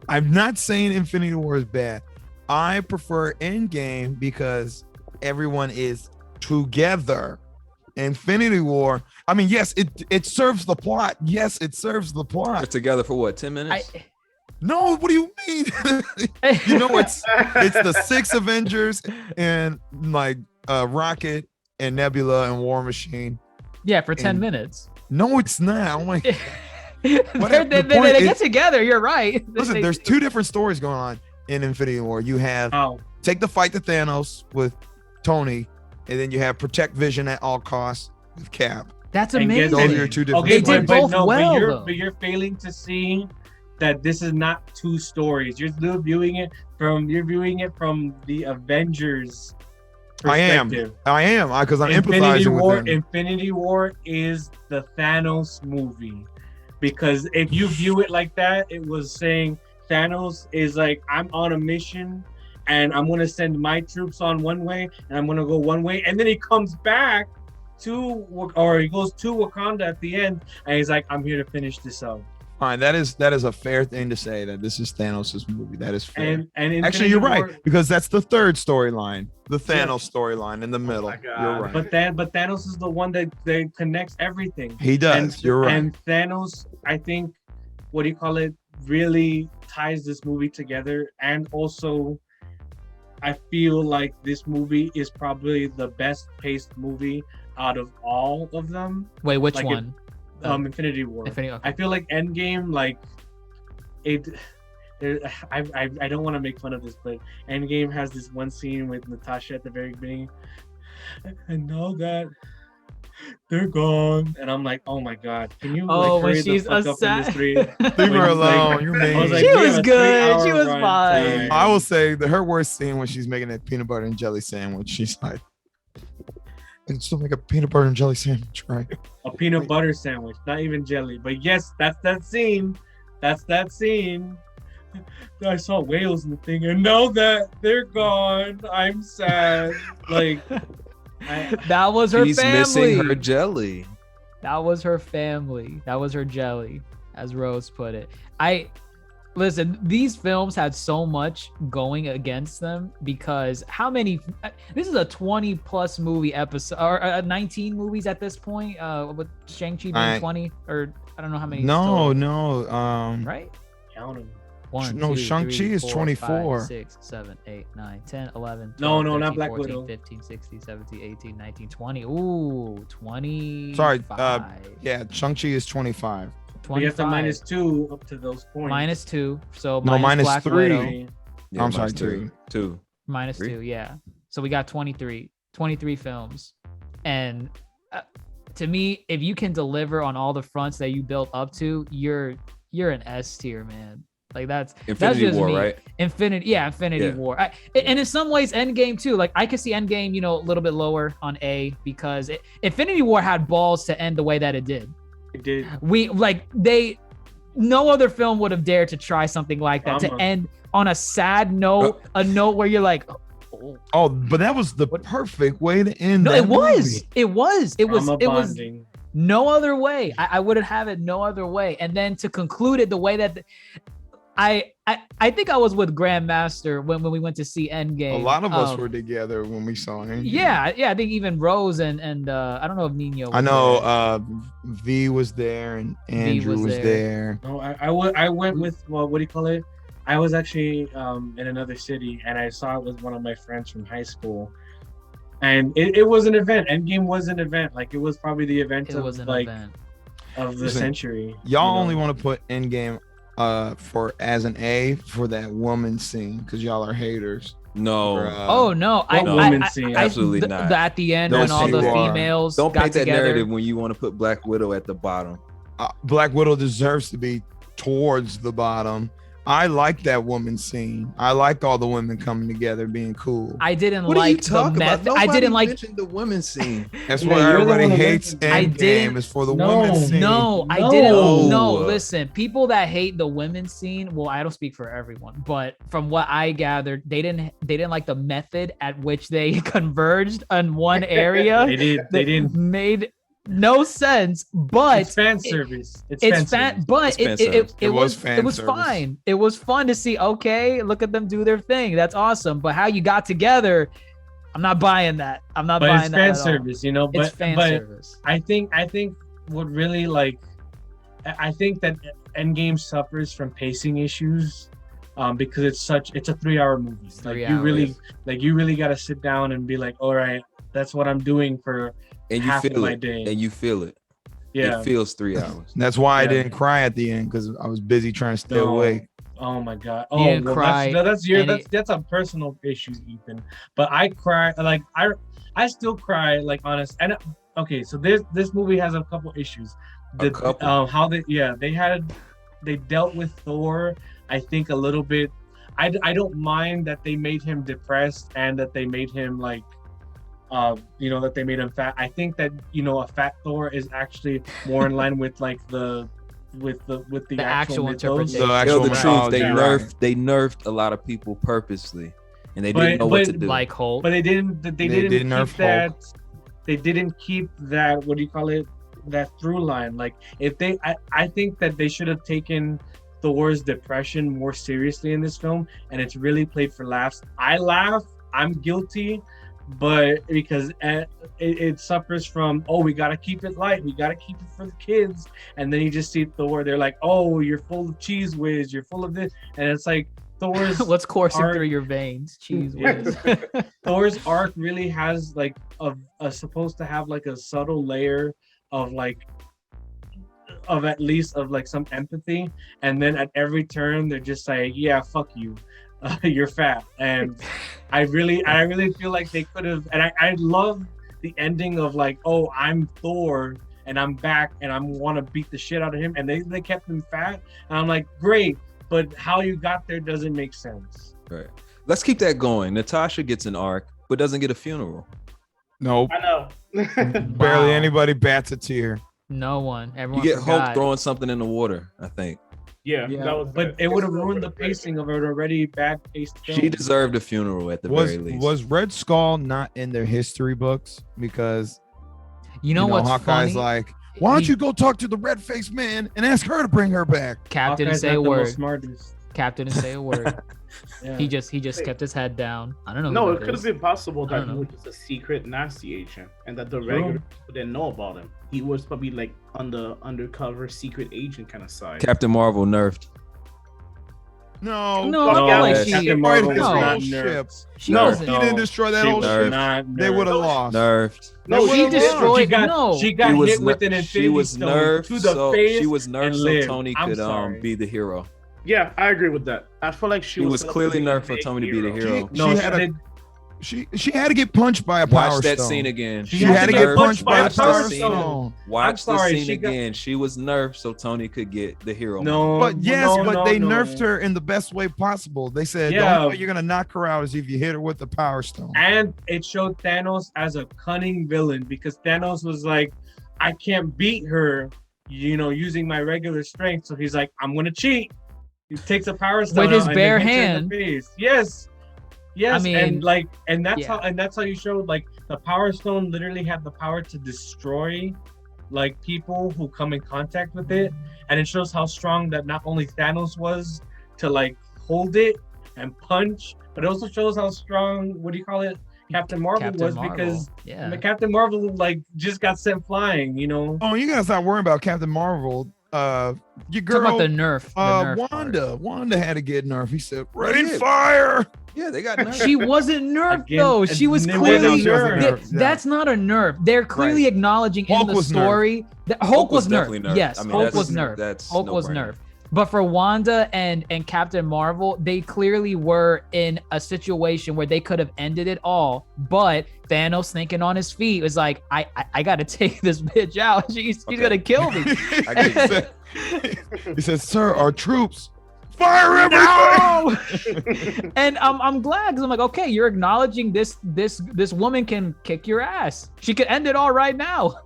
I'm not saying Infinity War is bad. I prefer Endgame because everyone is together. Infinity War, I mean, yes, it serves the plot. Yes, it serves the They're plot. together for what? 10 minutes? No, what do you mean? You know, it's the 6 Avengers and like Rocket and Nebula and War Machine. Yeah, for 10 And- minutes. No, it's not. I'm like, They the point get is- together. You're right. listen, there's two different stories going on in Infinity War. You have Oh, take the fight to Thanos with Tony, and then you have protect Vision at all costs with Cap. That's And get- amazing. Those are your two different okay, They did stories. both well, though. but you're failing to see that this is not two stories. You're still viewing it from the Avengers I am perspective. because I'm Infinity empathizing War. with them. Infinity War is the Thanos movie, because if you view it like that, it was saying Thanos is like, I'm on a mission and I'm gonna send my troops on one way and I'm gonna go one way, and then he comes back he goes to Wakanda at the end and he's like, I'm here to finish this out. Fine, that is a fair thing to say that this is Thanos' movie. That is fair. And Actually, Infinity you're right War- because that's the third storyline, the Thanos storyline in the middle. my God. You're right. But Thanos is the one that connects everything. He does. You're right. And Thanos, I think, really ties this movie together. And also, I feel like this movie is probably the best paced movie out of all of them. Wait, which Like one? Infinity War. Infinity. Okay. I feel like Endgame, I don't want to make fun of this, but Endgame has this one scene with Natasha at the very beginning, and now that they're gone, and I'm like, oh my God, can you Oh, when hurry the she's fuck up in this three? Leave when her he's alone. like- You're I was mean. like, She we have was a good. 3-hour She was run fine. time. I will say her worst scene when she's making that peanut butter and jelly sandwich. She's like, I can still make a peanut butter and jelly sandwich, right? A peanut butter sandwich, not even jelly. But yes, that's that scene. That's that scene. I saw whales in the thing, and now that they're gone, I'm sad. Like, That was her She's family. missing her jelly. That was her family. That was her jelly, as Rose put it. Listen, these films had so much going against them because this is a 20 plus movie episode or 19 movies at this point, with Shang-Chi being 20, or I don't know how many. No, total, no. right? count them. One, No, two, Shang-Chi three, is 4, 24. 5, 6, 7, 8, 9, 10, 11, 12, No, 13, not Black 14, Widow. 15, 16, 17, 18, 19, 20. Ooh, 20. Sorry, yeah, Shang-Chi is 25. We have to minus 2 up to those points. Minus 2. So No, minus Black 3. Widow. Yeah, I'm sorry, minus 3. 2. Minus 3? 2, yeah. So we got 23 films. And to me, if you can deliver on all the fronts that you built up to, you're you're an S tier, man. Like that's Infinity just War, me. right? Infinity War. And in some ways, Endgame too. Like I could see Endgame, a little bit lower on A because Infinity War had balls to end the way that it did. It did. No other film would have dared to try something like that to end on a sad note, a note where you're like, oh, but that was the perfect way to end. No, that it was. movie. It was. It was. Trauma It was. bonding. No other way. I wouldn't have it no other way. And then to conclude it the way that I think I was with Grandmaster when we went to see Endgame. A lot of us were together when we saw him. Yeah. I think even Rose and I don't know if Nino. I know V was there and Andrew was there. No, I went with what do you call it? I was actually in another city and I saw it with one of my friends from high school. And it was an event. Endgame was an event. Like it was probably the event of the century. Y'all only want to put Endgame for as an A for that woman scene because y'all are haters. No. No. Absolutely not. At the end when all the females don't got paint that together. narrative when you want to put Black Widow at the bottom. Black Widow deserves to be towards the bottom. I like that woman scene. I like all the women coming together being cool. I didn't What like are you the method. about? I didn't like mentioned the women scene. That's why everybody hates Endgame is for the women scene. I didn't. No, listen, people that hate the women's scene. Well, I don't speak for everyone, but from what I gathered, they didn't like the method at which they converged on one area. They didn't. Made no sense, but it's fan service. It was fine. It was fun to see. Okay, look at them do their thing. That's awesome. But how you got together, I'm not buying that. I'm not buying that. It's fan service, But it's fan service. I think what really I think that Endgame suffers from pacing issues, because it's a 3-hour movie. You really got to sit down and be like, all right, that's what I'm doing for. And you feel it. And you feel it. Yeah. It feels 3 hours. That's why I didn't cry at the end because I was busy trying to stay awake. Oh my god! You didn't cry. That's a personal issue, Ethan. But I cry. Like I still cry. Like honest. And okay, so this movie has a couple issues. How they dealt with Thor. I think a little bit. I don't mind that they made him depressed and that they made him that they made him fat. I think that a fat Thor is actually more in line with the actual interpretation. They nerfed a lot of people purposely, and they didn't know what to do. Like Hulk, but they didn't keep that. They didn't keep that. What do you call it? That through line. Like I think that they should have taken Thor's depression more seriously in this film, and it's really played for laughs. I laugh. I'm guilty. But because it suffers from, we got to keep it light. We got to keep it for the kids. And then you just see Thor. They're like, you're full of cheese whiz. You're full of this. And it's like Thor's what's coursing through your veins? Cheese whiz. Thor's arc really has supposed to have a subtle layer of at least some empathy. And then at every turn, they're just like, yeah, fuck you. You're fat. And I really feel like they could have, and I love the ending of I'm Thor and I'm back and I want to beat the shit out of him, and they kept him fat, and I'm like, great, but how you got there doesn't make sense. Right. Let's keep that going. Natasha gets an arc but doesn't get a funeral. Nope. I know. Barely anybody bats a tear. No one. Everyone. You get Hulk throwing something in the water, I think. Yeah. But it would have ruined the pacing of an already bad paced film. She deserved a funeral at the very least. Was Red Skull not in their history books? Because what's Hawkeye's funny? like, why don't you go talk to the red-faced man and ask her to bring her back? Cap didn't Hawkeye's say a not the word. most smartest. Cap didn't say a word. Yeah. He just kept his head down. I don't know. No, who it that could is. have been possible that he was just a secret nasty agent and that the regular people didn't know about him. He was probably on the undercover secret agent kind of side. Captain Marvel nerfed. No, Captain Marvel was not nerfed. She he didn't destroy that whole ship. They would have lost. Nerfed. No, she destroyed. She got hit with an Infinity Stone to the face. She was nerfed so Tony could be the hero. Yeah, I agree with that. I feel like she was clearly nerfed for Tony to be the hero. She had to get punched by a power Watch that stone. scene again. She had to get punched by a Watch the power scene. stone. Watch the sorry, scene she got- again. She was nerfed so Tony could get the hero. No, But yes, no, but no, they no. nerfed her in the best way possible. They said, the Yeah. only way you're gonna knock her out is if you hit her with the power stone. And it showed Thanos as a cunning villain because Thanos was like, I can't beat her, using my regular strength. So he's like, I'm gonna cheat. He takes a power stone With his out and bare hits her in hand. the face. Yes. I mean, and that's yeah. how you showed like the power stone literally had the power to destroy like people who come in contact with it, and it shows how strong that not only Thanos was to like hold it and punch, but it also shows how strong Captain Marvel was because yeah. the Captain Marvel like just got sent flying. Oh, you gotta stop worrying about Captain Marvel. Your girl, Talk about the nerf. Wanda had to get nerfed. He said, They "Rain did. fire." Yeah, they got nerfed. She wasn't nerfed Again, though. She was it clearly wasn't nerfed. Yeah. That's not a nerf. They're clearly acknowledging Hulk in the was story that Hulk was definitely nerfed. Yes, I mean, Hulk that's- was nerfed. that's Hulk no was brainer. nerfed. But for Wanda and Captain Marvel, they clearly were in a situation where they could have ended it all. But Thanos, thinking on his feet, was like, I gotta take this bitch out. She's gonna kill me. He said, "Sir, our troops fire everything." No! And I'm glad because I'm like, okay, you're acknowledging this woman can kick your ass. She could end it all right now.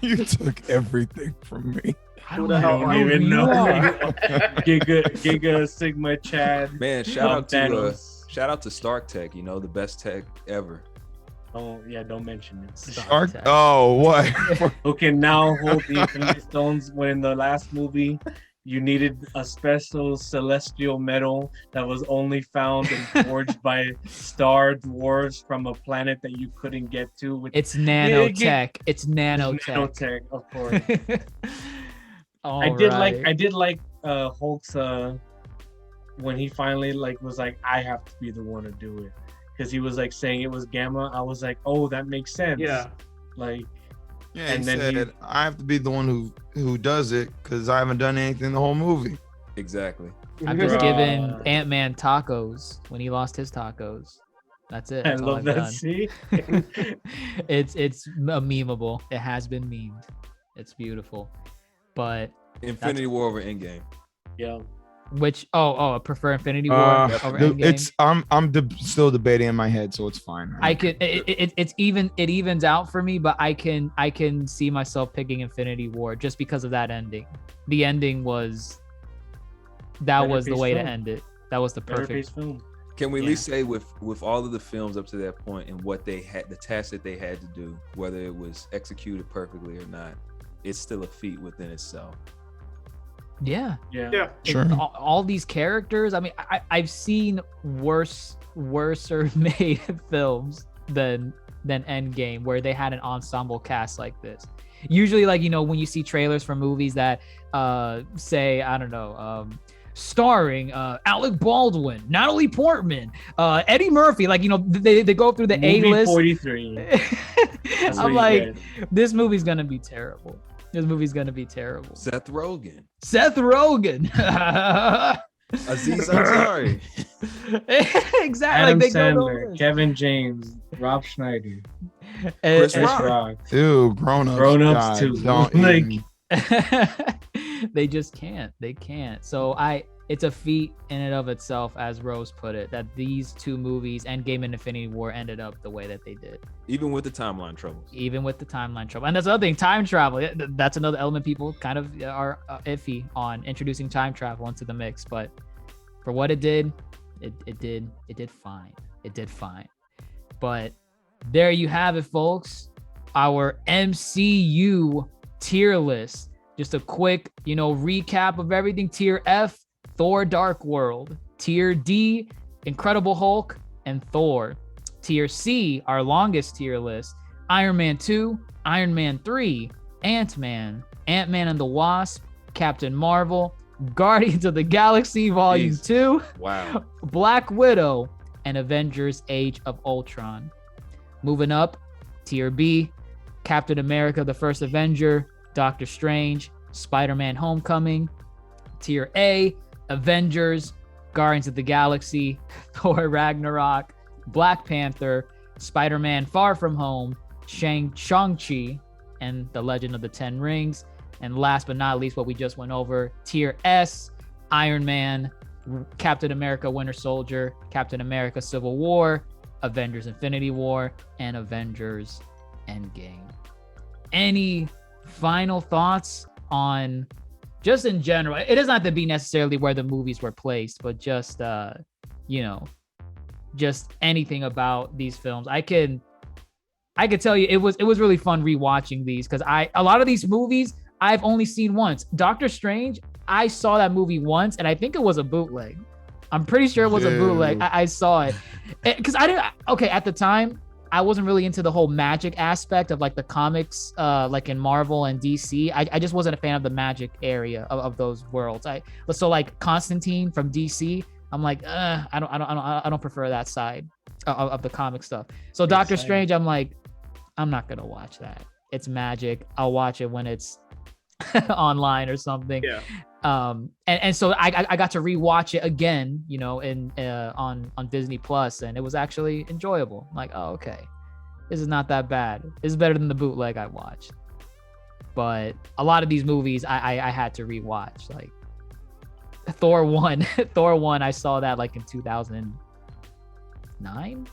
You took everything from me. I Who the hell know are who even you know. are. Giga Sigma Chad. Man, shout out to Thanos. Stark Tech. The best tech ever. Don't mention it. Shark? Oh, what? Who can now hold the Infinity Stones when in the last movie you needed a special celestial metal that was only found and forged by star dwarves from a planet that you couldn't get to. Which It's nanotech. It's nanotech. nanotech, of course. I Alright. did like Hulk's when he finally like was like, I have to be the one to do it. Because he was like saying it was Gamma. I was like, oh, that makes sense. Yeah. Like, Yeah, And he then said, "I have to be the one who does it because I haven't done anything the whole movie." Exactly. I'm just Bruh. giving Ant-Man tacos when he lost his tacos. That's it. I That's all love I've that. done. See, it's a memeable. It has been memed. It's beautiful. But Infinity War over Endgame. yeah. which I prefer Infinity War over Endgame. I'm still debating in my head, so it's fine. I could it evens out for me, but I can see myself picking Infinity War just because of that ending. The ending was Better was the paced way to film. end it. That was the Better perfect. paced film. Can we at Yeah. least say with all of the films up to that point and what they had, the task that they had to do, whether it was executed perfectly or not, it's still a feat within itself. Yeah. Yeah. Yeah. Sure. All these characters. I mean, I've seen worser made films than Endgame, where they had an ensemble cast like this. Usually, like, when you see trailers for movies that say, I don't know, starring Alec Baldwin, Natalie Portman, Eddie Murphy, like, they go through the Movie A-list. 43. That's what I'm you like, get. this movie's gonna be terrible. This movie's gonna be terrible. Seth Rogen, Aziz Ansari. Exactly. Adam Like, they go Sandler, those. Kevin James, Rob Schneider, Chris Chris Rock. Rock. Dude, grown-ups. Grown-ups God, too. Don't Like- even- They just can't. They can't. So it's a feat in and of itself, as Rose put it, that these two movies, Endgame and Infinity War, ended up the way that they did, Even with the timeline troubles. even with the timeline trouble. And that's another thing, time travel. That's another element people kind of are iffy on, introducing time travel into the mix. But for what it did fine. It did fine. But there you have it, folks. Our MCU tier list. Just a quick, recap of everything. Tier F, Thor Dark World. Tier D, Incredible Hulk and Thor. Tier C, our longest tier list, Iron Man 2, Iron Man 3, Ant-Man, Ant-Man and the Wasp, Captain Marvel, Guardians of the Galaxy Volume Jeez. 2, Wow. Black Widow, and Avengers Age of Ultron. Moving up, Tier B, Captain America, the First Avenger, Doctor Strange, Spider-Man Homecoming. Tier A, Avengers, Guardians of the Galaxy, Thor Ragnarok, Black Panther, Spider-Man Far From Home, Shang-Chi, and The Legend of the Ten Rings. And last but not least, what we just went over, tier S, Iron Man, Captain America Winter Soldier, Captain America Civil War, Avengers Infinity War, and Avengers Endgame. Any final thoughts on, just in general, it doesn't have to be necessarily where the movies were placed, but just just anything about these films? I could tell you it was really fun rewatching these, because a lot of these movies I've only seen once. Doctor Strange, I saw that movie once, and I think it was a bootleg. I'm pretty sure it was a bootleg. I saw it because at the time I wasn't really into the whole magic aspect of like the comics, like in Marvel and DC. I just wasn't a fan of the magic area of those worlds. So like Constantine from DC, I'm like, I don't prefer that side of the comic stuff. So Doctor Strange, I'm like, I'm not gonna watch that. It's magic. I'll watch it when it's online or something. Yeah. And so I got to rewatch it again, on Disney Plus, and it was actually enjoyable. I'm like, oh, okay, this is not that bad. This is better than the bootleg I watched. But a lot of these movies I had to rewatch, like Thor 1. Thor 1, I saw that like in 2009.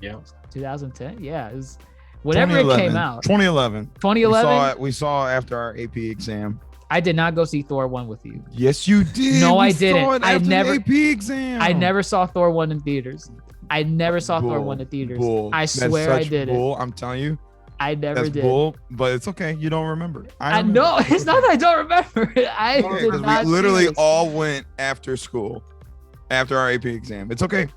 Yeah. 2010. Yeah, it was whenever it came out. 2011. 2011. We saw after our AP exam. I did not go see Thor 1 with you. Yes, you did. No, I didn't. I never AP exam. I never saw Thor 1 in theaters. I never saw Thor 1 in theaters. Bull. I swear I did bull. I'm telling you. I never did. Bull, but it's okay. You don't remember. I know. It's not that I don't remember. I did not. We literally all went after school, after our AP exam. It's okay.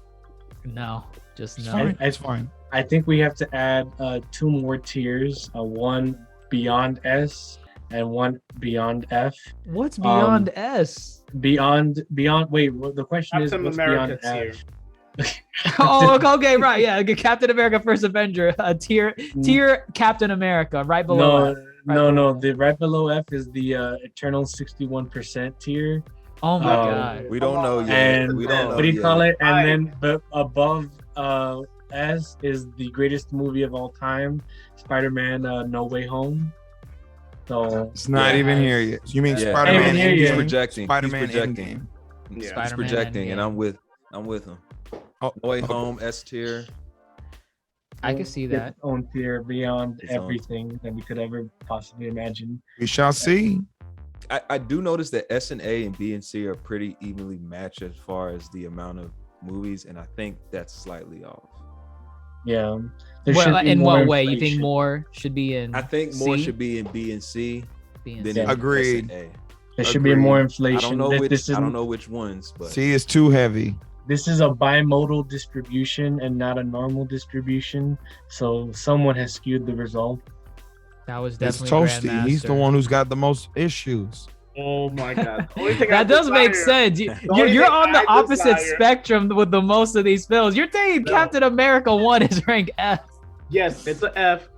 No, just no. It's fine. I think we have to add 2 more tiers. One beyond S and one beyond F. What's beyond S? Beyond. Wait, the question is what's beyond F? Oh, okay, right, yeah. Captain America First Avenger, tier Captain America, right below. No. The right below F is the Eternal 61% tier. Oh my God. We don't know yet. And we don't know what do you yet. call it? And then above S is the greatest movie of all time, Spider-Man No Way Home. So it's not even here yet. You mean Spider-Man? He's projecting. Spider-Man He's projecting. Endgame. He's projecting, and I'm with him. No Way Home, S tier. I can see that. Its own tier beyond everything that we could ever possibly imagine. We shall see. I do notice that S and A and B and C are pretty evenly matched as far as the amount of movies, and I think that's slightly off. Yeah. Well, in what way? You think more should be in? I think C? more should be in B and C. Agreed. There should be more inflation. I don't know which ones, but C is too heavy. This is a bimodal distribution and not a normal distribution, so someone has skewed the result. That was It's definitely Toasty. He's the one who's got the most issues. Oh my God. That does make sense. You're on the opposite spectrum with the most of these films. You're saying Captain America 1 is ranked F. Yes, it's an F.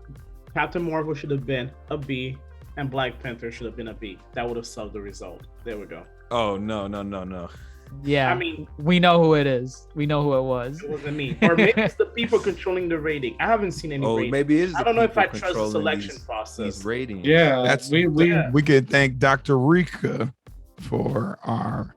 Captain Marvel should have been a B, and Black Panther should have been a B. That would have solved the result. There we go. Oh no. Yeah, I mean, we know who it is. We know who it was. It wasn't me. Or maybe it's the people controlling the rating. I haven't seen any rating. Maybe it is. I don't know if I trust the selection process. These ratings. Yeah, that's we could thank Dr. Rika for our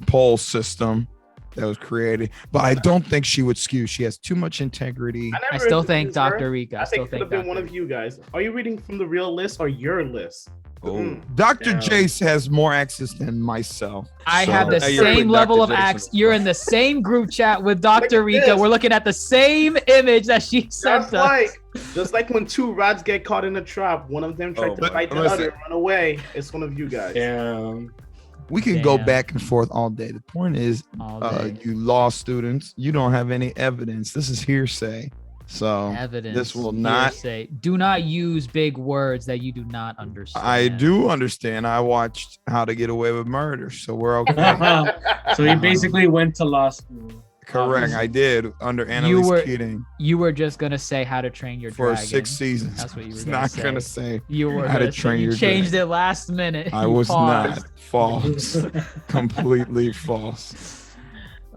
poll system that was created, but I don't think she would skew. She has too much integrity. I still thank Dr. Rika. I think it could have been one of you guys. Are you reading from the real list or your list? Dr. Jace has more access than myself. I have the same level of access. You're in the same group chat with Dr. Rika. We're looking at the same image that she sent us. Just like when 2 rats get caught in a trap, one of them tried to fight the other and run away. It's one of you guys. Yeah. We can go back and forth all day. The point is, you law students, you don't have any evidence. This is hearsay. So evidence. This will not say. Do not use big words that you do not understand. I do understand. I watched How to Get Away with Murder, so we're okay. So he basically went to law school. Correct. I did under Annalise Keating. You were just gonna say How to Train Your Dragon for 6 seasons. That's what you were gonna say. You were How to Train Your Dragon. You changed it last minute. I was not. False. Completely false.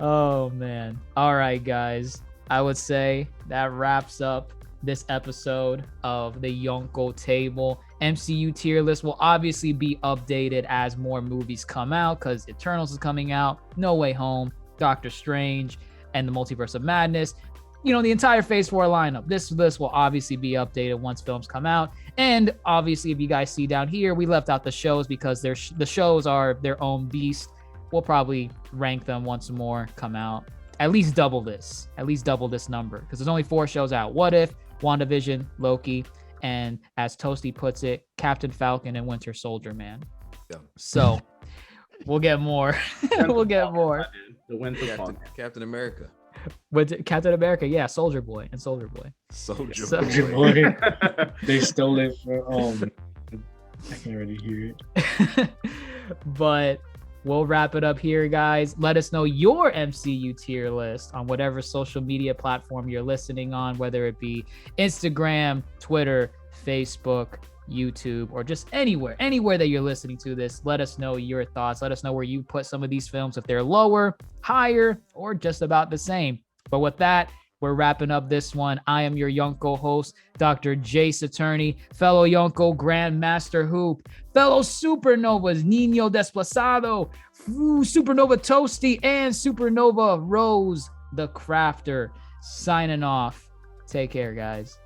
Oh man. All right, guys. I would say that wraps up this episode of the Yonkō Table. MCU tier list will obviously be updated as more movies come out, because Eternals is coming out, No Way Home, Doctor Strange, and the Multiverse of Madness. You know, the entire Phase 4 lineup. This list will obviously be updated once films come out. And obviously, if you guys see down here, we left out the shows because the shows are their own beast. We'll probably rank them once more come out. At least double this number, because there's only 4 shows out. What If, WandaVision, Loki, and as Toasty puts it, Captain Falcon and Winter Soldier, man. Yeah. So we'll get more. We'll get more. The Winter Falcon. Captain America. With Captain America, yeah, Soldier Boy and Soldier Boy. Soldier Boy. They stole it from. I can't really hear it. But we'll wrap it up here, guys. Let us know your MCU tier list on whatever social media platform you're listening on, whether it be Instagram, Twitter, Facebook, YouTube, or just anywhere that you're listening to this. Let us know your thoughts. Let us know where you put some of these films, if they're lower, higher, or just about the same. But with that, we're wrapping up this one. I am your Yonkō host, Dr. DrJaceAttorney, fellow Yonkō GrandMasterHoop, fellow Supernovas NinoDezplazado, Supernova Toasty, and Supernova Rose the Crafter. Signing off. Take care, guys.